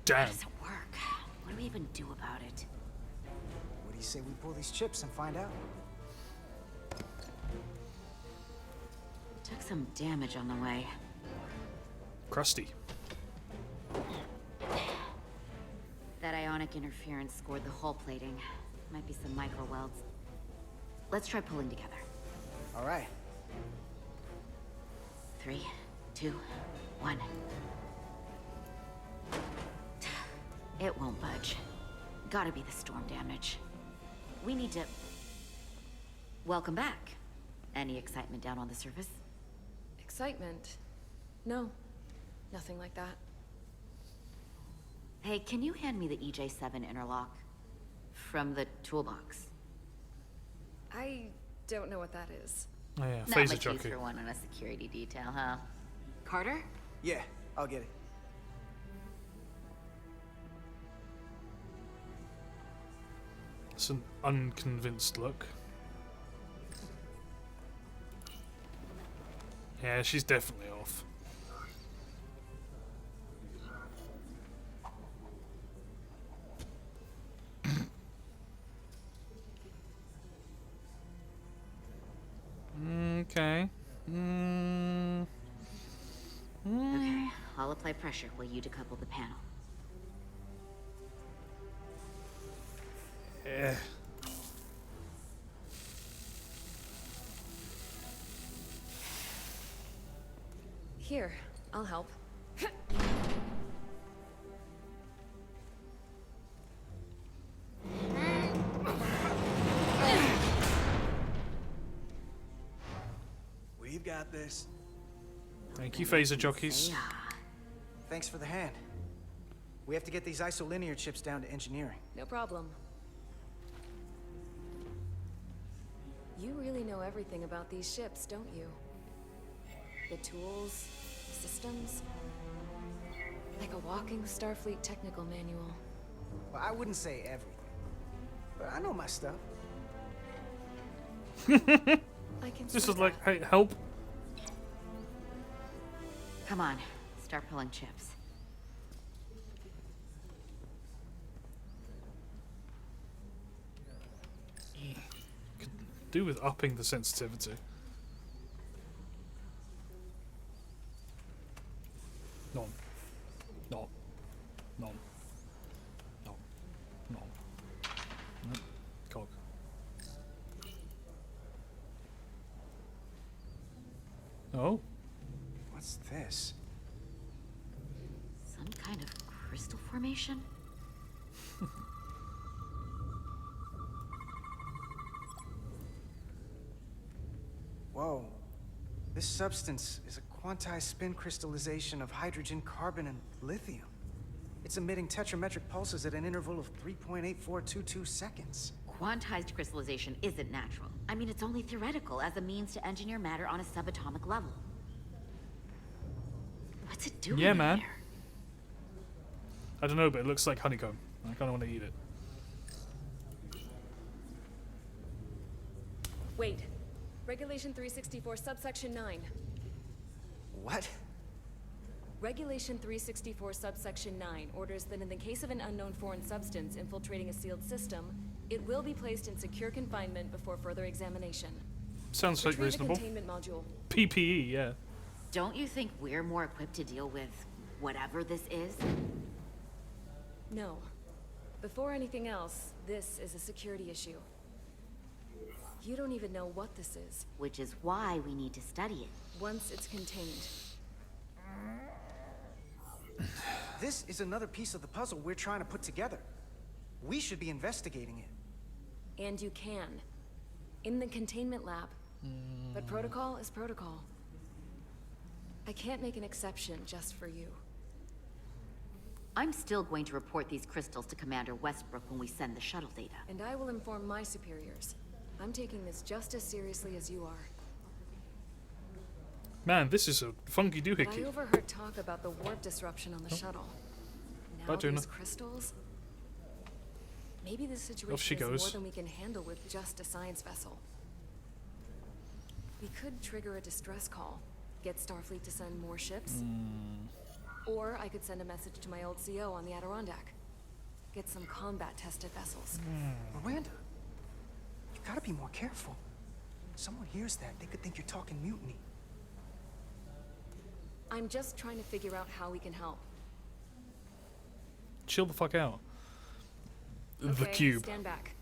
Damn. How does it work? What do we even do about it? What do you say we pull these chips and find out? Took some damage on the way. Crusty. That ionic interference scored the hull plating. Might be some micro welds. Let's try pulling together. All right. 3, 2, 1. It won't budge. Gotta be the storm damage. We need to... Welcome back. Any excitement down on the surface? Excitement? No. Nothing like that. Hey, can you hand me the EJ7 interlock? From the toolbox. I don't know what that is. Oh yeah, Not phaser much use jockey. for one on a security detail, huh? Carter? Yeah, I'll get it. It's an unconvinced look. Yeah, she's definitely off. Okay. Okay, I'll apply pressure while you decouple the panel. Yeah. Here, I'll help. We've got this. Thank you, phaser jockeys. Thanks for the hand. We have to get these isolinear chips down to engineering. No problem. You really know everything about these ships, don't you? The tools, the systems. Like a walking Starfleet technical manual. Well, I wouldn't say everything, but I know my stuff. I can This see is like, that. hey, help. Come on, start pulling chips. Could do with upping the sensitivity. No. No. No. No. No. No. Cog. Oh. What's this? Some kind of crystal formation? Whoa. This substance is a quantized spin crystallization of hydrogen, carbon, and lithium. It's emitting tetrametric pulses at an interval of 3.8422 seconds. Quantized crystallization isn't natural. I mean, it's only theoretical as a means to engineer matter on a subatomic level. What's it doing Yeah, in man. there? I don't know, but it looks like honeycomb. I kind of want to eat it. Wait. Regulation 364, subsection 9. What? Regulation 364, subsection 9 orders that in the case of an unknown foreign substance infiltrating a sealed system, it will be placed in secure confinement before further examination. Sounds like Retrieve reasonable. the containment module. PPE, yeah. Don't you think we're more equipped to deal with whatever this is? No. Before anything else, this is a security issue. You don't even know what this is. Which is why we need to study it. Once it's contained. This is another piece of the puzzle we're trying to put together. We should be investigating it. And you can. In the containment lab. But protocol is protocol. I can't make an exception just for you. I'm still going to report these crystals to Commander Westbrook when we send the shuttle data. And I will inform my superiors. I'm taking this just as seriously as you are. Man, this is a funky But doohickey. I overheard talk about the warp disruption on the shuttle. Now these crystals? Maybe this situation Off she is more goes. than we can handle with just a science vessel. We could trigger a distress call, get Starfleet to send more ships. Or I could send a message to my old CO on the Adirondack. Get some combat-tested vessels. Miranda, you gotta be more careful. Someone hears that, they could think you're talking mutiny. I'm just trying to figure out how we can help. Chill the fuck out. The Okay, cube. stand back.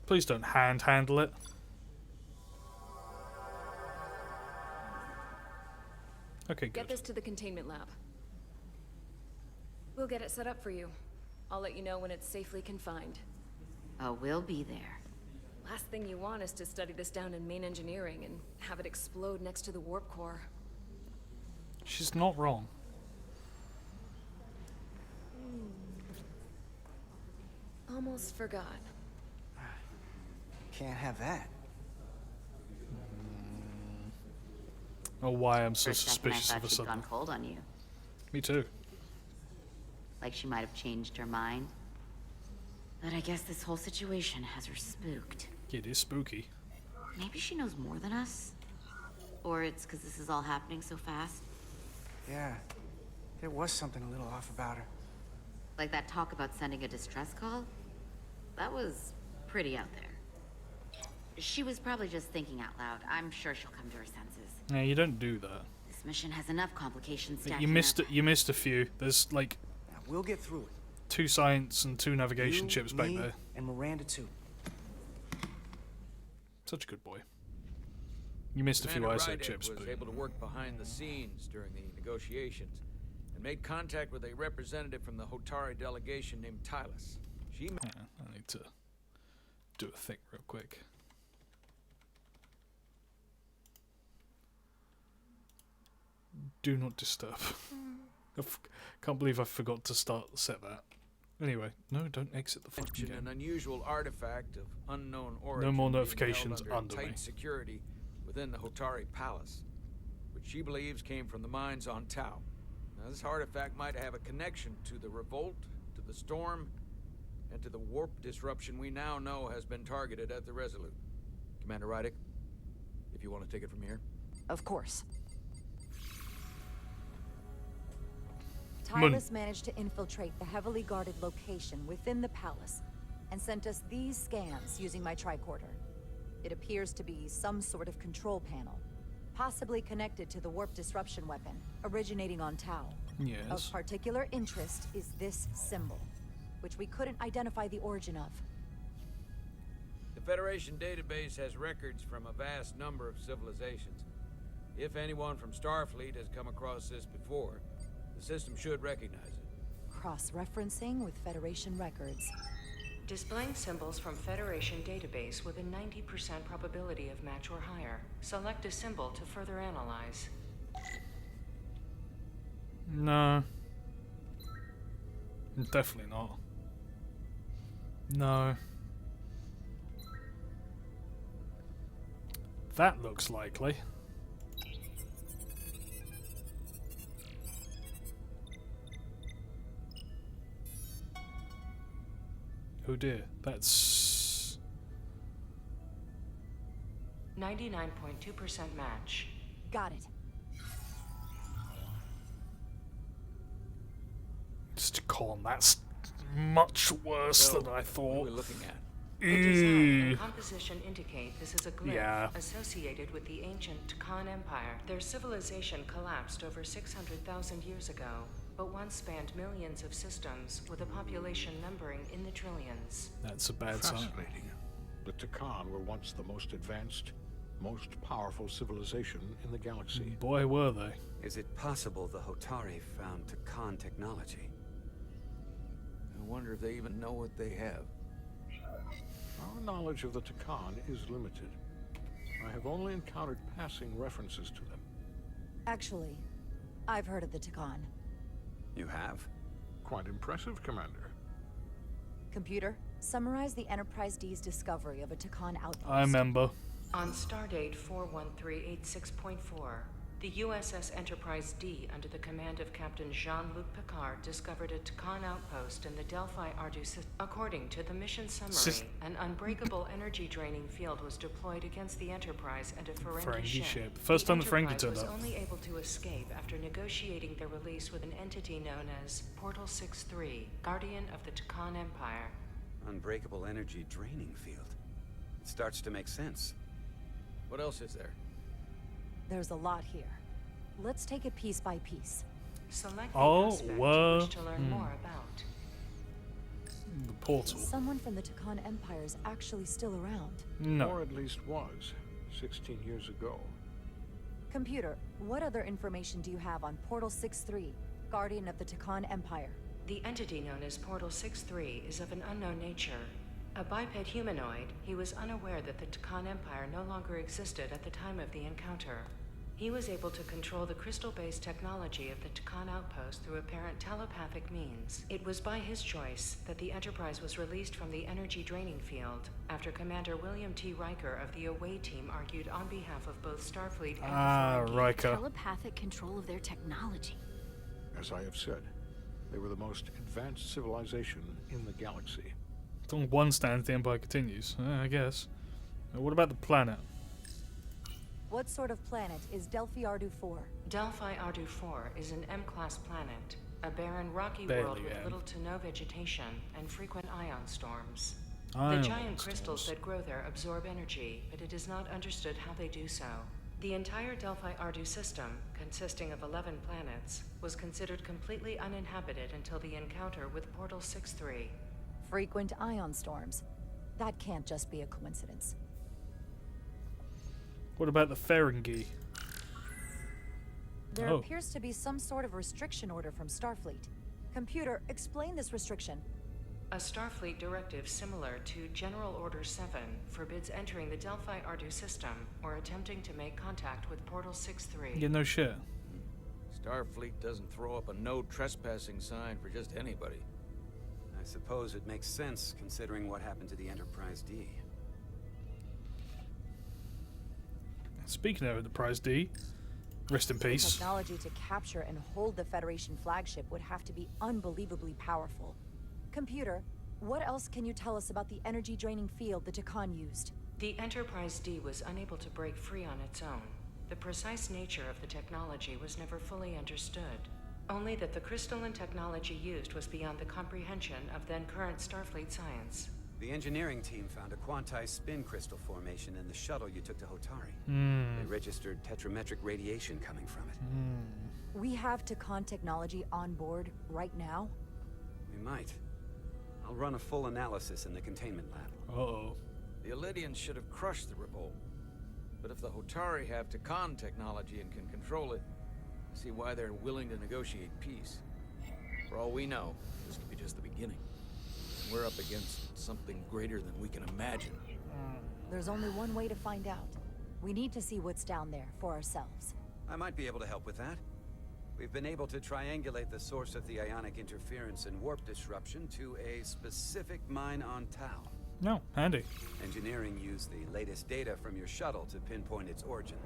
Please don't handle it. Okay, Get good. this to the containment lab. We'll get it set up for you. I'll let you know when it's safely confined. Oh, we'll be there. Last thing you want is to study this down in main engineering and have it explode next to the warp core. She's not wrong. Almost forgot. Can't have that. Oh, why I'm so For a second, suspicious I of thought a she'd sudden. gone cold on you. Me too. Like she might have changed her mind. But I guess this whole situation has her spooked. It is spooky. Maybe she knows more than us? Or it's because this is all happening so fast? Yeah, there was something a little off about her. Like that talk about sending a distress call? That was pretty out there. She was probably just thinking out loud. I'm sure she'll come to her senses. Yeah, you don't do that. This mission has enough complications stacking You missed up. it. You missed a few. There's like We'll get through it. 2 science and 2 navigation You, ships back me, there. and Miranda too. Such a good boy. You missed a few Commander ISO Rydick chips, was but able to work behind the scenes during the negotiations and made contact with a representative from the Hotari delegation named Tylus. She hang on, I need to do a thing real quick. Do not disturb. Can't believe I forgot to set that. Anyway, no, don't exit the fucking mentioned game. an unusual artifact of unknown origin. No more being notifications held under tight me. security within the Hotari Palace, which she believes came from the mines on Tau. Now, this artifact might have a connection to the revolt, to the storm, and to the warp disruption we now know has been targeted at the Resolute. Commander Rydick, if you want to take it from here. Of course. Mun- Tylus managed to infiltrate the heavily guarded location within the palace and sent us these scans using my tricorder. It appears to be some sort of control panel, possibly connected to the warp disruption weapon originating on Tau. Yes. Of particular interest is this symbol, which we couldn't identify the origin of. The Federation database has records from a vast number of civilizations. If anyone from Starfleet has come across this before, the system should recognize it. Cross-referencing with Federation records. Displaying symbols from Federation database with a 90% probability of match or higher. Select a symbol to further analyze. No. Definitely not. No. That looks likely. Oh dear, that's 99.2% match. Got it. Con. That's much worse So, than I what thought. are we looking at? The design Ew. and composition indicate this is a glyph Yeah. associated with the ancient Khan Empire. Their civilization collapsed over 600,000 years ago, but once spanned millions of systems with a population numbering in the trillions. That's a bad sign. Fascinating. The Takan were once the most advanced, most powerful civilization in the galaxy. Boy, were they. Is it possible the Hotari found Takan technology? I wonder if they even know what they have. Our knowledge of the Takan is limited. I have only encountered passing references to them. Actually, I've heard of the Takan. You have? Quite impressive, Commander. Computer, summarize the Enterprise D's discovery of a Takan outpost. I remember. On stardate 41386.4, the USS Enterprise D, under the command of Captain Jean-Luc Picard, discovered a Takan outpost in the Delphi Ardu system. According to the mission summary, an unbreakable energy-draining field was deployed against the Enterprise and a Ferengi ship. First time the Ferengi Enterprise turned was up. only able to escape after negotiating their release with an entity known as Portal 63, Guardian of the Takan Empire. Unbreakable energy draining field. It starts to make sense. What else is there? There's a lot here. Let's take it piece by piece. Select the aspect you wish to learn more about. The portal. Someone from the Takan Empire is actually still around. No. Or at least was, 16 years ago. Computer, what other information do you have on Portal 63, Guardian of the Takan Empire? The entity known as Portal 63 is of an unknown nature. A biped humanoid, he was unaware that the Takan Empire no longer existed at the time of the encounter. He was able to control the crystal-based technology of the Takan outpost through apparent telepathic means. It was by his choice that the Enterprise was released from the energy draining field after Commander William T. Riker of the Away Team argued on behalf of both Starfleet and the Ferengi. Riker. Telepathic control of their technology. As I have said, they were the most advanced civilization in the galaxy. On one stand, the Empire continues. I guess. What about the planet? What sort of planet is Delphi Ardu 4? Delphi Ardu 4 is an M-class planet, a barren rocky Barely world with M. little to no vegetation and frequent ion storms. Ion The giant storms. crystals that grow there absorb energy, but it is not understood how they do so. The entire Delphi Ardu system, consisting of 11 planets, was considered completely uninhabited until the encounter with Portal 63. Frequent ion storms. That can't just be a coincidence. What about the Ferengi? There Oh. appears to be some sort of restriction order from Starfleet. Computer, explain this restriction. A Starfleet directive similar to General Order 7 forbids entering the Delphi Ardu system or attempting to make contact with Portal 63. Yeah, no shit. Starfleet doesn't throw up a no trespassing sign for just anybody. I suppose it makes sense considering what happened to the Enterprise D. Speaking of Enterprise D, rest in The peace. technology to capture and hold the Federation flagship would have to be unbelievably powerful. Computer, what else can you tell us about the energy-draining field the Takan used? The Enterprise D was unable to break free on its own. The precise nature of the technology was never fully understood. Only that the crystalline technology used was beyond the comprehension of then-current Starfleet science. The engineering team found a quantized spin crystal formation in the shuttle you took to Hotari. They registered tetrametric radiation coming from it. We have Takan technology on board right now? We might. I'll run a full analysis in the containment lab. Uh-oh. The Elydians should have crushed the revolt. But if the Hotari have Takan technology and can control it, I see why they're willing to negotiate peace. For all we know, this could be just the beginning. We're up against something greater than we can imagine. There's only one way to find out. We need to see what's down there for ourselves. I might be able to help with that. We've been able to triangulate the source of the ionic interference and warp disruption to a specific mine on Tau. No, handy. Engineering used the latest data from your shuttle to pinpoint its origin.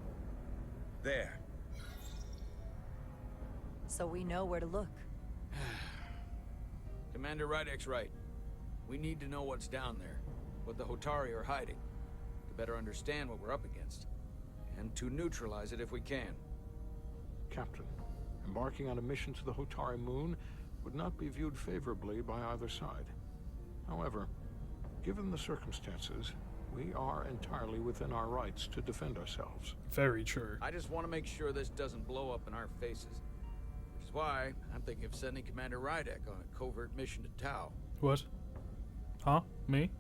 There. So we know where to look. Commander Rydek's right. We need to know what's down there, what the Hotari are hiding, to better understand what we're up against, and to neutralize it if we can. Captain, embarking on a mission to the Hotari moon would not be viewed favorably by either side. However, given the circumstances, we are entirely within our rights to defend ourselves. Very true. I just want to make sure this doesn't blow up in our faces. Which is why I'm thinking of sending Commander Rydek on a covert mission to Tau. What? Huh? Me?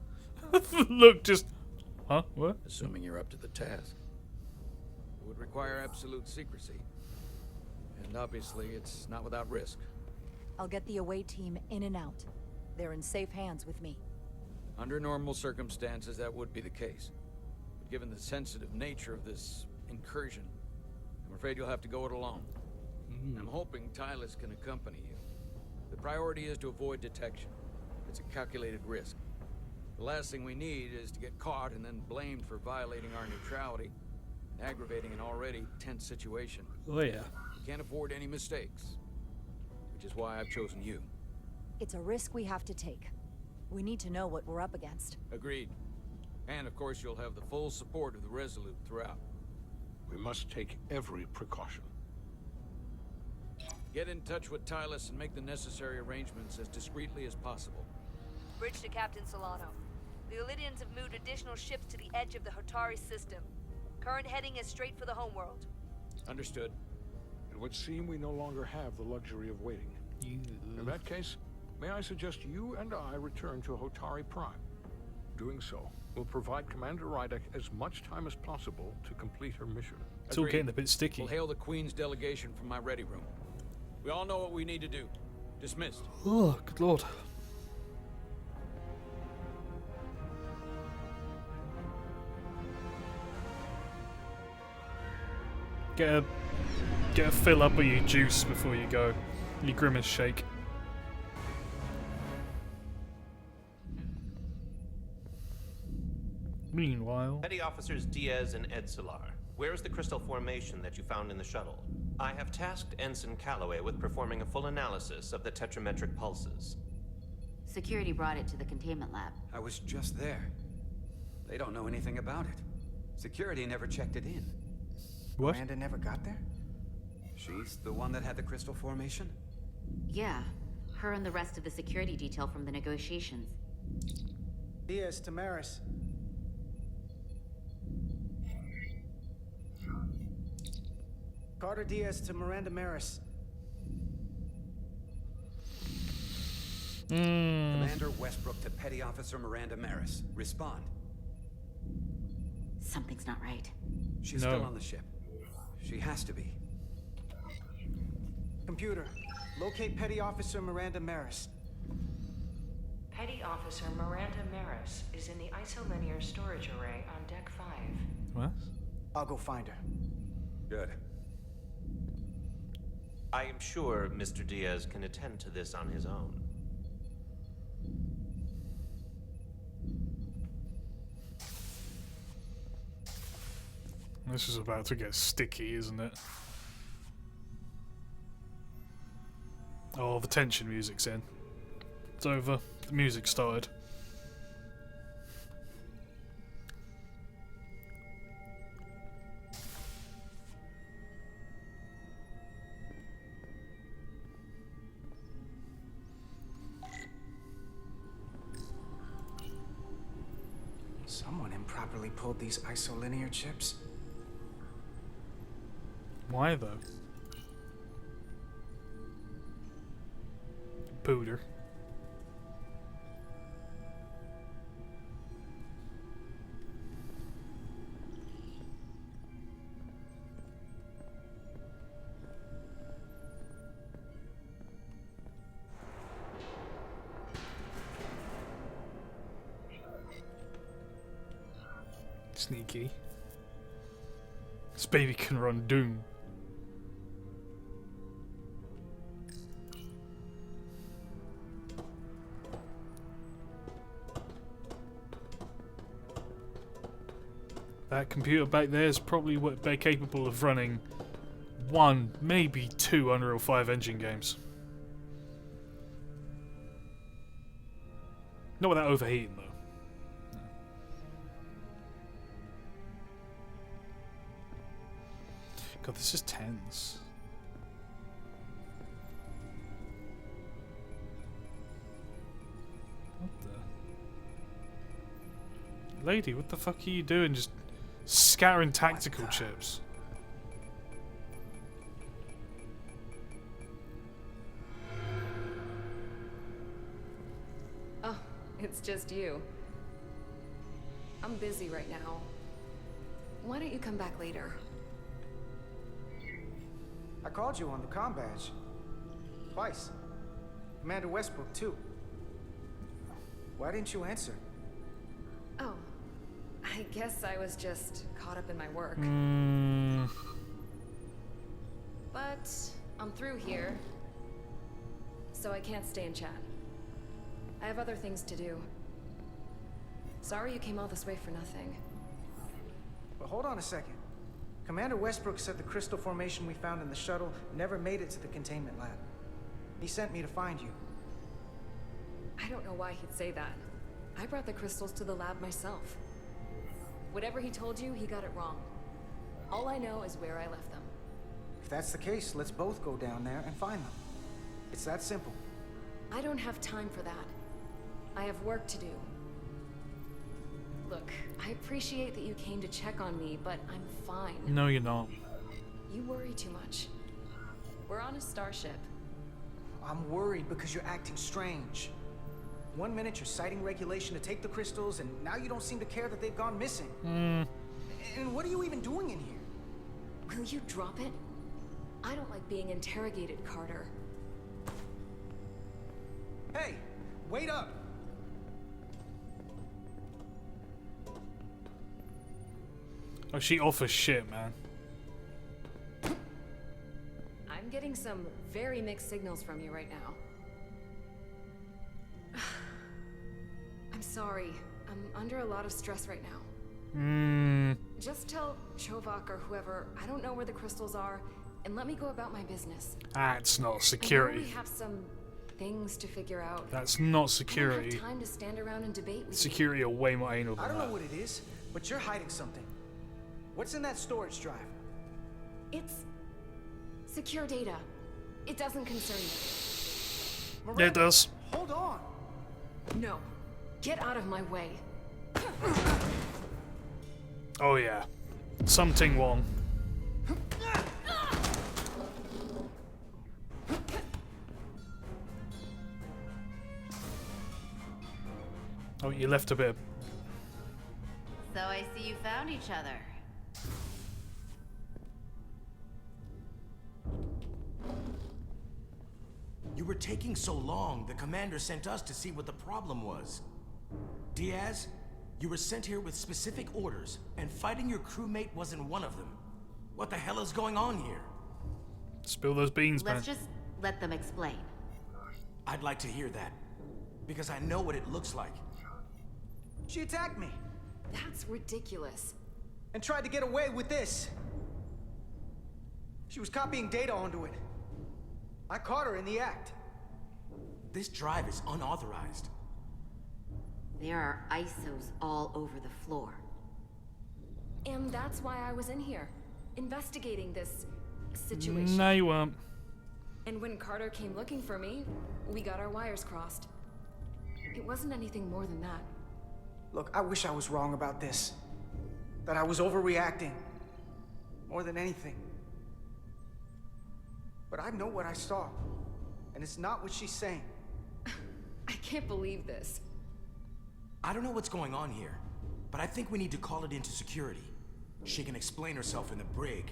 Look, just... Huh? What? Assuming you're up to the task. It would require absolute secrecy. And obviously, it's not without risk. I'll get the away team in and out. They're in safe hands with me. Under normal circumstances, that would be the case. But given the sensitive nature of this incursion, I'm afraid you'll have to go it alone. I'm hoping Tylus can accompany you. The priority is to avoid detection. It's a calculated risk. The last thing we need is to get caught and then blamed for violating our neutrality and aggravating an already tense situation. Oh yeah. We can't afford any mistakes, which is why I've chosen you. It's a risk we have to take. We need to know what we're up against. Agreed. And of course you'll have the full support of the Resolute throughout. We must take every precaution. Get in touch with Tylus and make the necessary arrangements as discreetly as possible. Bridge to Captain Solano. The Illidians have moved additional ships to the edge of the Hotari system. Current heading is straight for the homeworld. Understood. It would seem we no longer have the luxury of waiting. In that case, may I suggest you and I return to Hotari Prime. Doing so will provide Commander Rydek as much time as possible to complete her mission. It's all getting a bit sticky. We'll hail the Queen's delegation from my ready room. We all know what we need to do. Dismissed. Oh, good lord. Get a fill up of your juice before you go. Your grimace shake. Meanwhile, Petty Officers Diaz and Edsolar, where is the crystal formation that you found in the shuttle? I have tasked Ensign Calloway with performing a full analysis of the tetrametric pulses. Security brought it to the containment lab. I was just there. They don't know anything about it. Security never checked it in. What? Miranda never got there? She's the one that had the crystal formation? Yeah, her and the rest of the security detail from the negotiations. Diaz, Tamaris. Carter Diaz to Miranda Maris. Commander Westbrook to Petty Officer Miranda Maris. Respond. Something's not right. She's still on the ship. She has to be. Computer, locate Petty Officer Miranda Maris. Petty Officer Miranda Maris is in the isolinear storage array on Deck 5. What? I'll go find her. Good. I am sure Mr. Diaz can attend to this on his own. This is about to get sticky, isn't it? Oh, the tension music's in. It's over. The music started. Someone improperly pulled these isolinear chips. Why though? Pooter. Sneaky. This baby can run Doom. That computer back there is probably what they're capable of running one, maybe two Unreal 5 engine games. Not without overheating though. God, this is tense. What the? Lady, what the fuck are you doing? Just scattering tactical chips. Oh, it's just you. I'm busy right now. Why don't you come back later? I called you on the comm badge. Twice. Commander Westbrook, too. Why didn't you answer? I guess I was just caught up in my work. But I'm through here, so I can't stay and chat. I have other things to do. Sorry you came all this way for nothing. But hold on a second. Commander Westbrook said the crystal formation we found in the shuttle never made it to the containment lab. He sent me to find you. I don't know why he'd say that. I brought the crystals to the lab myself. Whatever he told you, he got it wrong. All I know is where I left them. If that's the case, let's both go down there and find them. It's that simple. I don't have time for that. I have work to do. Look, I appreciate that you came to check on me, but I'm fine. No, you're not. You worry too much. We're on a starship. I'm worried because you're acting strange. One minute you're citing regulation to take the crystals, and now you don't seem to care that they've gone missing. And what are you even doing in here? Will you drop it? I don't like being interrogated, Carter. Hey, wait up! Oh, she offers shit, man. I'm getting some very mixed signals from you right now. I'm sorry. I'm under a lot of stress right now. Just tell Chovak or whoever I don't know where the crystals are, and let me go about my business. That's not I know security. we have some things to figure out. That's not I don't security. have time to stand around and debate with Security are way more anal than I don't that. know what it is, but you're hiding something. What's in that storage drive? It's secure data. It doesn't concern you. Yeah, it does. Hold on. No. Get out of my way. Oh yeah. Something wrong. Oh, you left a bit. So I see you found each other. You were taking so long, the commander sent us to see what the problem was. Diaz, you were sent here with specific orders, and fighting your crewmate wasn't one of them. What the hell is going on here? Spill those beans, man. Let's just let them explain. I'd like to hear that, because I know what it looks like. She attacked me. That's ridiculous. And tried to get away with this. She was copying data onto it. I caught her in the act. This drive is unauthorized. There are ISOs all over the floor. And that's why I was in here, investigating this situation. No, you weren't. And when Carter came looking for me, we got our wires crossed. It wasn't anything more than that. Look, I wish I was wrong about this. That I was overreacting. More than anything. But I know what I saw. And it's not what she's saying. I can't believe this. I don't know what's going on here, but I think we need to call it into security. She can explain herself in the brig.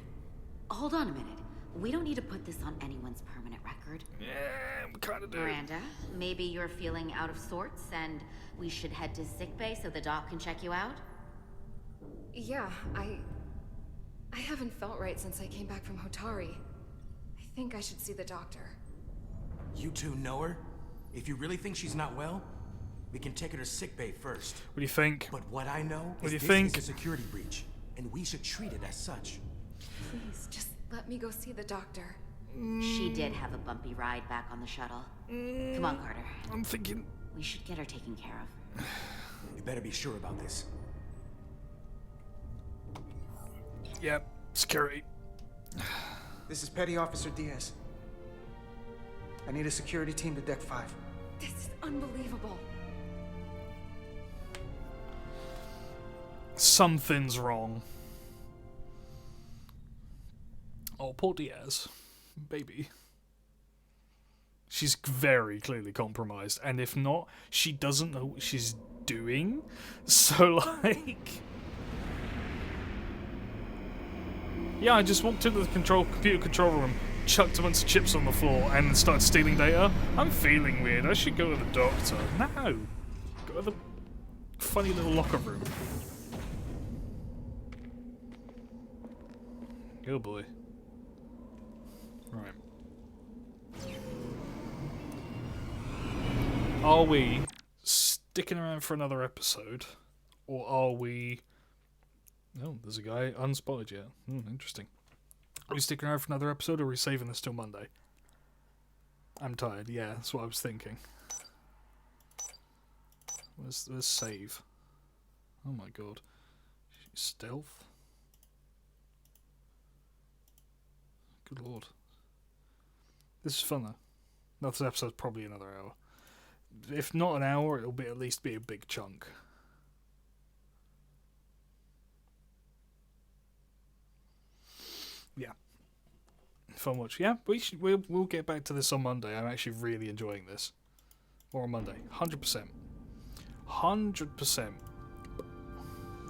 Hold on a minute. We don't need to put this on anyone's permanent record. Yeah, we kind of do. Miranda, maybe you're feeling out of sorts and we should head to sickbay so the doc can check you out? Yeah, I haven't felt right since I came back from Hotari. I think I should see the doctor. You two know her? If you really think she's not well, we can take her to sickbay first. What do you think? But what I know What do you is think? this is a security breach, and we should treat it as such. Please, just let me go see the doctor. She did have a bumpy ride back on the shuttle. Come on, Carter. I'm thinking... We should get her taken care of. You better be sure about this. Yep, security. This is Petty Officer Diaz. I need a security team to Deck 5. This is unbelievable. Something's wrong. Oh, poor Diaz. Baby. She's very clearly compromised, and if not, she doesn't know what she's doing. So, like... Yeah, I just walked into the computer control room, chucked a bunch of chips on the floor, and started stealing data. I'm feeling weird. I should go to the doctor. No! Go to the funny little locker room. Oh boy. Right. Are we sticking around for another episode? Or are we... Oh, there's a guy unspotted yet. Interesting. Are we sticking around for another episode, or are we saving this till Monday? I'm tired, yeah, that's what I was thinking. Where's save? Oh my god. Stealth? Good lord. This is fun though. This episode's probably another hour. If not an hour, it'll be at least be a big chunk. Yeah. Fun watch. Yeah, we'll get back to this on Monday. I'm actually really enjoying this. More on Monday. 100%. 100%.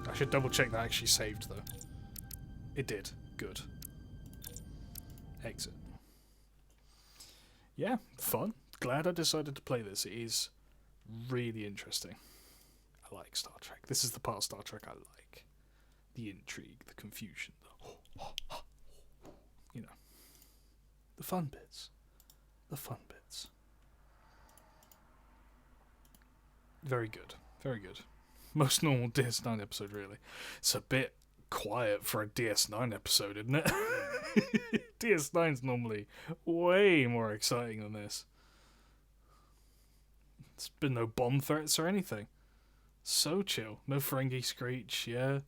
I should double check that actually saved though. It did. Good. Exit. Yeah, fun. Glad I decided to play this. It is really interesting. I like Star Trek. This is the part of Star Trek I like. The intrigue, the confusion, you know, the fun bits. The fun bits. Very good. Very good. Most normal DS9 episode, really. It's a bit quiet for a DS9 episode, isn't it? DS9's normally way more exciting than this. There's been no bomb threats or anything. So chill. No Ferengi Screech, yeah.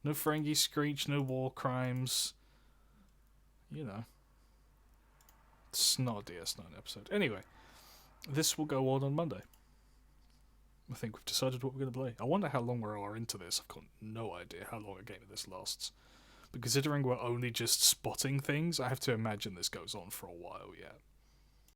No Ferengi Screech, no war crimes. You know. It's not a DS9 episode. Anyway, this will go on Monday. I think we've decided what we're going to play. I wonder how long we are into this. I've got no idea how long a game of this lasts. But considering we're only just spotting things, I have to imagine this goes on for a while yet.